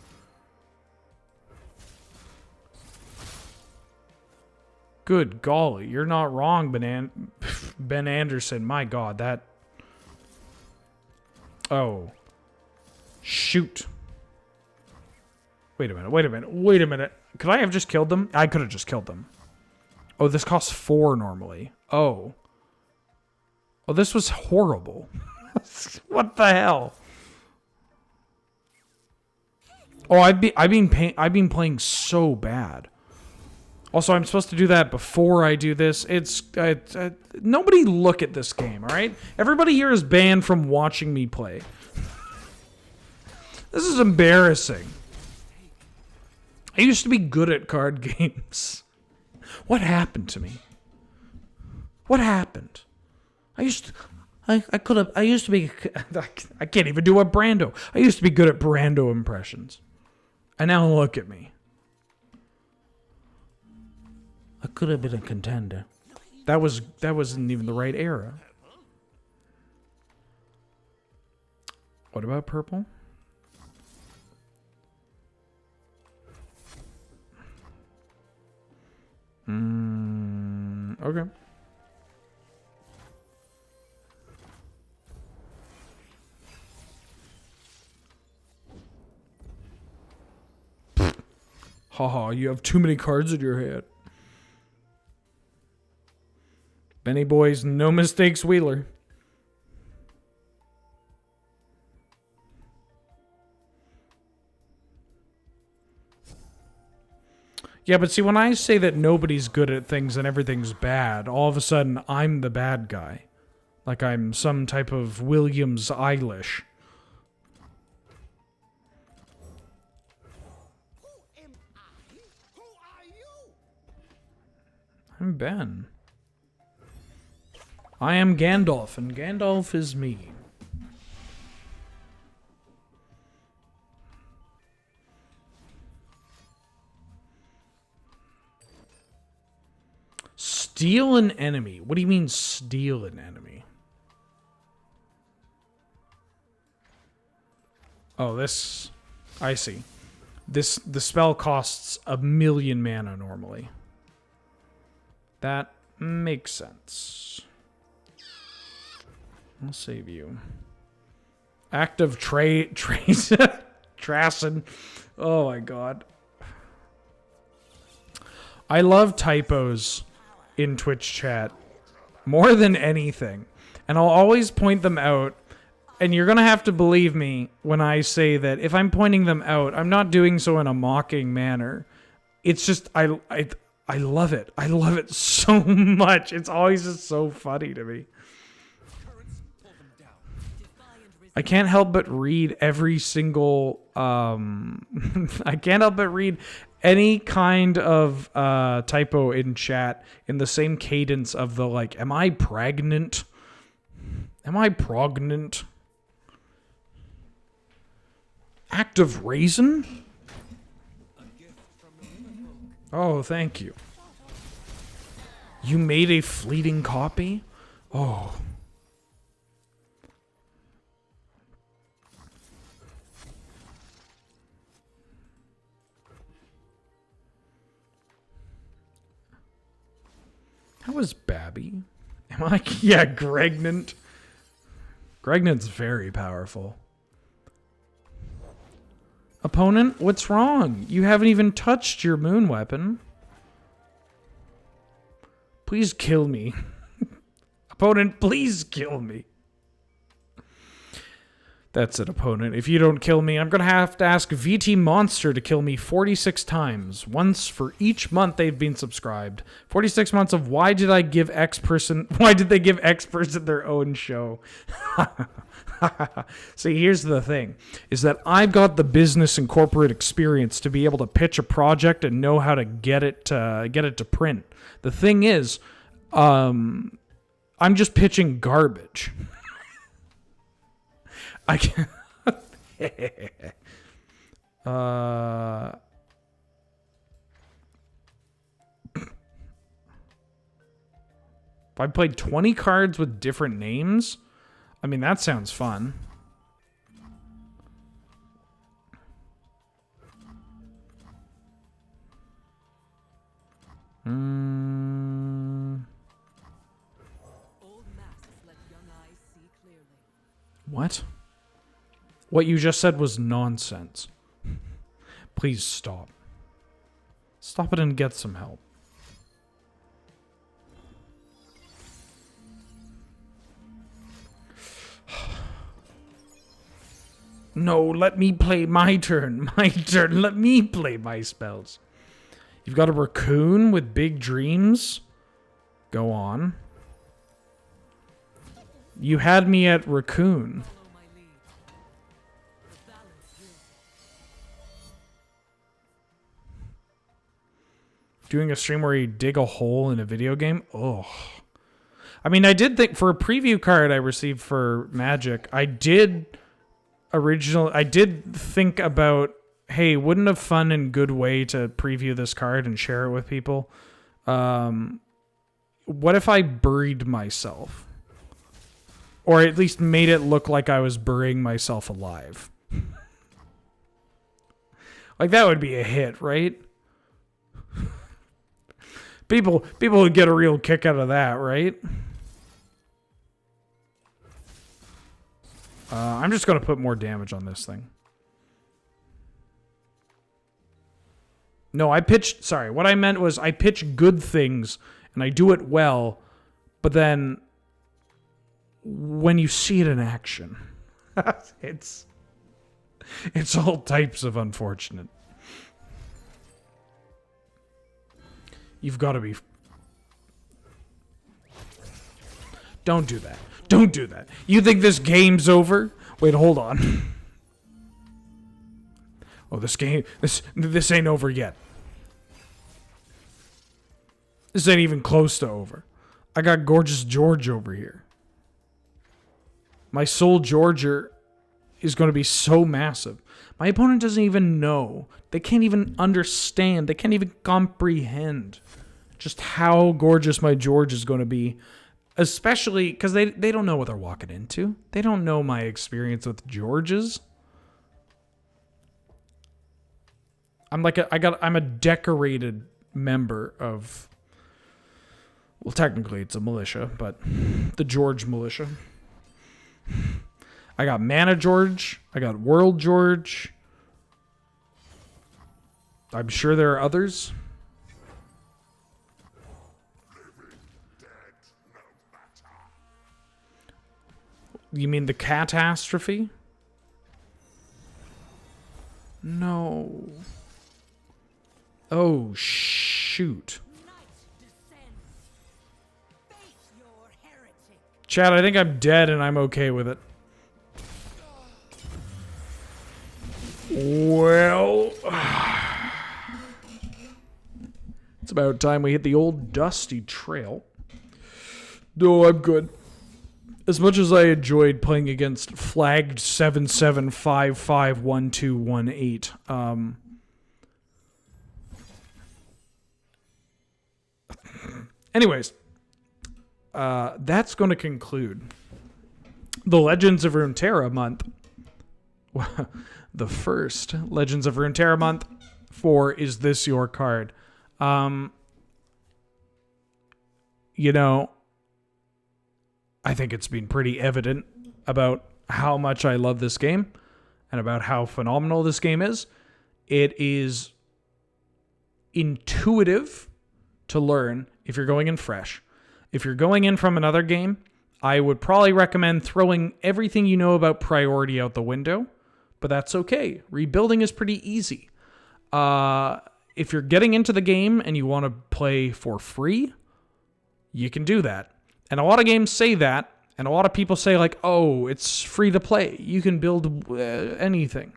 Good golly. You're not wrong, Ben Anderson. My God, that... Oh. Shoot. Wait a minute, wait a minute, wait a minute. Could I have just killed them? I could have just killed them. Oh, this costs 4 normally. Oh. Oh, this was horrible. What the hell? Oh, I've been playing so bad. Also, I'm supposed to do that before I do this. Nobody look at this game, all right? Everybody here is banned from watching me play. This is embarrassing. I used to be good at card games. What happened to me? What happened? I used to be, I can't even do a Brando. I used to be good at Brando impressions. And now look at me. I could have been a contender. That wasn't even the right era. What about purple? Okay. Haha, you have too many cards in your hand. Benny Boys, no mistakes, Wheeler. Yeah, but see, when I say that nobody's good at things and everything's bad, all of a sudden I'm the bad guy. Like I'm some type of Williams Eilish. Who am I? Who are you? I'm Ben. I am Gandalf, and Gandalf is me. Steal an enemy. What do you mean, steal an enemy? Oh, this... I see. The spell costs 1,000,000 mana normally. That makes sense. I'll save you. Active trace... Tracin. Oh my god. I love typos in Twitch chat more than anything. And I'll always point them out. And you're going to have to believe me when I say that if I'm pointing them out, I'm not doing so in a mocking manner. It's just, I love it. I love it so much. It's always just so funny to me. I can't help but read every single, I can't help but read any kind of typo in chat in the same cadence of the, like, am I pregnant? Am I pregnant? Active raisin? Oh, thank you. You made a fleeting copy? Oh. How was Babby? Am I? Yeah, Gregnant. Gregnant's very powerful. Opponent, what's wrong? You haven't even touched your moon weapon. Please kill me. Opponent, please kill me. That's it, opponent. If you don't kill me, I'm going to have to ask VT Monster to kill me 46 times. Once for each month they've been subscribed. 46 months of why did they give X person their own show? See, here's the thing, is that I've got the business and corporate experience to be able to pitch a project and know how to get it to print. The thing is, I'm just pitching garbage. I can if I played 20 cards with different names, I mean, that sounds fun. What? What you just said was nonsense. Please stop. Stop it and get some help. No, let me play my turn. My turn. Let me play my spells. You've got a raccoon with big dreams? Go on. You had me at raccoon. Doing a stream where you dig a hole in a video game? Oh. I mean, I did think for a preview card I received for Magic, I did think about, hey, wouldn't a fun and good way to preview this card and share it with people? What if I buried myself? Or at least made it look like I was burying myself alive. Like, that would be a hit, right? People would get a real kick out of that, right? I'm just going to put more damage on this thing. No, sorry, what I meant was I pitch good things and I do it well, but then when you see it in action, it's all types of unfortunate. You've got to be... Don't do that. Don't do that. You think this game's over? Wait, hold on. Oh, this ain't over yet. This ain't even close to over. I got Gorgeous George over here. My Soul Georger is going to be so massive. My opponent doesn't even know. They can't even understand. They can't even comprehend just how gorgeous my George is going to be. Especially because they don't know what they're walking into. They don't know my experience with Georges. I'm a decorated member of... Well, technically it's a militia, but the George militia. I got Mana George. I got World George. I'm sure there are others. You mean the catastrophe? No. Oh, shoot. Chad, I think I'm dead and I'm okay with it. Well, it's about time we hit the old dusty trail. No, I'm good. As much as I enjoyed playing against flagged 77551218, anyways, that's going to conclude the Legends of Runeterra month. The first Legends of Runeterra month for Is This Your Card? You know, I think it's been pretty evident about how much I love this game and about how phenomenal this game is. It is intuitive to learn if you're going in fresh. If you're going in from another game, I would probably recommend throwing everything you know about priority out the window, but that's okay. Rebuilding is pretty easy. If you're getting into the game and you want to play for free, you can do that. And a lot of games say that, and a lot of people say like, oh, it's free to play. You can build anything.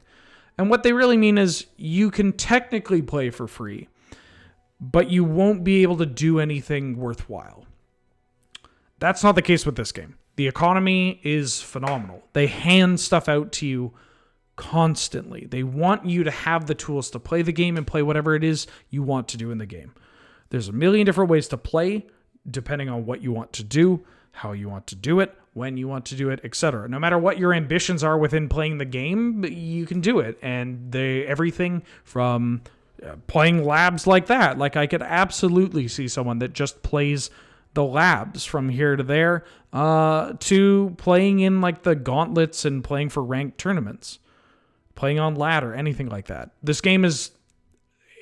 And what they really mean is you can technically play for free, but you won't be able to do anything worthwhile. That's not the case with this game. The economy is phenomenal. They hand stuff out to you constantly. They want you to have the tools to play the game and play whatever it is you want to do in the game. There's a million different ways to play, depending on what you want to do, how you want to do it, when you want to do it, etc. No matter what your ambitions are within playing the game, you can do it. And everything from playing labs like that. Like I could absolutely see someone that just plays the labs from here to there, to playing in like the gauntlets and playing for ranked tournaments, playing on ladder, anything like that. This game is,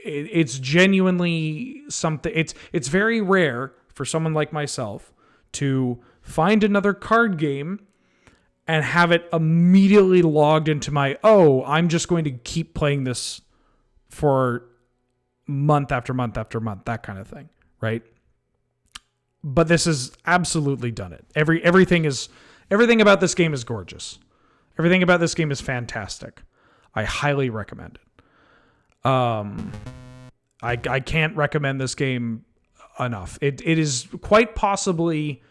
it's genuinely something. It's very rare for someone like myself to find another card game and have it immediately logged into my, oh, I'm just going to keep playing this for month after month after month, that kind of thing, right? But this has absolutely done it. Everything about this game is gorgeous. Everything about this game is fantastic. I highly recommend it. I can't recommend this game enough. It is quite possibly,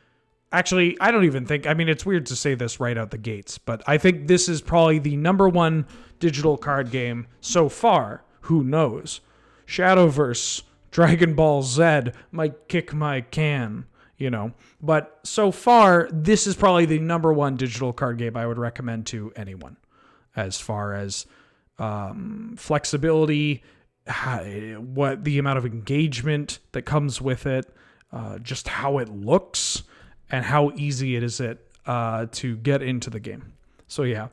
actually, I don't even think, I mean, it's weird to say this right out the gates, but I think this is probably the number one digital card game so far. Who knows? Shadowverse, Dragon Ball Z might kick my can, you know. But so far, this is probably the number one digital card game I would recommend to anyone as far as flexibility, what the amount of engagement that comes with it, just how it looks, and how easy it is to get into the game. So yeah,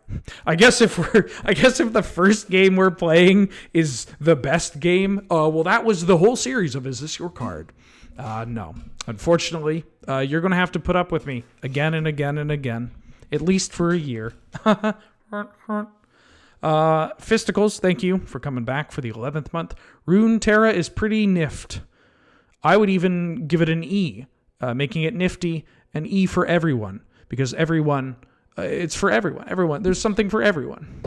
I guess if the first game we're playing is the best game, well, that was the whole series of Is This Your Card? No, unfortunately, you're gonna have to put up with me again and again and again, at least for a year. Fisticles, thank you for coming back for the 11th month. Runeterra is pretty nift. I would even give it an E, making it nifty, an E for everyone, because everyone, it's for everyone. Everyone, there's something for everyone.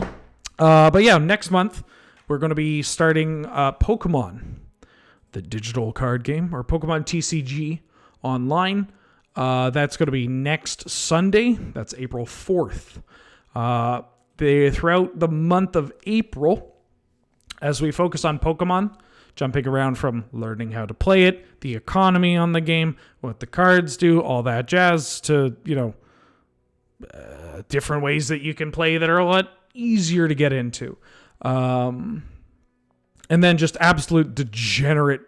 But yeah, next month we're going to be starting Pokemon, the digital card game, or Pokemon TCG online. That's going to be next Sunday. That's April 4th. Throughout the month of April, as we focus on Pokemon, jumping around from learning how to play it, the economy on the game, what the cards do, all that jazz, to, different ways that you can play that are a lot easier to get into. And then just absolute degenerate,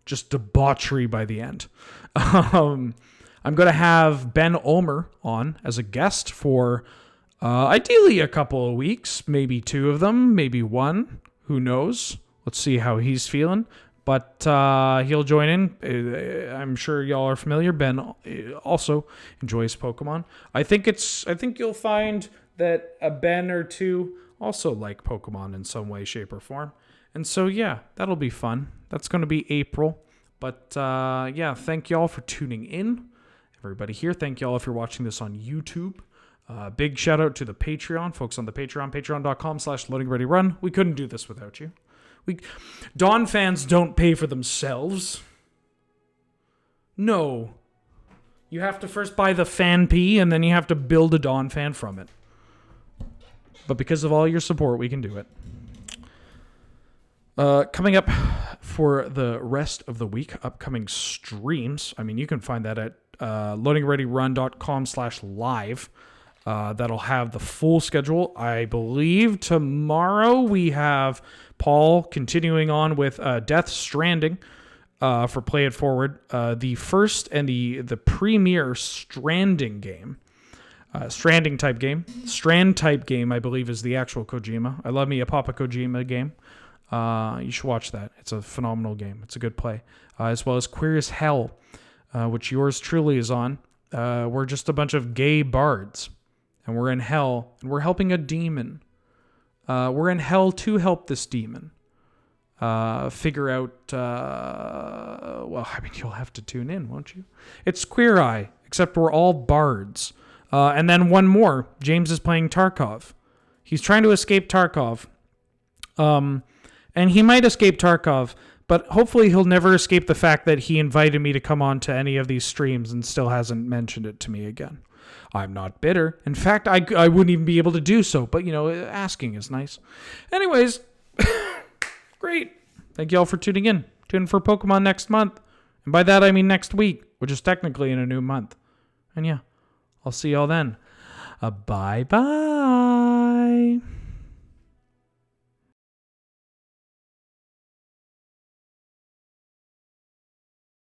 just debauchery by the end. I'm going to have Ben Ulmer on as a guest for ideally a couple of weeks, maybe 2 of them, maybe 1. Who knows? Let's see how he's feeling. But he'll join in. I'm sure y'all are familiar. Ben also enjoys Pokemon. I think you'll find that a Ben or 2 also like Pokemon in some way, shape, or form. And so, yeah, that'll be fun. That's going to be April. But, yeah, thank y'all for tuning in. Everybody here, thank y'all if you're watching this on YouTube. Big shout out to the Patreon, folks on the Patreon, patreon.com/loadingreadyrun. We couldn't do this without you. Dawn fans don't pay for themselves. No. You have to first buy the fan P, and then you have to build a Dawn fan from it. But because of all your support, we can do it. Coming up for the rest of the week, upcoming streams. I mean, you can find that at loadingreadyrun.com/live. That'll have the full schedule. I believe tomorrow we have Paul continuing on with Death Stranding for Play It Forward. The first and the premier Stranding game. Strand type game, I believe, is the actual Kojima. I love me a Papa Kojima game. You should watch that. It's a phenomenal game. It's a good play. As well as Queer as Hell, which yours truly is on. We're just a bunch of gay bards. And we're in hell, and we're helping a demon. We're in hell to help this demon. Figure out, well, I mean, you'll have to tune in, won't you? It's Queer Eye, except we're all bards. And then one more. James is playing Tarkov. He's trying to escape Tarkov. And he might escape Tarkov, but hopefully he'll never escape the fact that he invited me to come on to any of these streams and still hasn't mentioned it to me again. I'm not bitter. In fact, I wouldn't even be able to do so. But, asking is nice. Anyways, great. Thank you all for tuning in. Tune in for Pokemon next month. And by that, I mean next week, which is technically in a new month. And yeah, I'll see y'all then. Bye-bye.